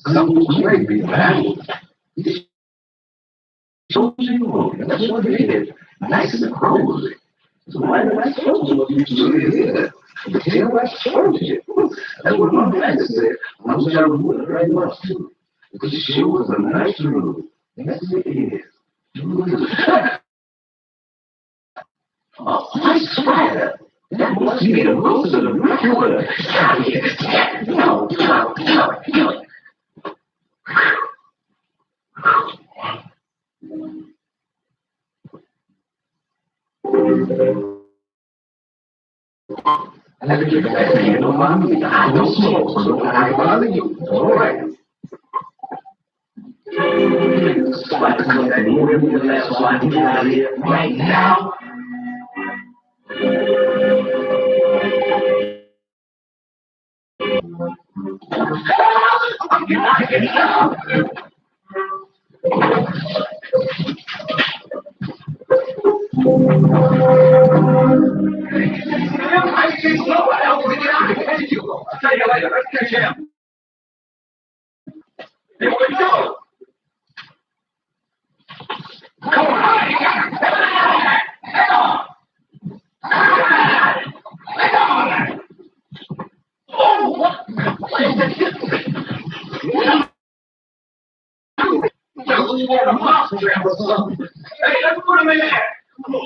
Something's great, be bad. So simple. That's what it is. Nice and cozy. So why do I suppose what you do here? The tail I suppose it. That's what my friend said. I'm sorry, would very much too. Because it sure was a nice room. Yes, it is. Oh, nice spider. That must be the roots of the brickwood. No. I never get back to you, no mommy. I don't smoke, so I bother you. All right. So I can come back here with the last so I can get out of here right now. I can't slow it. I'm going to get out of here. I'll tell you later. Let's catch him. Here we go. Come on. Hang on. Hang on. Oh, what? You want a monster trap or something? Hey, let's put him in there. Come on.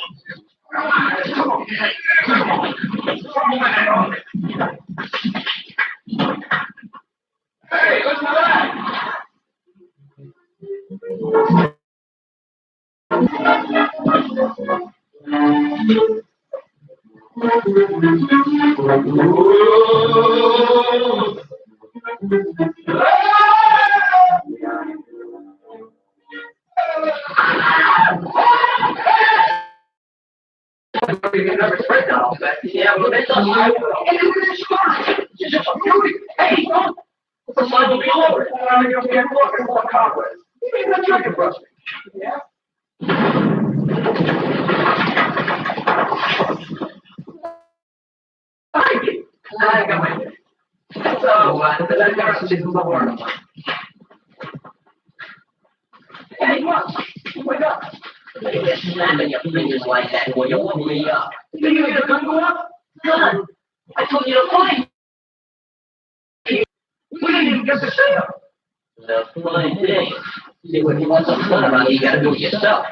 Come on. Come on. Come on. Hey, what's that? Yeah, well, that's all right. It's fine. It's just a beauty. Hey, don't. The sun will be over it. You'll be looking for a cobweb. You need a chicken brush. Yeah? Thank you. I got it. So, the nurse is in the world. Hey, what? Wake up. You get slamming your fingers like that, boy. You'll wake me up. You think you're going to go up? Son, I told you to fight. We didn't even get to see him. The funny thing. See, when you want some fun around, you gotta do it yourself.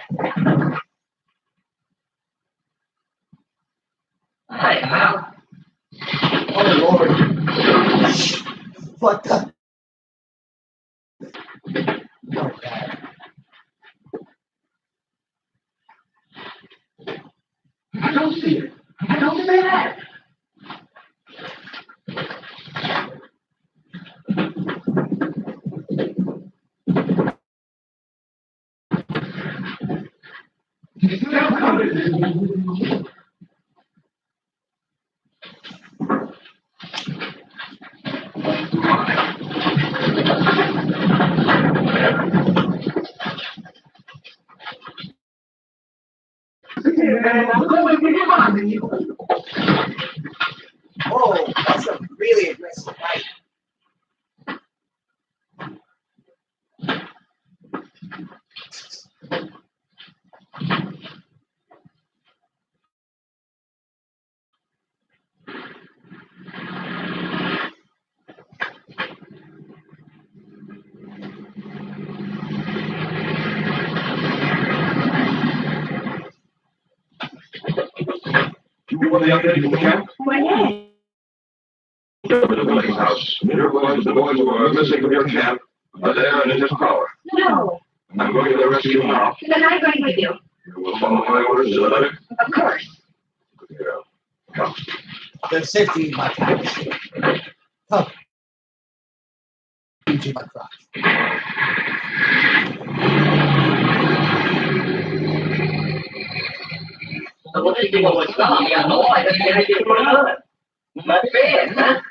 Hi, pal. Oh, Lord. What the? I don't see it. I don't say that. He's still coming. Oh, that's a really aggressive fight. You want the young lady from the camp? Why, yes. Go to the village house. Your boys, the boys who are missing from your camp, are there and in his power. No. I'm going to the rescue now. Then I'm going with you. You will follow my orders, is that it? Of course. Good girl. Come. The safety in my pants. Come. Into my crotch. What do you think of what's wrong? Yeah, no, I don't think I did for another. Not fair, huh?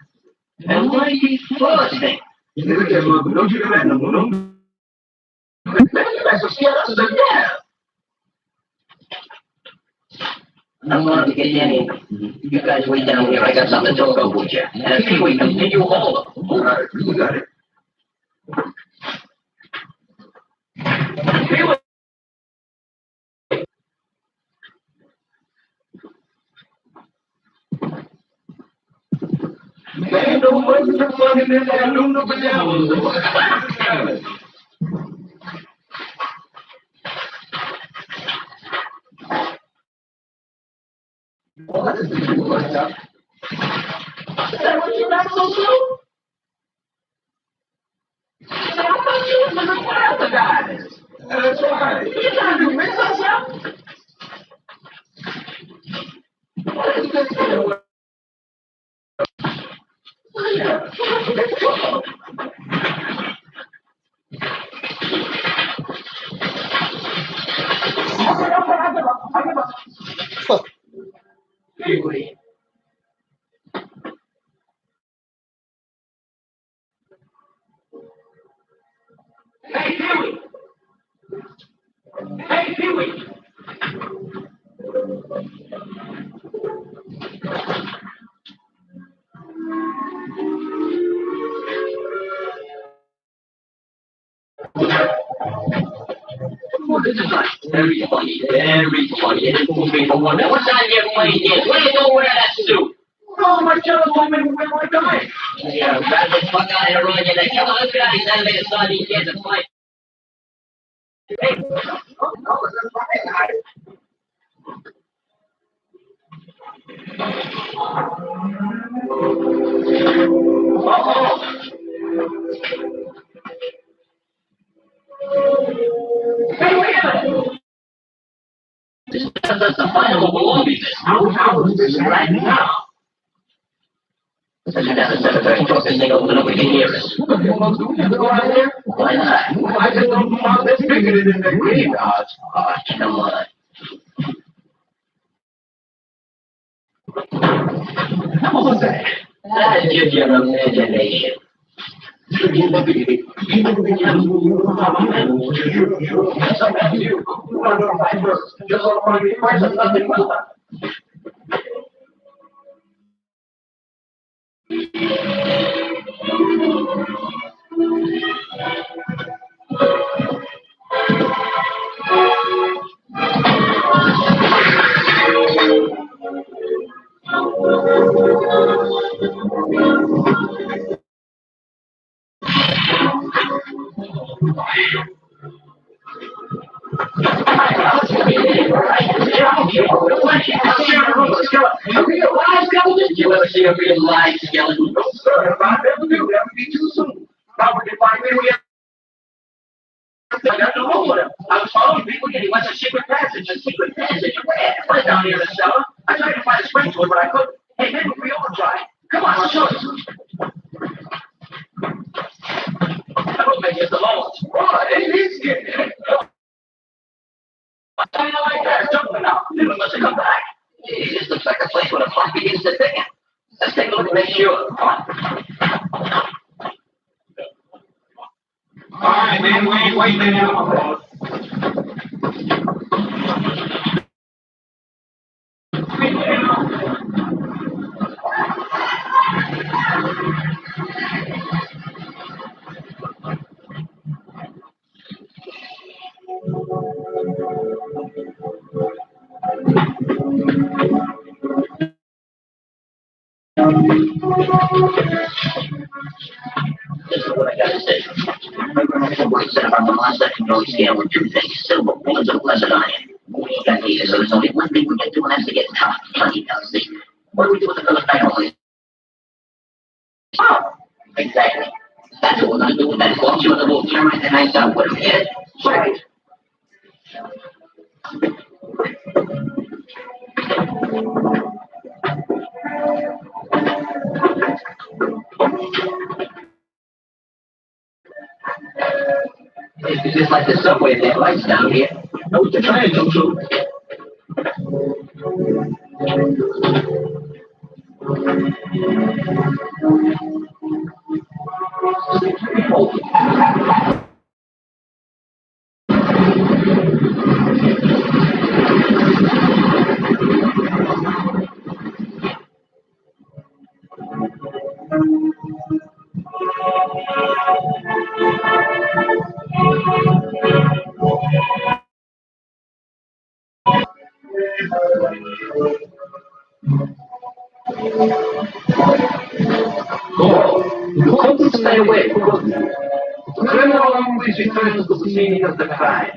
And why do you force me? Don't you do that no more, no? That's a scare us to death. I'm going to get in. You guys wait down here. I got something to talk over with you. And if we continue, hold them. All right, you got it. Man, no money for fun in this afternoon, no pajamas. What is this? What's up? Is that what you're not so soon? I thought you was the other guys. That's right. You trying to mix us up? What is this? Anyway. Hey, Huey! Hey, Huey! Oh, this is like very funny, very funny. It fools me for one. Now, what's on your mind here? Why you don't wear that suit? Oh, my killer told me to wear my guy. Yeah, grab the fuck out of here, Roger. They kill us guys, then they decide these kids to fight. Hey, no, that's fine. Hey, wait a minute! This is the final belonging. How is this right now? Let's head down to 7:30 across this thing open up, we can hear us. What the hell do we have to go out there? Why not? I just don't come out there speaking it in the graveyard. Oh, come on. How was that? That's just your imagination. You ever see a real live skeleton? No, sir. If I ever do, that would be too soon. Probably find me we I got no room with him. I was following people and he went to secret passage. A secret passage? Where? Right down here in the cellar. I tried to find a spring to it, but I couldn't. Hey, maybe we all try. Come on, I'll show you. That will make it the lowest. Right, it is good. I like that. Jumping now. You must have come back. It just looks like a place where the clock begins to tick. Let's take a look and make sure. Come on. All right, man, we ain't waiting any more. This is what I gotta say. Remember what I said about the monster can only scale with two things: silver bullets and blessed iron. we got here, so there's only one thing we can do, and that's to get tough. Plenty tough, see? What do we do with the Filipino? Oh, exactly. That's what we're gonna do with that fortune, and we'll terminate the night out with it. Right. It's just like the subway, they have lights down here. Know what you're trying to do. Don't stay away. The criminal always returns to the scene of the crime.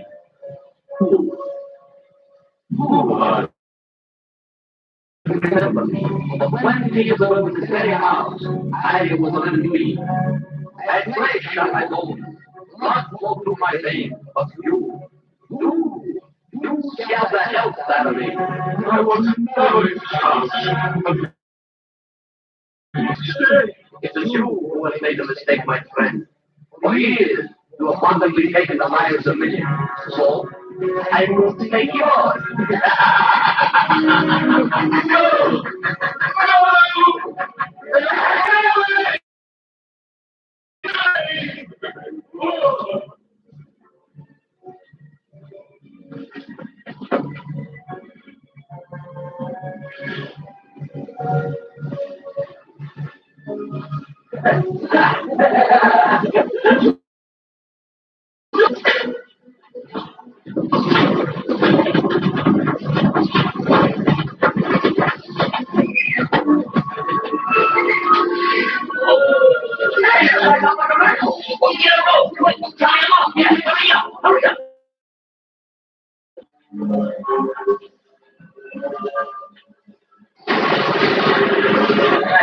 Remember me. When he is over the very house, I was on me. I played shot my own. Not flow through my veins, but you scare the health out of me. I was never in house. It is you who has made a mistake, my friend. For years, you have abundantly taken the lives of millions. So, I will take yours.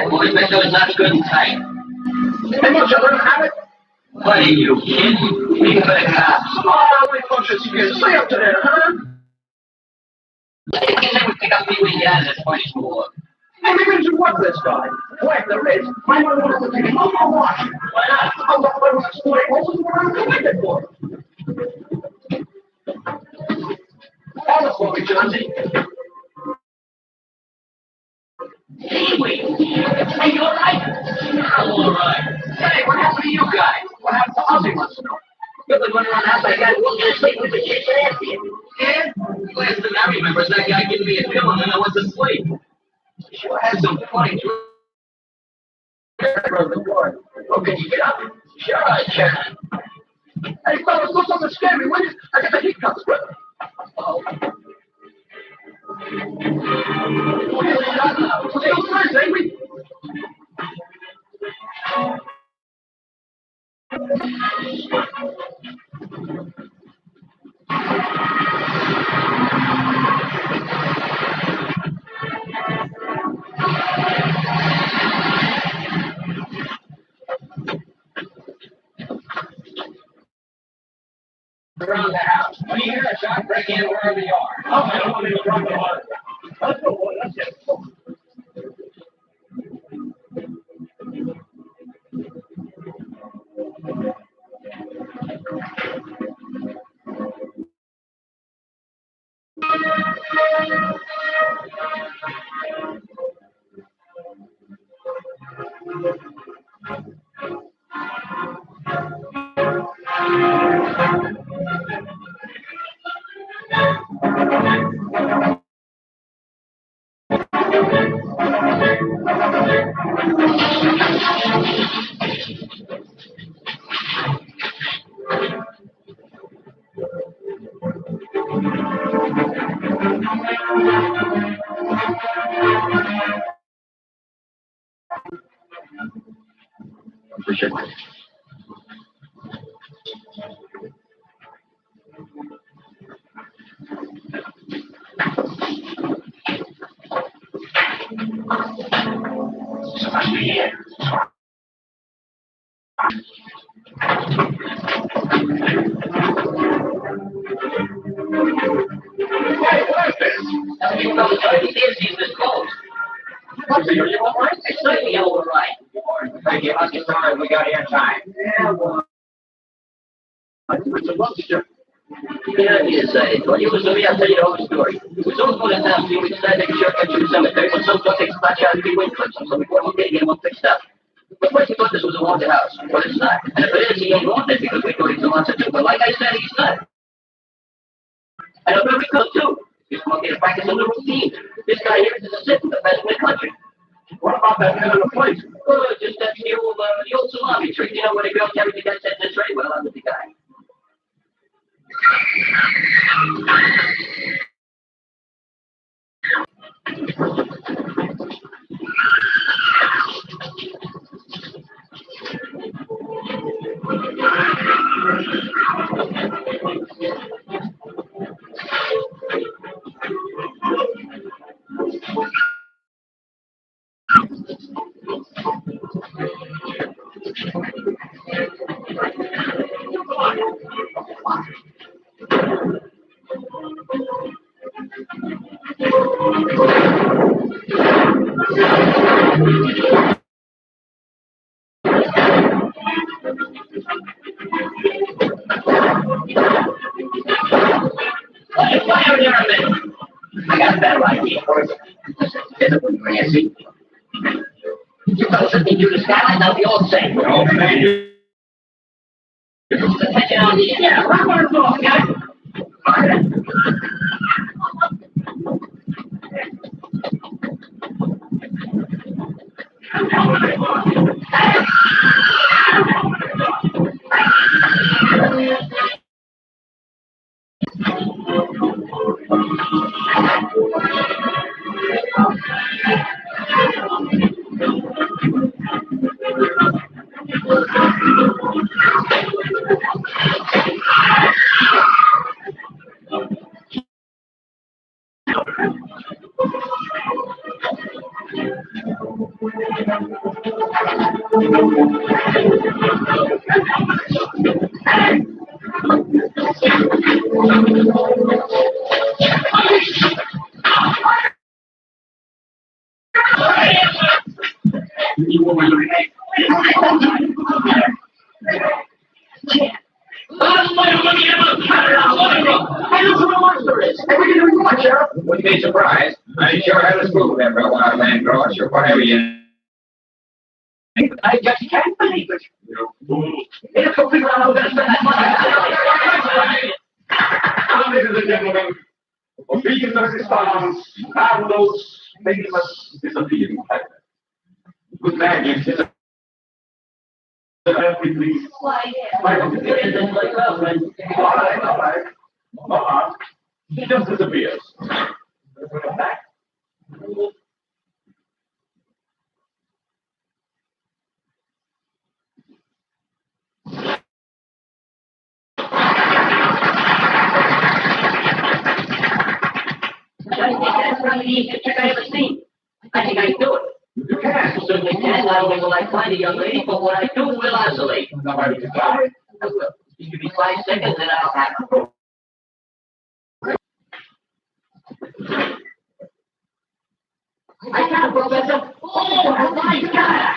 Boys, make sure it's not good and tight. Hey, don't you learn how to? What are you kidding? We better get out. Oh, we functions here. Stay up to there, huh? I think we pick up Pee Wee Yaz at 24. Hey, maybe we should work this guy. Whack the wrist. My mother wants to take him. I'll watch him. Why not? I'll go play with the story. What was the word committed for? Tell us what we Jonesy. Hey, wait. Hey, you alright? I'm alright. Hey, what happened to you guys? What happened to Ozzy wants to know? You've been running around outside guy walking to sleep with the kids and ass here. Yeah? Last thing I remember is that guy giving me a pill and then I went to sleep. Sure has some funny dreams. Oh, can you get up? Sure I can. Hey, fellas, do something scary, will you? I got the heat cups. Oh. Still fresh, ain't we? Around the house. When you hear a shot, break in wherever you are. Oh, I don't want to go wrong the water. Let's go, boy. Let's get it. What is this? You know, the Chinese agency is closed. What's it? You all right? It's certainly all right. Thank you. I'll get started. We got here in time. Yeah, well. It's a love story. Yeah, he decided. Well, you was with me, I'll tell you the whole story. It was all going down. We decided to take a shortcut to the cemetery, but some thought they could patch out the big wind clips, so we thought we'd get him all fixed up. But first we thought this was a haunted house, but it's not. And if it is, he ain't haunted because we thought he's a monster too. But like I said, he's not. And I'm very cool too. He's walking to practice a little routine. This guy here is an assistant, the best in the country. What about that man in the place? Oh, just that the old salami trick. You know, when a girl carries the guy sets the tray, well, I'm the guy. I got a better idea for you. There's a good Nancy. You fellas have been through the skyline, they'll be all safe. No, man. Attention on the air. Rock on the floor, guys. Wouldn't be surprised. I sure had a spook there for a while, man, Gross, or whatever you. I just can't believe it. It's a figure out how we're going to spend that money. Ladies and gentlemen, obedience resistance, Carlos famous disappearing character. Good man, you please. Why, it isn't like well, friend. All right. He just disappears. Let's bring him back. I think that's probably the easiest trick I ever seen. I think I can do it. You can. Certainly can. Not only will I find a young lady, but what I do will isolate. Nobody can die. I will. You give me 5 seconds and I'll have her. I got it, Professor. Oh, my God.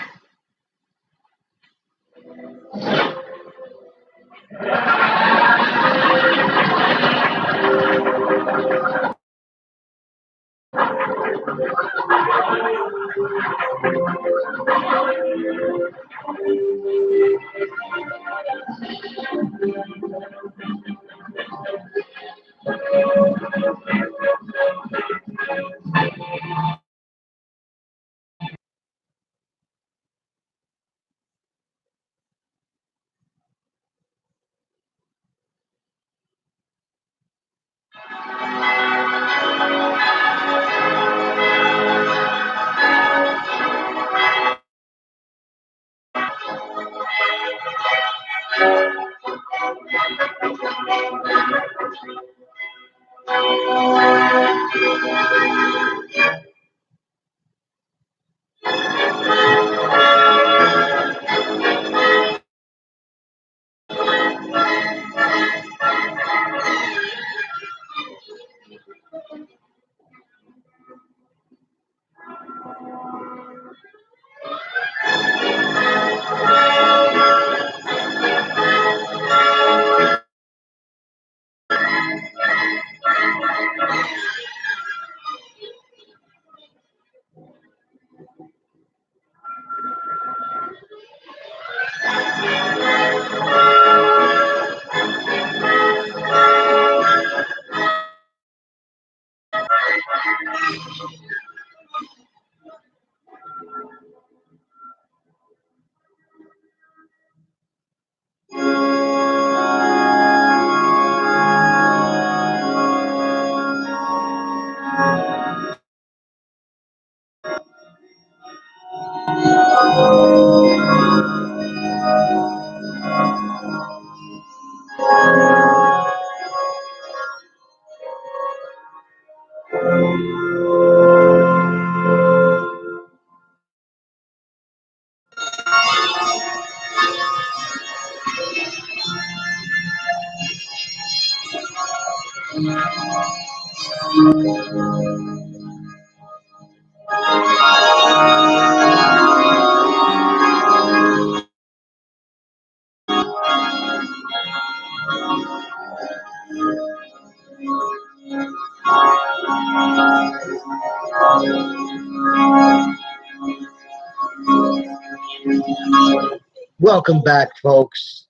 Welcome back, folks.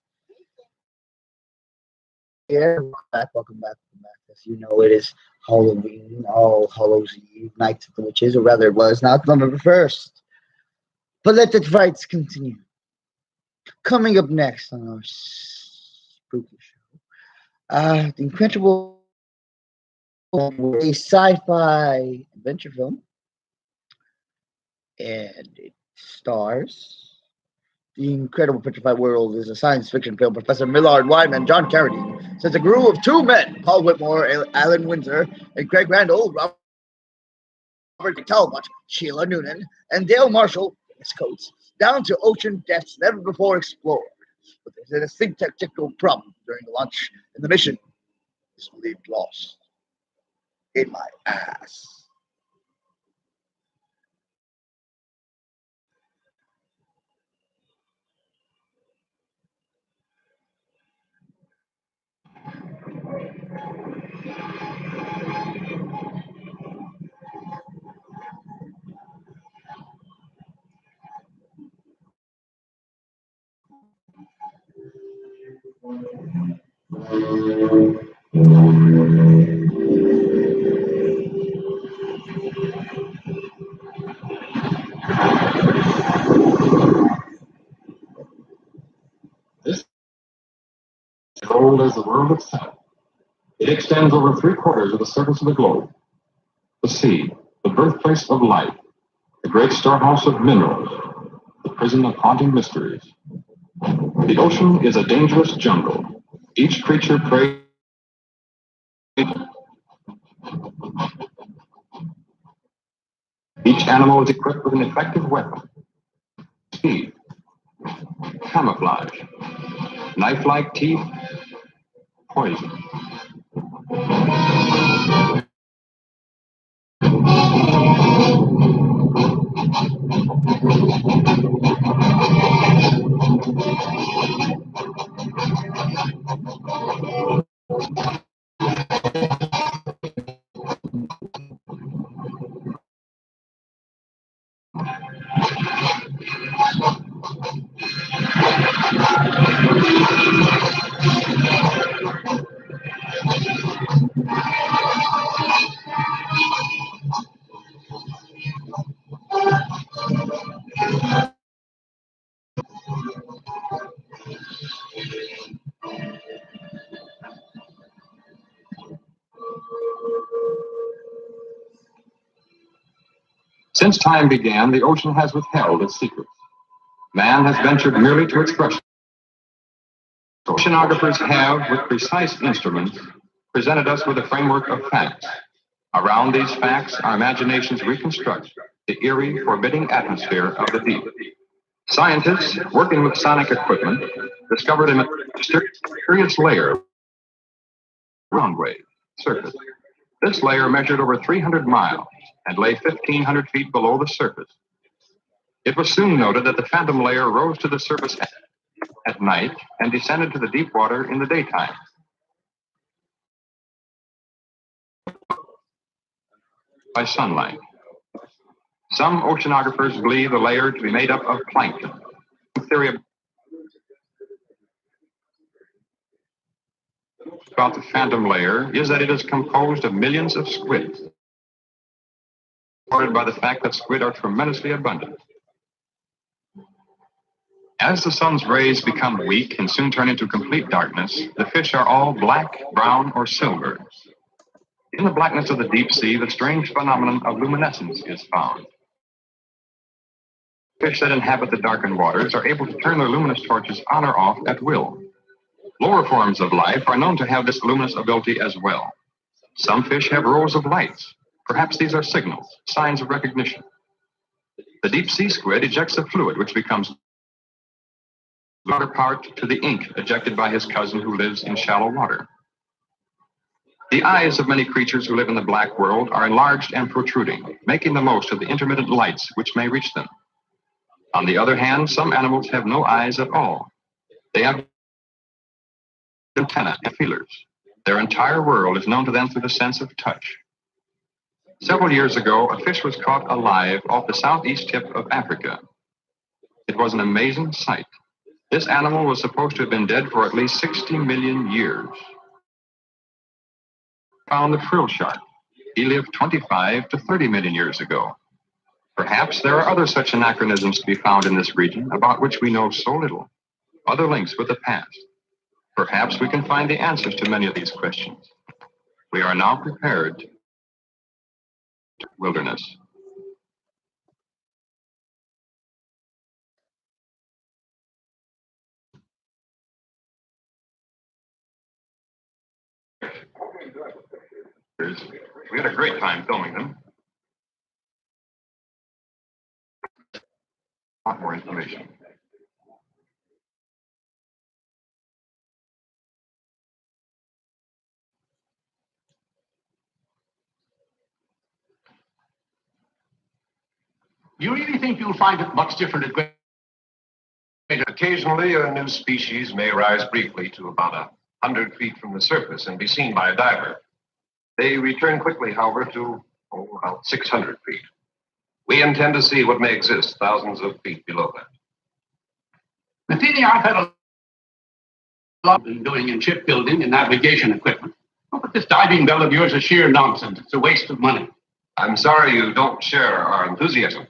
Yeah, welcome back. As you know, it is Halloween, All Hallows Eve, Night of the Witches, or rather, it was not November 1st. But let the fights continue. Coming up next on our spooky show, the Incredible, a sci-fi adventure film, and it stars. The Incredible Petrified World is a science fiction film. Professor Millard Wyman, John Carradine, says a crew of two men, Paul Whitmore, Alan Windsor, and Craig Randall, Robert Talbot, Sheila Noonan, and Dale Marshall, Miss Coates, down to ocean depths never before explored. But there's a distinct technical problem during the launch, and the mission is believed lost. In my ass. This is old as the world itself. It extends over 3/4 of the surface of the globe. The sea, the birthplace of life, the great storehouse of minerals, the prison of haunting mysteries. The ocean is a dangerous jungle. Each creature preys. Each animal is equipped with an effective weapon. Speed, camouflage, knife-like teeth, poison. Since time began, the ocean has withheld its secrets. Man has ventured merely to express. Oceanographers have, with precise instruments, presented us with a framework of facts. Around these facts, our imaginations reconstruct the eerie, forbidding atmosphere of the deep. Scientists, working with sonic equipment, discovered a mysterious layer of ground wave surface. This layer measured over 300 miles and lay 1,500 feet below the surface. It was soon noted that the phantom layer rose to the surface at night and descended to the deep water in the daytime. by sunlight. Some oceanographers believe the layer to be made up of plankton. The theory about the phantom layer is that it is composed of millions of squid, supported by the fact that squid are tremendously abundant. As the sun's rays become weak and soon turn into complete darkness, the fish are all black, brown, or silver. In the blackness of the deep sea, the strange phenomenon of luminescence is found. Fish that inhabit the darkened waters are able to turn their luminous torches on or off at will. Lower forms of life are known to have this luminous ability as well. Some fish have rows of lights. Perhaps these are signals, signs of recognition. The deep sea squid ejects a fluid which becomes counterpart to the ink ejected by his cousin who lives in shallow water. The eyes of many creatures who live in the black world are enlarged and protruding, making the most of the intermittent lights which may reach them. On the other hand, some animals have no eyes at all. They have antennae and feelers. Their entire world is known to them through the sense of touch. Several years ago, a fish was caught alive off the southeast tip of Africa. It was an amazing sight. This animal was supposed to have been dead for at least 60 million years. Found the frill shark. He lived 25 to 30 million years ago. Perhaps there are other such anachronisms to be found in this region about which we know so little, other links with the past. Perhaps we can find the answers to many of these questions. We are now prepared to wilderness. We had a great time filming them. A lot more information. You really think you'll find it much different at great? Occasionally, a new species may rise briefly to about 100 feet from the surface and be seen by a diver. They return quickly, however, to about 600 feet. We intend to see what may exist thousands of feet below that. Matheny, I've had a lot of doing in shipbuilding and navigation equipment. Oh, but this diving bell of yours is sheer nonsense. It's a waste of money. I'm sorry you don't share our enthusiasm.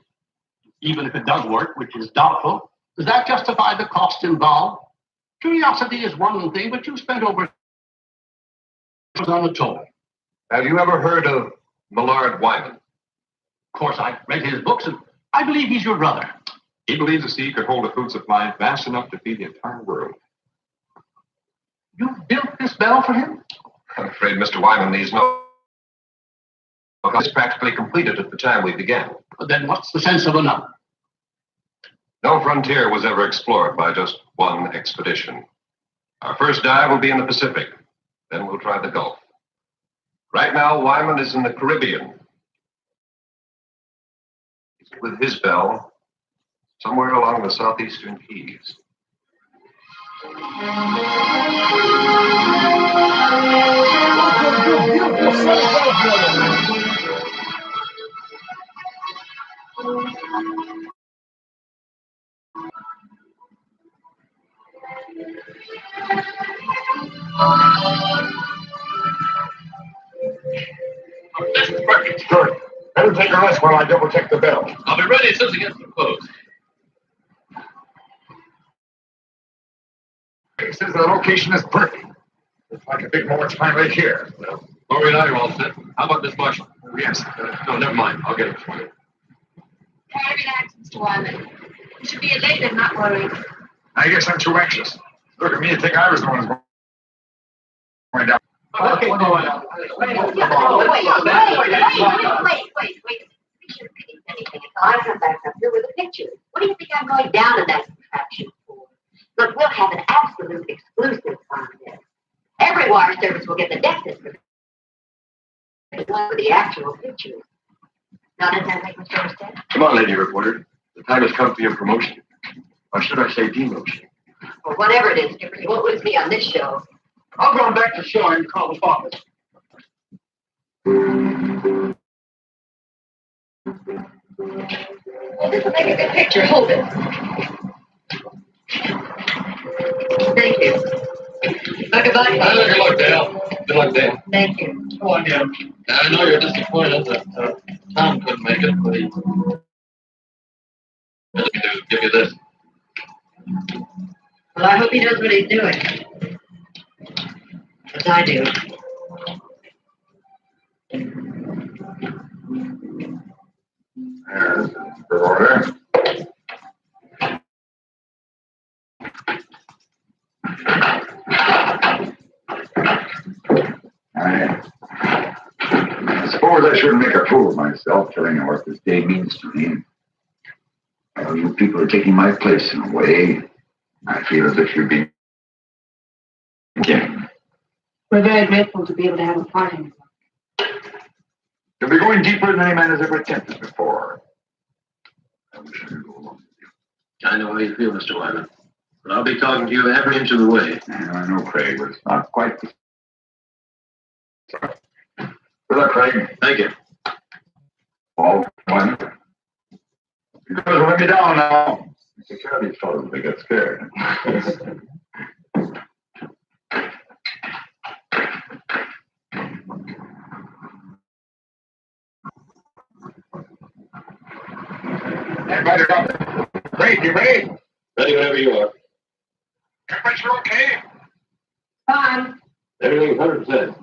Even if it does work, which is doubtful, does that justify the cost involved? Curiosity is one thing, but you spent over on the toll. Have you ever heard of Millard Wyman? Of course, I've read his books, and I believe he's your brother. He believes the sea could hold a food supply vast enough to feed the entire world. You built this bell for him? I'm afraid Mr. Wyman needs no. It's practically completed at the time we began. But then what's the sense of another? No frontier was ever explored by just one expedition. Our first dive will be in the Pacific. Then we'll try the Gulf. Right now, Wyman is in the Caribbean. He's with his bell somewhere along the southeastern Keys. This is perfect. Good. Better take a rest while I double check the bell. I'll be ready as soon as it gets to close. He says the location is perfect. Looks like a big Morris plant right here. Well, Lori and I are all set. How about Miss Marshall? Yes. No, never mind. I'll get it for you. Try to relax, Mr. Wyman. You should be elated, not worried. I guess I'm too anxious. Look at me and think I was the one who's going down. Okay, wait. Anything until I come back up here with a picture. What do you think I'm going down in that contraption for? Look, we'll have an absolute exclusive on this. Every wire service will get the depth information. The one with the actual pictures. Now, does that make much understand? Come on, lady reporter. The time has come for your promotion. Or should I say demotion? Or whatever it is, Skipper, you won't lose me on this show. I'll go back to shore and call the office. Well, this will make a good picture. Hold it. Thank you. Goodbye. Good luck, Dale. Good luck, Dale. Thank you. Go on, Dale. Now, I know you're disappointed that Tom couldn't make it, but he let me give you this. Well, I hope he knows what he's doing. As I do. For order. I suppose I shouldn't make a fool of myself telling you what this day means to me. Well, you people are taking my place in a way. I feel as if you're being again. We're very grateful to be able to have a part in it. You'll be going deeper than any man has ever attempted before. I wish I could go along with you. I know how you feel, Mr. Wyman. But I'll be talking to you every inch of the way. I know, Craig, but it's not quite the Good luck, Craig. Thank you. All one. You guys will let me down now. Take care of these fellows if they get scared. Everybody up. Craig, you ready? Ready whenever you are. Temperature okay? Fine. Everything's 100%.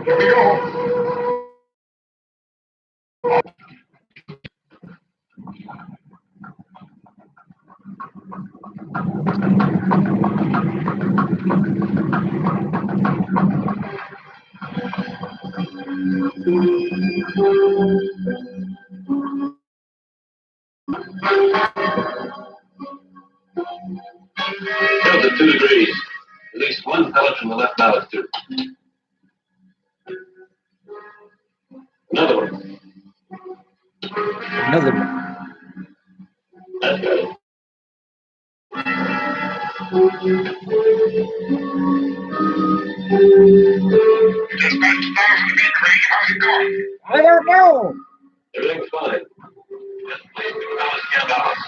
Here we go. Tilt at 2 degrees. At least one pellet from the left ballast tube. Another one. Another one. That's got it. Just about 1,000 feet, Craig. How's it going? I don't know. Everything's fine. Just please do ballast get ballast.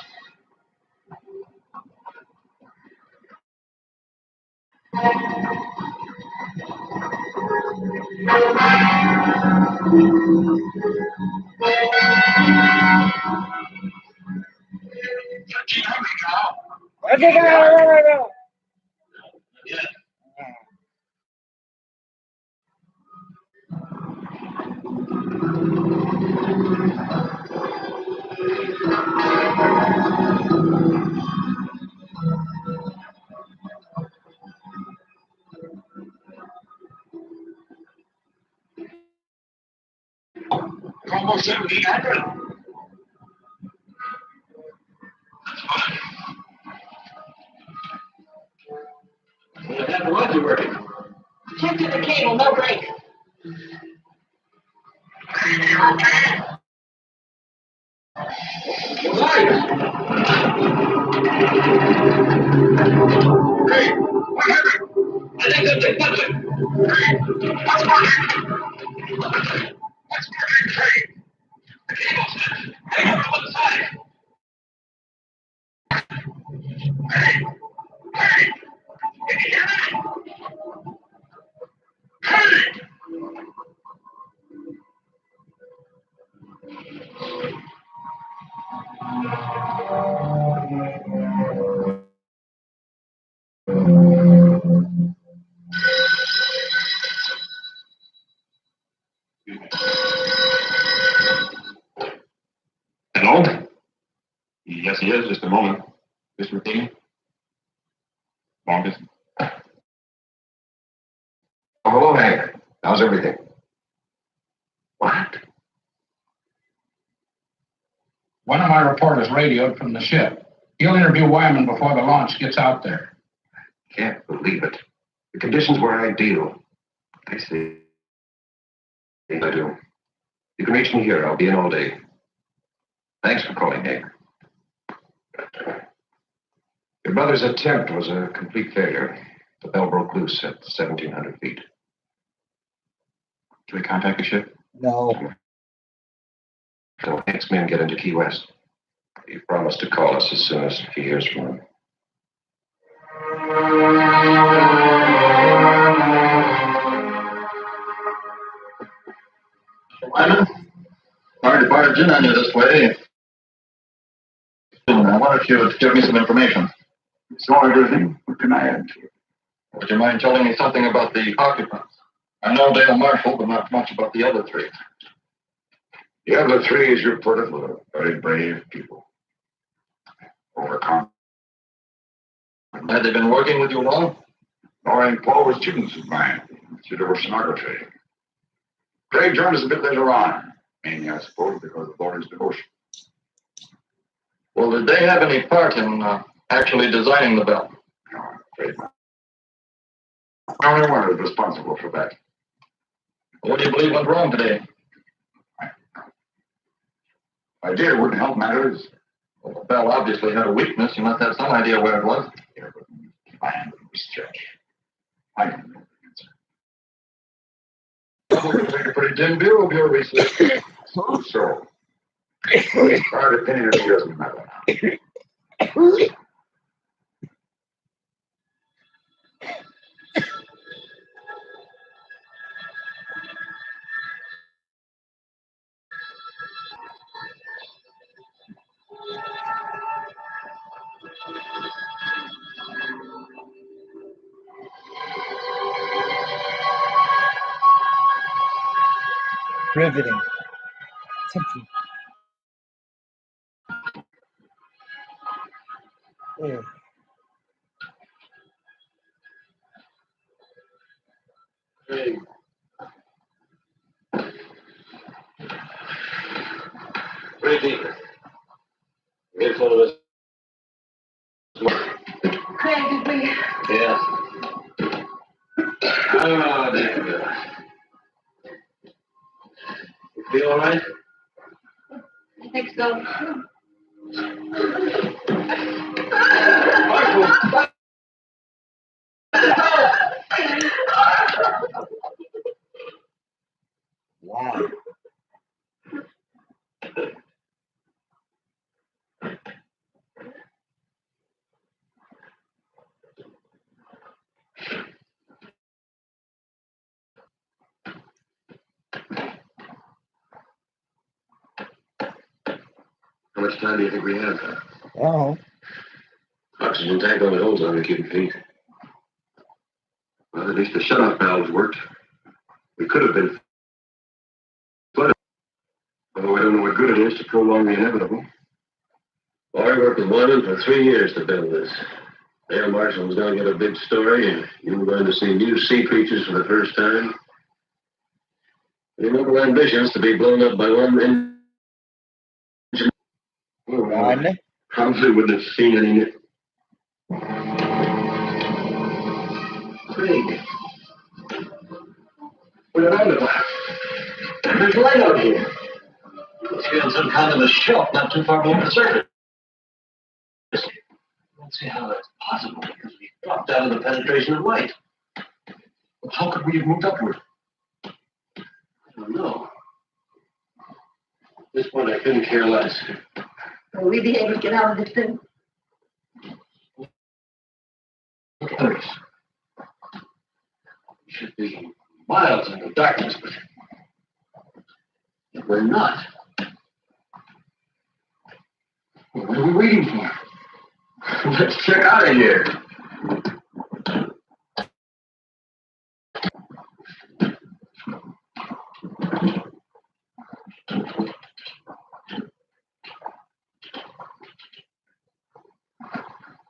Yeah. It's almost 1,700. Well, that rods working. Check to the cable, no break. Craig, you okay? Craig, what happened? I think that's it. That's it. Craig, what's working? What's working, Craig? The cable says. Hang on to one side. Craig! Craig! Can you hear me? Craig! Hello? Yes, he is. Just a moment. This routine? Long distance. Oh, hello, Hank. How's everything? What? One of my reporters radioed from the ship. He'll interview Wyman before the launch gets out there. Can't believe it. The conditions were ideal. I see. I do. You can reach me here. I'll be in all day. Thanks for calling, Hank. Your brother's attempt was a complete failure. The bell broke loose at 1,700 feet. Can we contact the ship? No. So Hank's men get into Key West. He promised to call us as soon as he hears from him. Wyman, sorry to barge in on you this way. I wanted you to give me some information. So everything. What can I add to it? Would you mind telling me something about the occupants? I know Dale Marshall, but not much about the other three. The other three, as you put it, were very brave people. Overcome. Had they been working with you long? Nora and Paul were students of mine. Did oceanography. Craig joined us a bit later on. Mainly, I suppose, because of Laurie's devotion. Well, did they have any part in actually designing the bell? No, I'm afraid not. Only one was responsible for that. What do you believe went wrong today? Idea wouldn't help matters. Well, the bell obviously had a weakness. You must have some idea where it was. Yeah, but plan was stretched. I don't know the answer. Well, we take a pretty dim view of your research. So. Our opinion doesn't matter now. Riveting. Tempting. Yeah. Hey. Ricky. Get full of this. Craig, did we? Yeah. Oh, dear. You feel all right? I think so. Wow. How much time do you think we have? Oh. Oxygen tank only holds 100 cubic feet. Well, at least the shut-off valves worked. We could have been flooded. Although I don't know what good it is to prolong the inevitable. Well, I worked with Wyman for 3 years to build this. Dale Marshall was going to get a big story, and you were going to see new sea creatures for the first time. Your noble ambitions to be blown up by one engine. One. Probably wouldn't have seen any. Craig. What did I look like? There's light out here. It's feeling some kind of a shock not too far below the surface. I don't see how that's possible because we dropped out of the penetration of light. Well, how could we have moved upward? I don't know. At this point, I couldn't care less. Will we be able to get out of this thing? Look at us. We should be miles in the darkness, but we're not. What are we waiting for? Let's check out of here.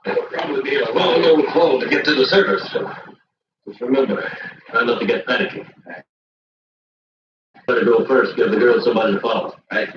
It'll probably be a long old haul to get to the surface. Just remember, try not to get panicky. Better go first, give the girls somebody to follow, right?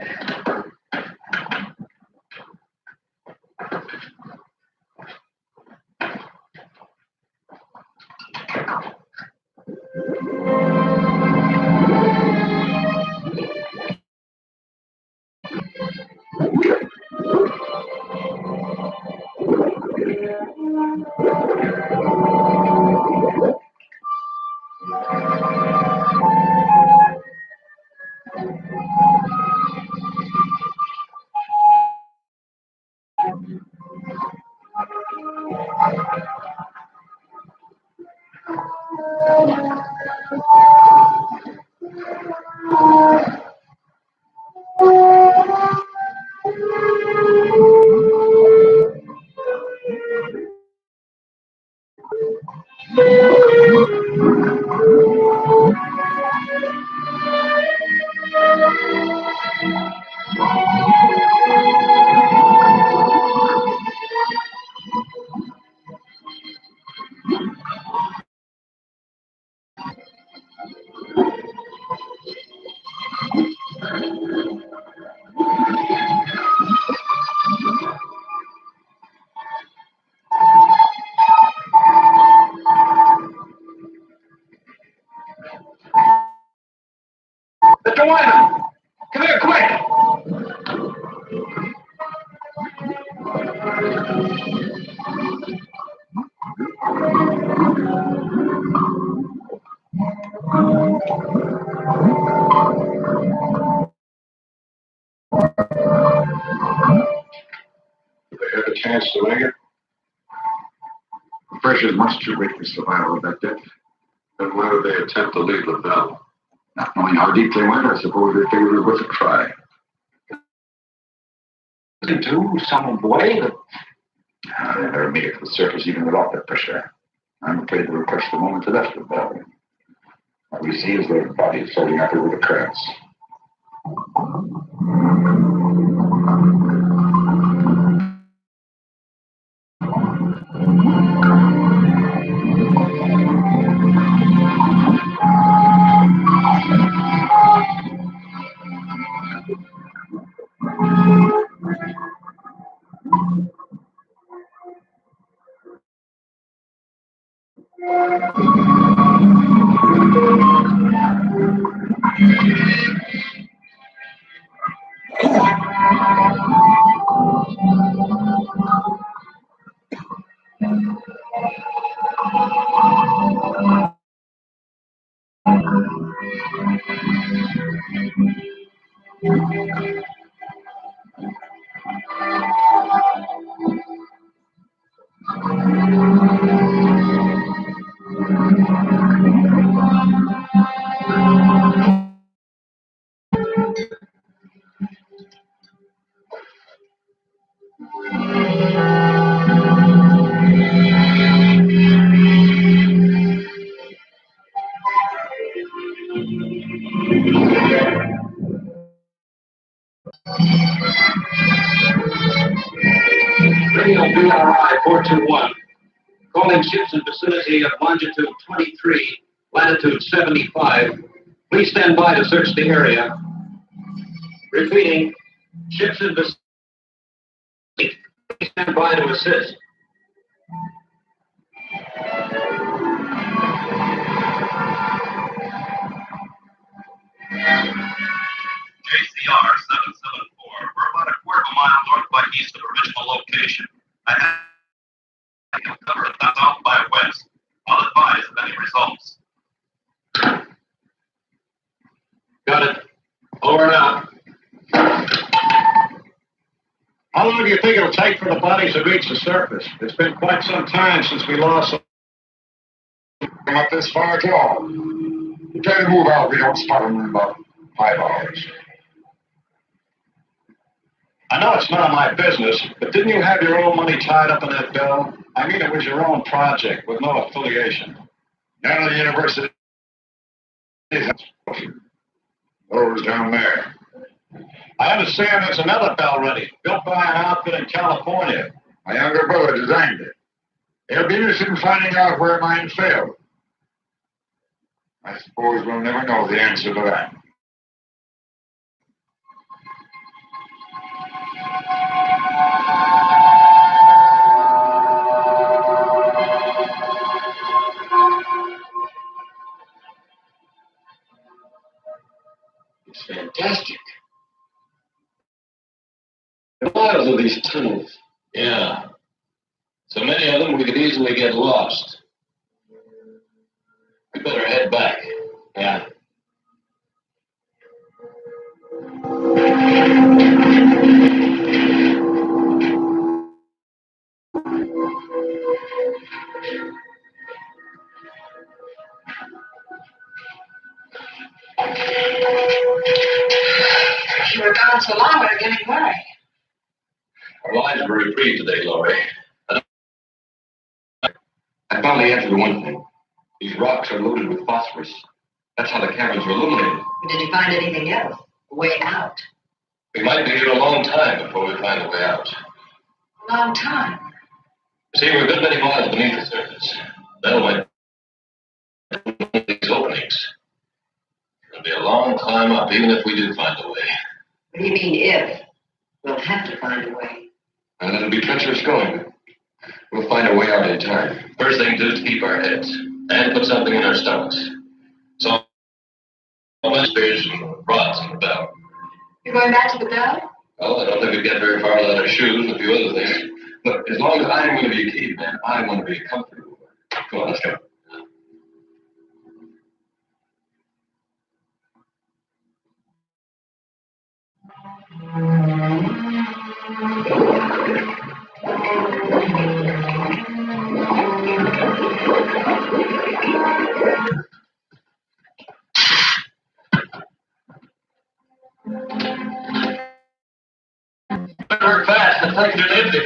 join them. Come here, quick. Do they have a chance to make it? The pressure's much too great for survival of that depth. Then why would they attempt to leave the bell? Not knowing how deep they went, I suppose they figured it was worth a try. Do some way that They never made it to the surface even without that pressure. I'm afraid they were crushed the moment they left the bell. What we see is their bodies floating up over the currents. Radio BRI 421. Calling ships in vicinity of longitude 23, latitude 75. Please stand by to search the area. Repeating, ships in vicinity. Please stand by to assist. JCR 774. We're about a quarter of a mile north by east of original location. I have cover that's south by west. I'll advise of any results. Got it. Over and out. How long do you think it'll take for the bodies to reach the surface? It's been quite some time since we lost them. Not this far at all. You try to move out, we don't spot them in about 5 hours. I know it's none of my business, but didn't you have your own money tied up in that bill? I mean, it was your own project with no affiliation. None of the university. Those down there. I understand there's another bell ready, built by an outfit in California. My younger brother designed it. He'll be interested in finding out where mine failed. I suppose we'll never know the answer to that. It's fantastic. Miles of these tunnels. Yeah. So many of them we could easily get lost. We better head back. Yeah. You were gone so long, we're getting worried. Our lives were reprieved today, Laurie. I found the answer to one thing. These rocks are loaded with phosphorus. That's how the caverns were illuminated. Did you find anything else? A way out? We might be here a long time before we find a way out. Long time. See, we're a good many miles beneath the surface. Then when these openings, it'll be a long climb up, even if we do find a way. What do you mean if? We'll have to find a way. And it'll be treacherous going. We'll find a way out in time. First thing to do is keep our heads and put something in our stomachs. So, spares some rods in the bell. You're going back to the bell? Well, I don't think we'd get very far without our shoes and a few other things. Look, as long as I'm going to be a caveman, I want to be comfortable. Come on, let's go. Work fast. The place is empty.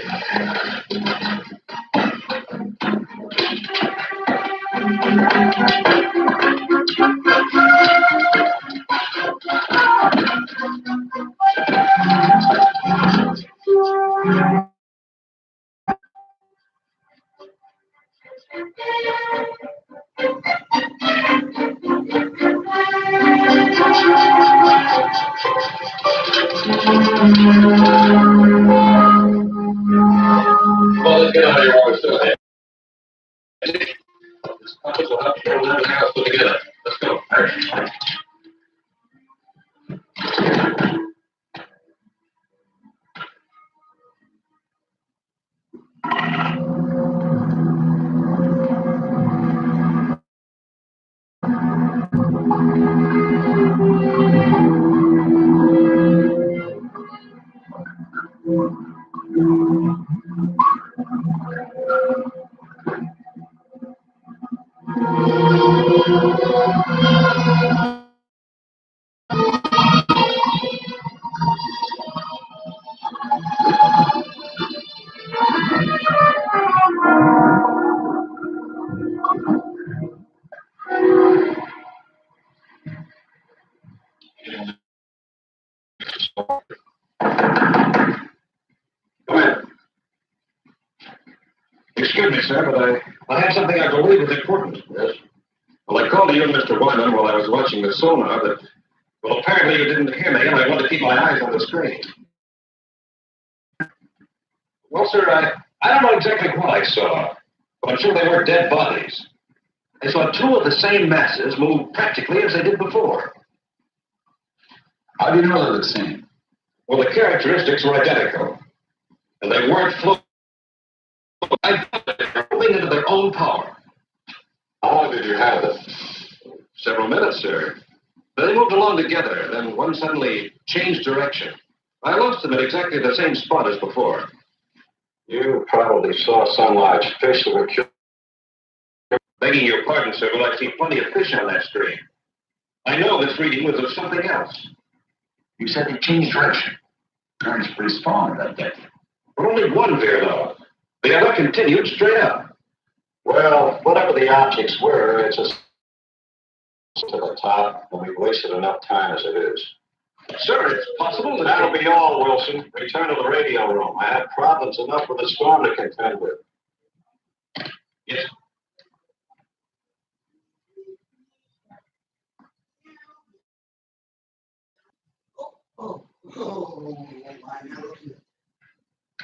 Well, let's get out of here while we're still here. This compass will have to hold everything else put together. Let's go. Hurry. Come in. Excuse me, sir, but I have something I believe is important. Yes? Well, I called to you and Mr. Wyman while I was watching the sonar, but, well, apparently you didn't hear me, and I want to keep my eyes on the screen. Well, sir, I don't know exactly what I saw, but I'm sure they were dead bodies. I saw two of the same masses move practically as they did before. How do you know they're the same? Well, the characteristics were identical, and they weren't floating. I thought they were moving into their own power. How long did you have them? Several minutes, sir. They moved along together, then one suddenly changed direction. I lost them at exactly the same spot as before. You probably saw some large fish that were killed. Begging your pardon, sir, but I see plenty of fish on that screen. I know this reading was of something else. You said they changed direction. Current's pretty strong in that depth. But only one veered off. The other continued straight up. Well, whatever the objects were, it's just to the top, and we've wasted enough time as it is. Sir, it's possible that... That'll be all, Wilson. Return to the radio room. I have problems enough with the storm to contend with. Yes.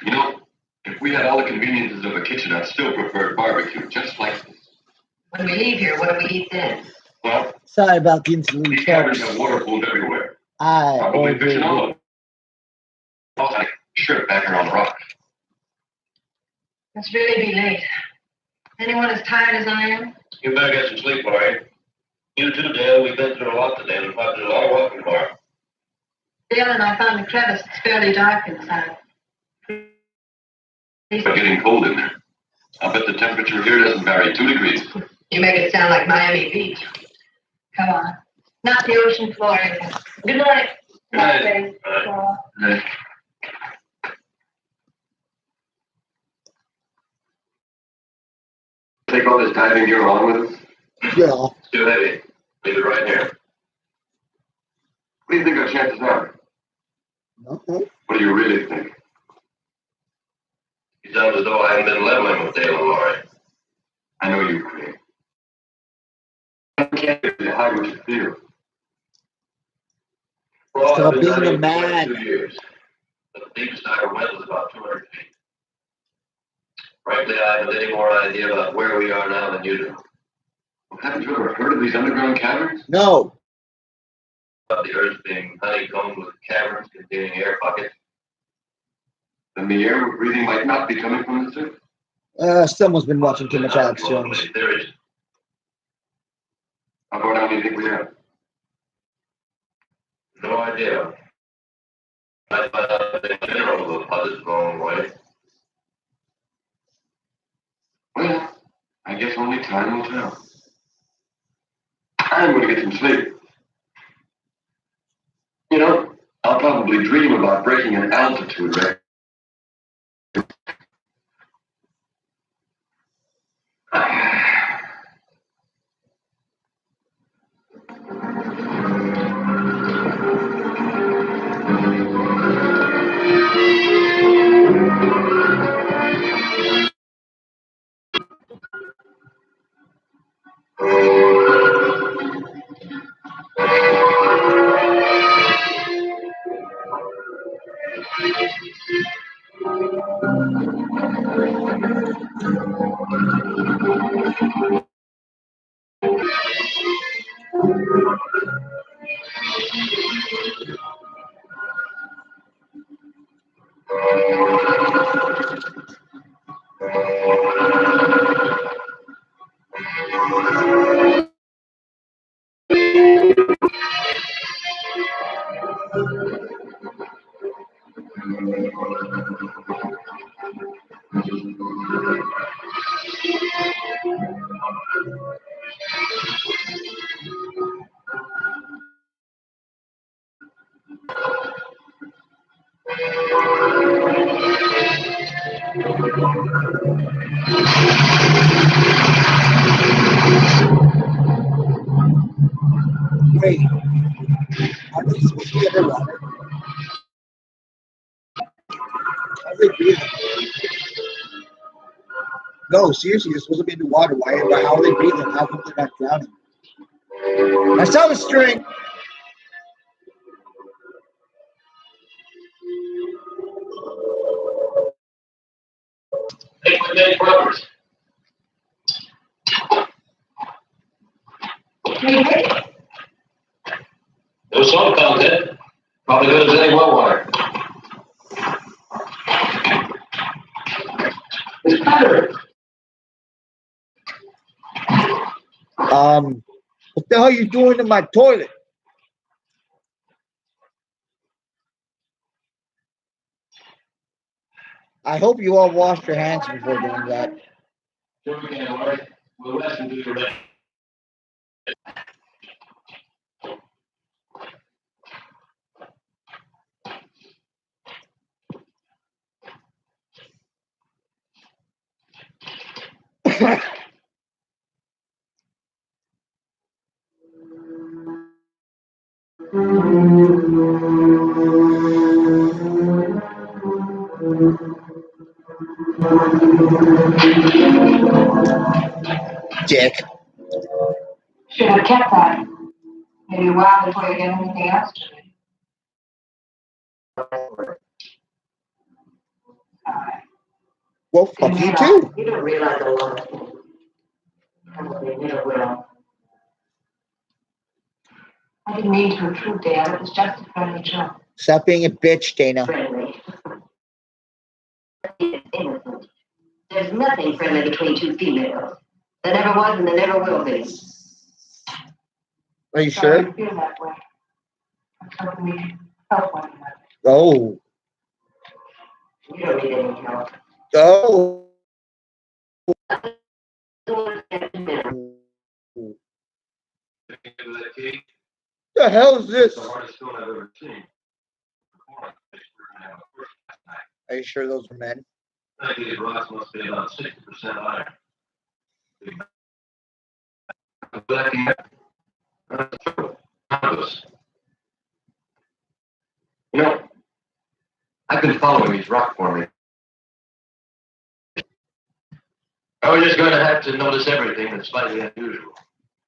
You know, if we had all the conveniences of a kitchen, I'd still prefer barbecue, just like this. When we leave here, what do we eat then? Well, Sorry about the interlude, these caverns folks. have water pools everywhere. I Probably fish and all of them. Also, like shrimp back here on the rocks. Must really be late. Anyone as tired as I am? You better get some sleep, Laurie. You too, Dale. We've been through a lot today. We've probably did a lot of walking tomorrow. Dale and I found the crevice. It's fairly dark inside. It's getting cold in there. I'll bet the temperature here doesn't vary 2 degrees. You make it sound like Miami Beach. Come on. Not the ocean floor. Good night. Good night. Babe. Good night. Take all this diving gear along with us? Yeah. It's too heavy. Leave it right here. What do you think our chances are? Okay. What do you really think? You sound as though I haven't been leveling with Dale and Laurie. I know you, Craig. I can't really hide what you feel. Well, Stop I've been being a diving for man. 22 years. The deepest I ever went was about 200 feet. Frankly, I haven't any more idea about where we are now than you do. Well, haven't you ever heard of these underground caverns? No. about the Earth being honeycombed with caverns containing air pockets. Then the air we're breathing might not be coming from the surface. Someone's been watching too much Alex Jones. How far down do you think we are? No idea. I found out in general the pod is the wrong way. Well, I guess only time will tell. I'm going to get some sleep. You know, I'll probably dream about breaking an altitude record. Wait, are they supposed to be underwater? How are they breathing? No, seriously, they're supposed to be underwater. How are they breathing? How come they're not drowning? I saw the string. Hey, my name brothers. No salt content. Probably good as any well water. It's better. What the hell are you doing in my toilet? I hope you all washed your hands before doing that. Sure we can, all right? We'll rest and do your best. Dick. Should have kept that. Maybe a while before you get anything else to do. Well, fuck you too. You don't realize a lot of things. Probably never will. I didn't mean to intrude, Dad. It was just a friendly joke. Stop being a bitch, Dana. Friendly. It's innocent. There's nothing friendly between two females. There never was and there never will be. Are you sure? I feel that way. I'm hoping we can help one another. Oh. You don't need any help. Oh. The hell is this? The hardest stone I've ever seen. Are you sure those are men? I think the rocks must be about 60% iron. You know, I've been following these rock formations. We're just going to have to notice everything that's slightly unusual.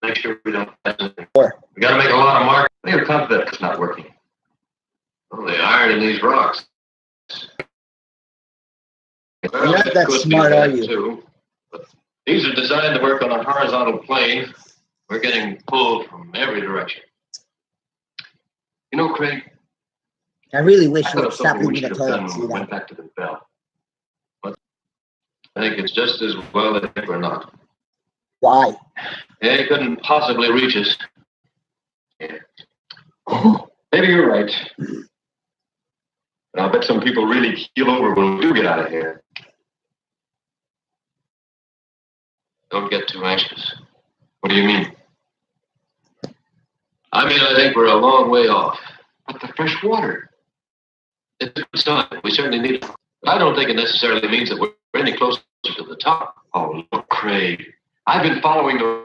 Make sure we don't miss anything. We got to make a lot of marks. You're confident it's not working. Well, the iron in these rocks. You're not that smart, are you? Too. But these are designed to work on a horizontal plane. We're getting pulled from every direction. You know, Craig, I really wish I you thought would of stop something we leaving should the have done toilet when we seat went up. back to the bell. But I think it's just as well that we're not. Why? Yeah, he couldn't possibly reach us. Yeah. Maybe you're right. But I'll bet some people really keel over when we do get out of here. Don't get too anxious. What do you mean? I mean, I think we're a long way off. But the fresh water. It's a good sign. We certainly need it. But I don't think it necessarily means that we're any closer to the top. Oh, look, Craig. I've been following the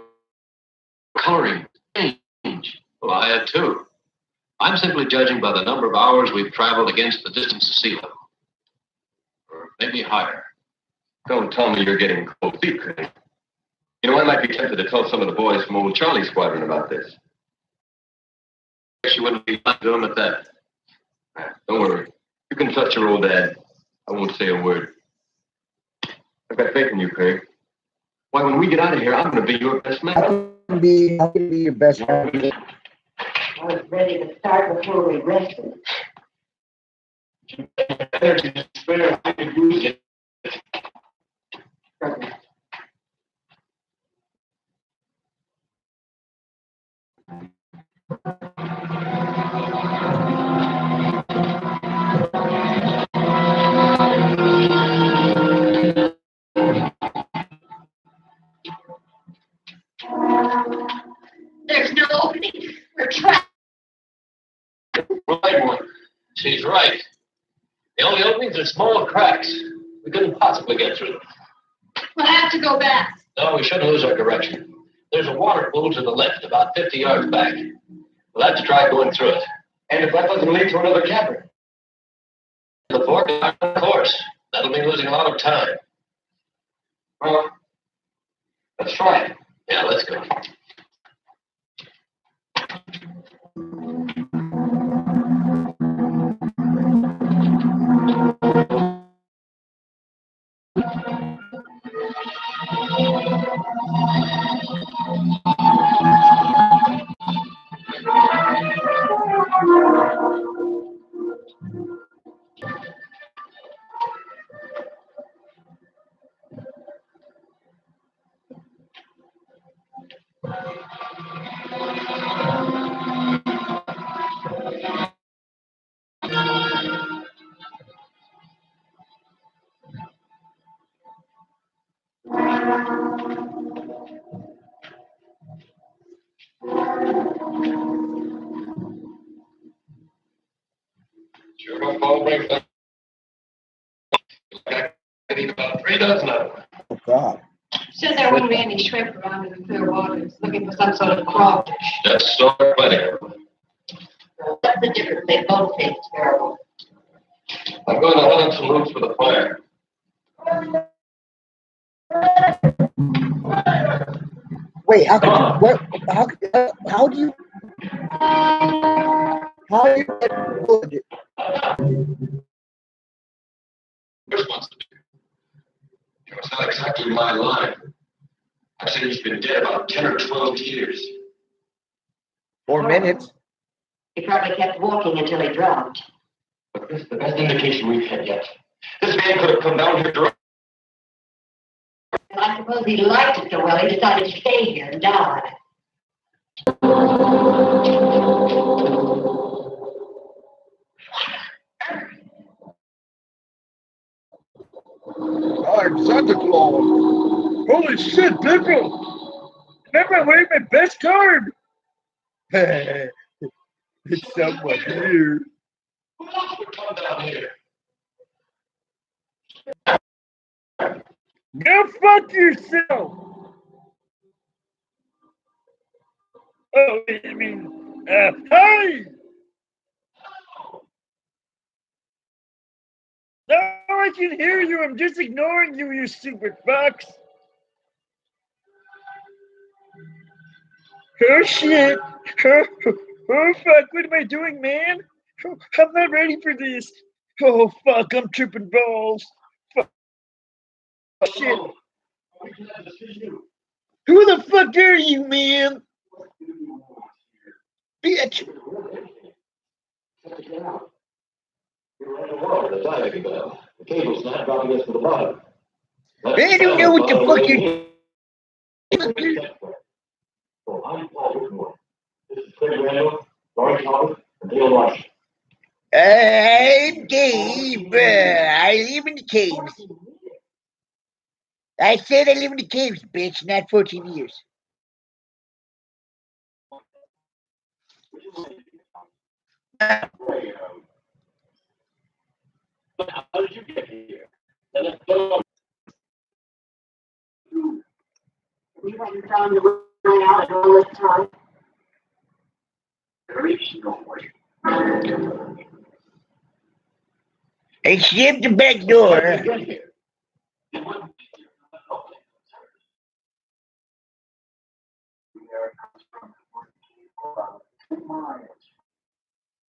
coloring change. Well, I have too. I'm simply judging by the number of hours we've traveled against the distance to sea level. Or maybe higher. Don't tell me you're getting cold feet, Craig. You know, I might be tempted to tell some of the boys from old Charlie's squadron about this. She wouldn't be to them at that. Don't worry. You can trust your old dad. I won't say a word. I've got faith in you, Craig. Why, when we get out of here, I'm going to be your best man. I can be your best man. I was ready to start before we rested. Energy to spare. I could use it. There's no opening. We're trapped. Right one. She's right. The only openings are small cracks. We couldn't possibly get through them. We'll have to go back. No, we shouldn't lose our direction. There's a water pool to the left, about 50 yards back. We'll have to try going through it. And if that doesn't lead to another cavern? The fork, of course. That'll mean losing a lot of time. Well, let's try it. Yeah, let's go. Sure don't fall break that. I need about 3 dozen of them. Oh, God. Said there wouldn't be any shrimp around in the clear waters, looking for some sort of crawfish. That's so funny. What's the difference? They both taste terrible. I'm going to hunt up some roots for the fire. Wait, how could you, what, how do you get wood? Chris wants to do. It's not exactly my line. I said he's been dead about 10 or 12 years. 4 minutes. He probably kept walking until he dropped. But this is the best indication we've had yet. This man could have come down here direct. I suppose he liked it so well he decided to stay here and die. I'm Santa Claus. Holy shit, people! Remember I wearing my best card? It's someone here. Who else would come down here? Go fuck yourself! Oh, I mean, hey! No, I can hear you. I'm just ignoring you, you stupid fucks. Oh, shit. Oh, fuck. What am I doing, man? Oh, I'm not ready for this. Oh, fuck. I'm tripping balls. Fuck. Shit. Who the fuck are you, man? Bitch. diving bell. The cable snap dropping us to the bottom. I don't know what the fuck you're. So I'm Paul Whitmore. This is Craig Randall, Lawrence Howard, and Dale Marsh. I'm Dave. I live in the caves. I said I live in the caves, bitch, not 14 years. How did you get here? We haven't found the way out in all this time. There is no way. Except the back door.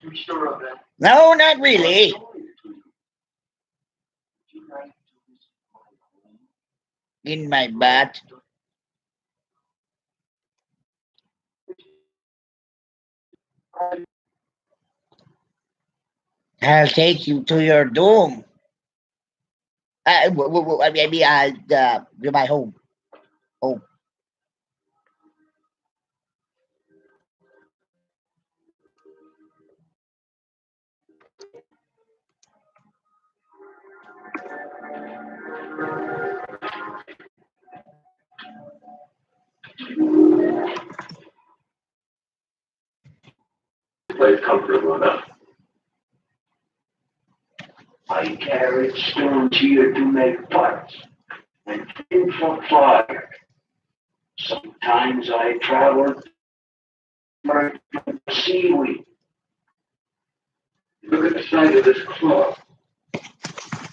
You sure of that? No, not really. In my butt. I'll take you to your dome. To my home. Home. Place comfortable enough. I carried stones here to make parts and tin for fire. Sometimes I traveled for seaweed. Look at the size of this claw.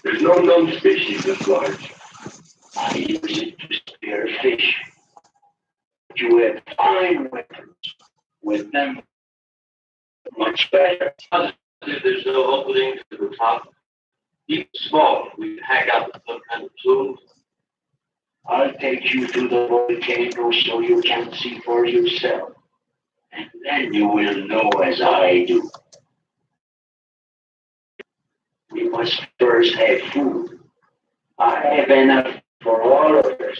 There's no known species this large. I use it to spear fish. But you have fine weapons with them. Much better. There's no opening to the top. Even small, we hang out with some kind of plume. I'll take you to the volcano so you can see for yourself. And then you will know as I do. We must first have food. I have enough for all of us.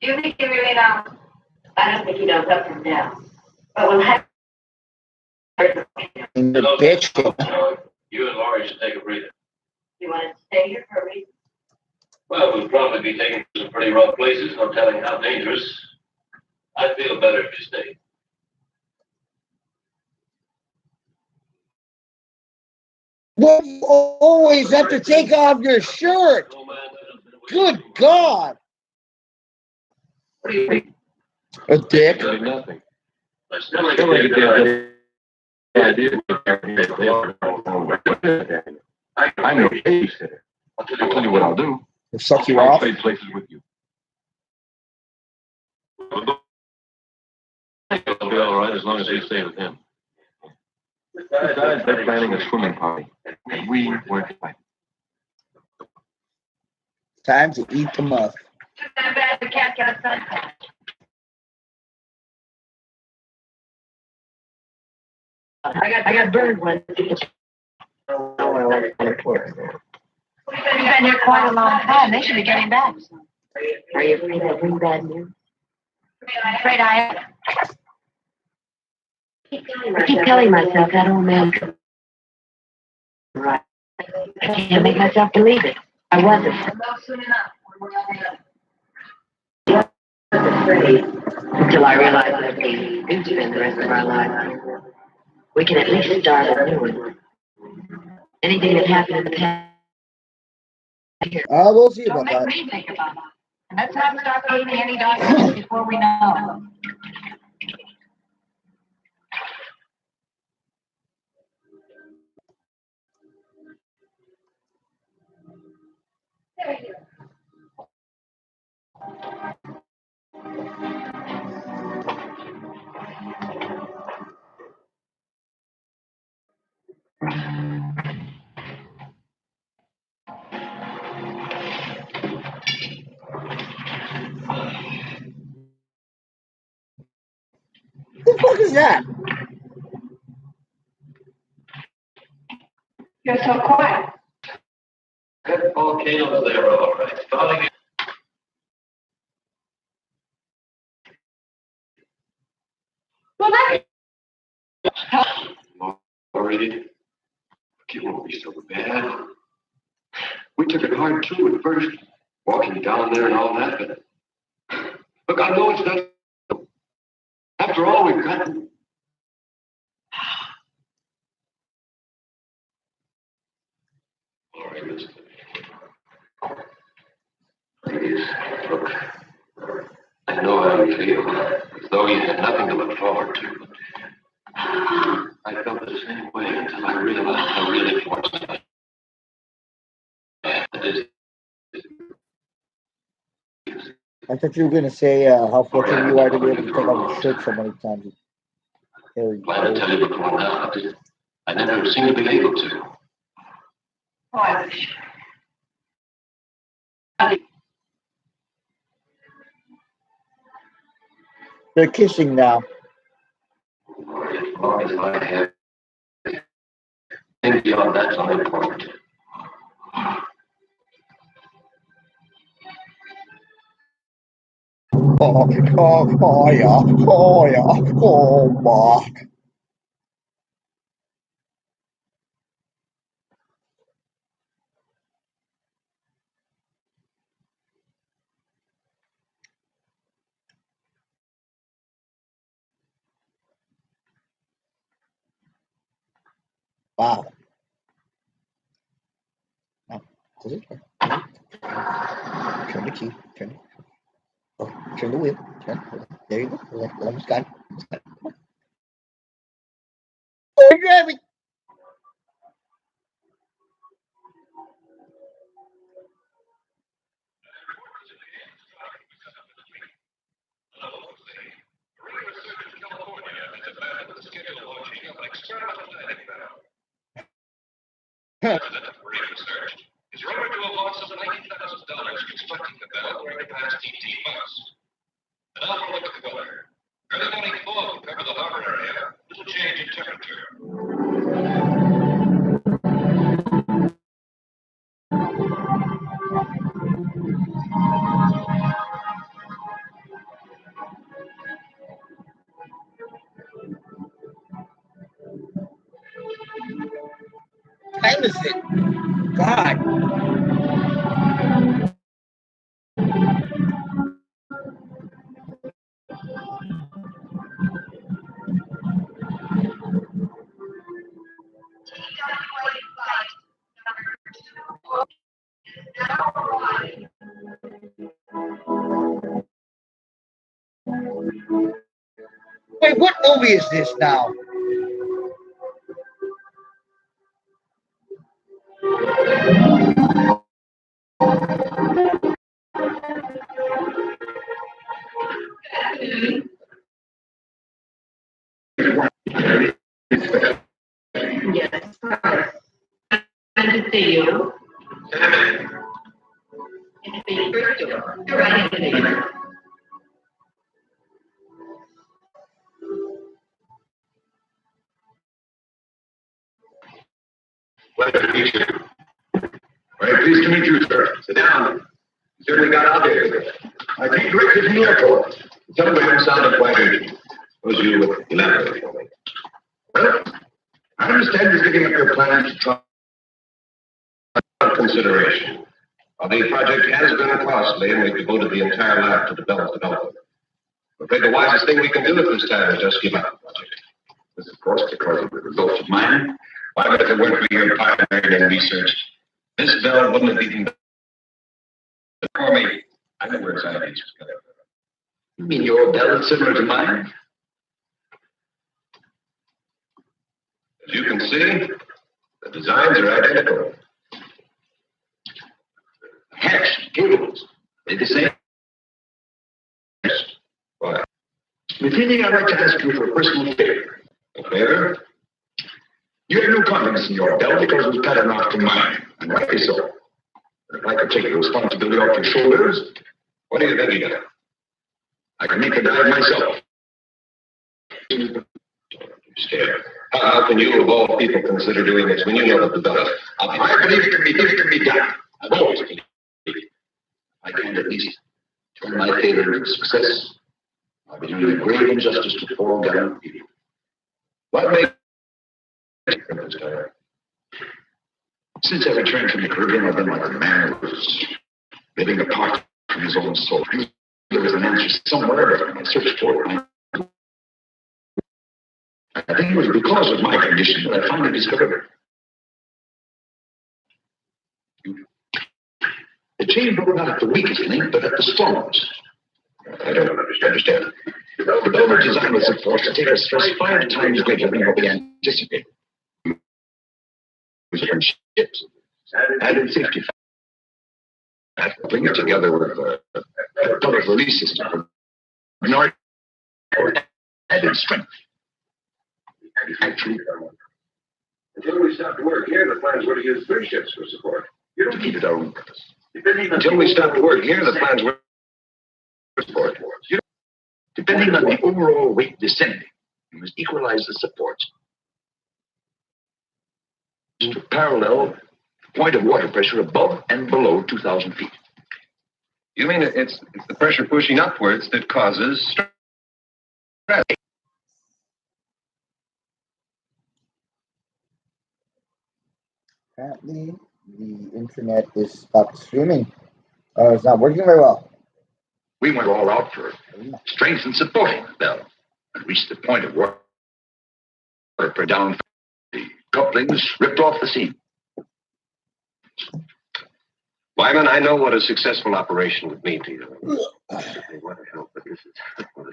Do you think you really know? I don't think he knows up from down. But we'll have. In the bitch. You and Laurie should take a breather. You want to stay here for a reason? Well, we'll probably be taking some pretty rough places, no telling how dangerous. I'd feel better if you stayed. Well, you always have to take off your shirt. Good God. What do you think? A dick. Nothing. I still like a good idea. I'm your babysitter. I'll tell you what I'll do. I'll suck you I'll off. trade places with you. I'll be all right as long as you stay with him. Besides, they're planning a swimming party. And we weren't invited. Time to eat the muff. Too bad we can't get a sunset. I got burned once. You've been here quite a long time. They should be getting back. Are you afraid I'll bring bad news? I'm afraid I am. I keep telling myself that old man. Right. I can't make myself believe it. I wasn't. I was afraid until I realized that we do spend the rest of our lives. We can at least start a new one. Anything that happened in the past. We'll see about that. Don't make me think about it. And let's not start gaining any documents before we know. There you that? You're so quiet. That volcano's there, all right. Falling in. Well, that Already, it won't be so bad. We took it hard too at first, walking down there and all that, but look, I know it's not. After all, we've got. All right, listen. Please, look. I know how you feel, as though you had nothing to look forward to. I felt the same way until I realized how really fortunate I am. I thought you were going to say how fortunate you are to be able to take off your shirt so many times. There you Glad to tell you before now, I never seem to be able to. Oh, I wish. They're kissing now. As long as I have things beyond that's unimportant. Oh yeah, oh Mark. Wow. Now, close it. Turn the key. Turn it. Oh, turn the wheel. Turn. There you go. Almost got it. Almost got it. Come on. Oh, grab it. Is running to a loss of $90,000 constructing the bell during the past 18 months. And now for a look at the weather. Early morning fog will cover the harbor area. Little change in temperature. Time is it? God. Wait, what movie is this now? Yes. And to see you. It's the first door. You're right in there. Pleasure to meet you. Very pleased to meet you, sir. Sit down. You certainly got out there. I came directly from the airport. The telegram sounded quite urgent. Suppose you elaborate for me. Well, I understand you're giving up your plans to try consideration. While the project has been costly and we've devoted the entire lab to the Bell's development, I'm afraid the wisest thing we can do at this time is just give up the project. This, of course, because of the results of mine. Why, but if it weren't for your pioneering and research, this Bell wouldn't have even for me. I know where scientists together. You mean your Bell is similar to mine? As you can see, the designs are identical. Hatch, cables, they the same. Why? Matheny, I'd like to ask you for a personal favor. A favor? You have no confidence in your Bell because it was patterned off from mine, and rightly so. But if I could take the responsibility off your shoulders, What do you think you got? I could make the dive myself. Scared. How can you, of all people, consider doing this when you know that the bell? I believe it can be done. I've always believed it. I can at least turn my failure into success. I'll be doing a grave injustice to 4 gallant people. What makes you tired? Since I returned from the Caribbean, I've been like a man who was living apart from his own soul. There was an answer somewhere, but I searched for it. I think it was because of my condition that I finally discovered it. The chain broke not at the weakest link, but at the strongest. I don't understand. The Belmer design was a force to take our stress 5 times greater than what we anticipated. Different ships, added safety factors. Bring it together with a public release system for minority added strength. Actually, until we stopped work here, the plans were to use 3 ships for support. You don't keep it our own purpose. Until we stopped work here, the plans were for support. Depending on the overall weight descending, you must equalize the supports to parallel the point of water pressure above and below 2,000 feet. You mean it's the pressure pushing upwards that causes stress? Apparently, the internet is stopped streaming. It's not working very well. We went all out for strength and supporting the bell and reached the point of water pressure down. The couplings ripped off the seam. Wyman, I know what a successful operation would mean to you. I want to help, but this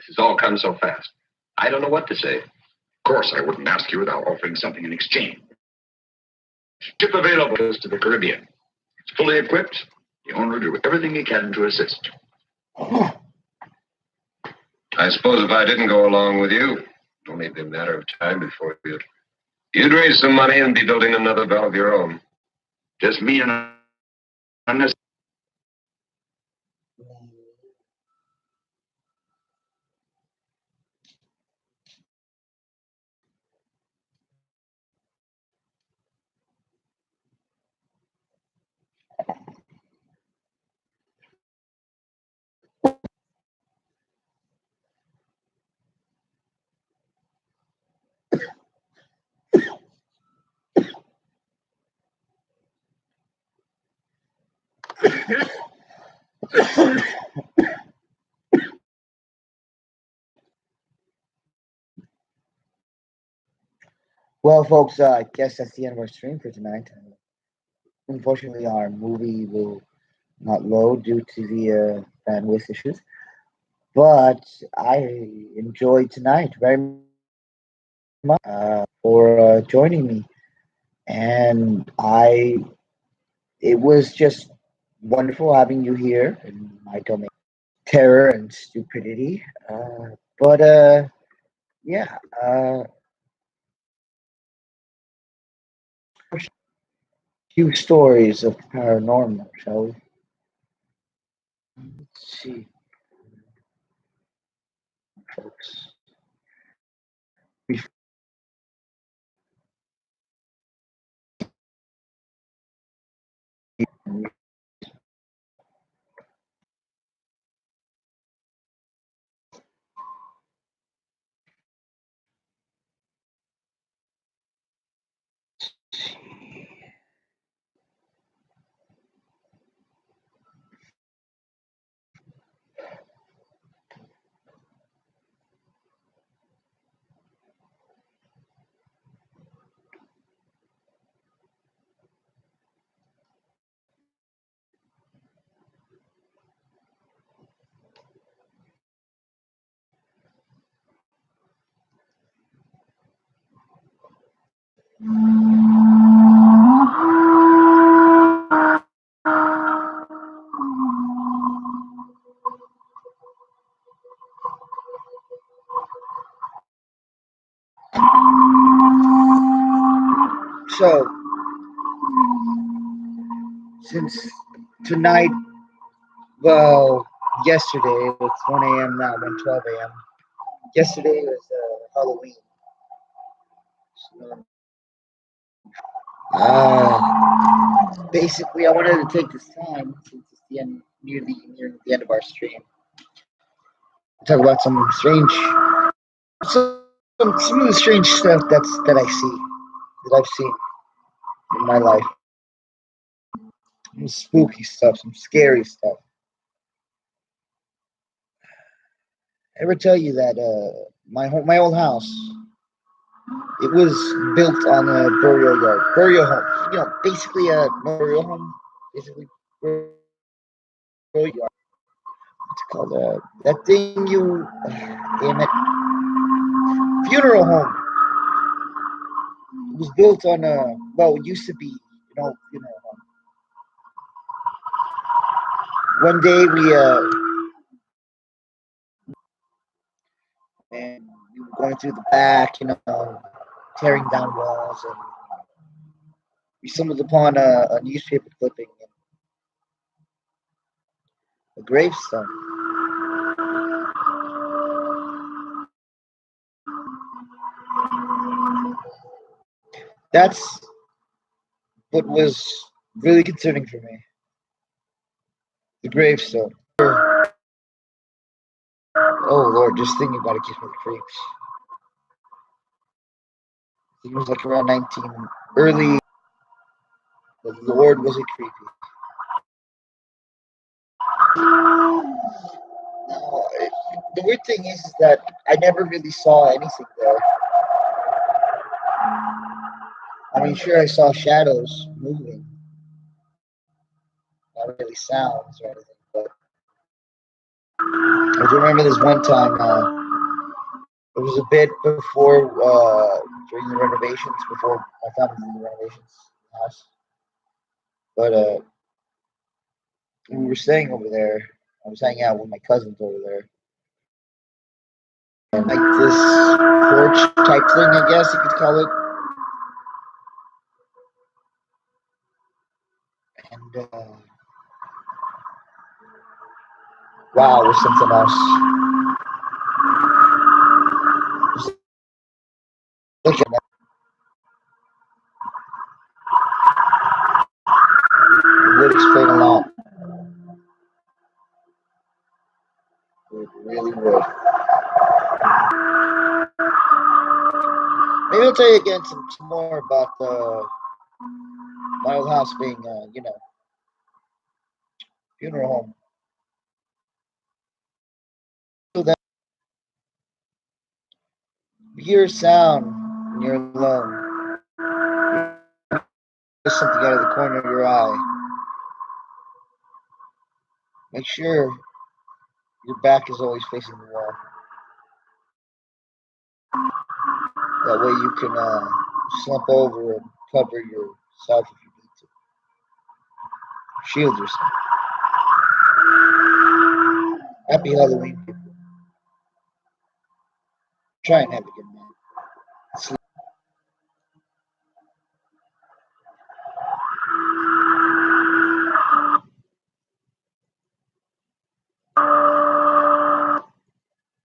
has all come so fast. I don't know what to say. Of course, I wouldn't ask you without offering something in exchange. Ship available to the Caribbean. It's fully equipped. The owner will do everything he can to assist. I suppose if I didn't go along with you, it'd only be a matter of time before you'd raise some money and be building another bell of your own. Just me and unnecessary. Well, folks, I guess that's the end of our stream for tonight. Unfortunately, our movie will not load due to the bandwidth issues. But I enjoyed tonight very much for joining me. And it was just wonderful having you here in my domain. Terror and stupidity. Yeah. Few stories of paranormal, shall we? Let's see, folks. So, since tonight, well, yesterday, it's 1 a.m. now, 1:12 a.m. Yesterday was Halloween. Basically, I wanted to take this time since it's the end, near the end of our stream, to talk about some of the strange stuff that I've seen in my life. Some spooky stuff, some scary stuff. I ever tell you that my old house, it was built on a burial home. You know, basically a burial home, basically burial yard. What's it called? That thing you, damn it, funeral home. It was built on a, well, it used to be, funeral home. One day and we were going through the back, tearing down walls, and we stumbled upon a newspaper clipping and a gravestone. That's what was really concerning for me. The gravestone. Oh Lord, just thinking about it gives me the creeps. I think it was like around early. The Lord, was it creepy? No, the weird thing is that I never really saw anything there. I mean, sure, I saw shadows moving, not really sounds or anything, but I do remember this one time. It was a bit before during the renovations, before my family did the renovations in the house. But we were staying over there. I was hanging out with my cousins over there. And like this porch type thing, I guess you could call it. And wow, it was something else. Look at that. It would explain a lot. It really would. Maybe I'll tell you again some more about my old house being, funeral home. So that you hear a sound when you're alone. There's something out of the corner of your eye. Make sure your back is always facing the wall. That way you can slump over and cover yourself if you need to. Shield yourself. Happy Halloween, people. Try and have a good night.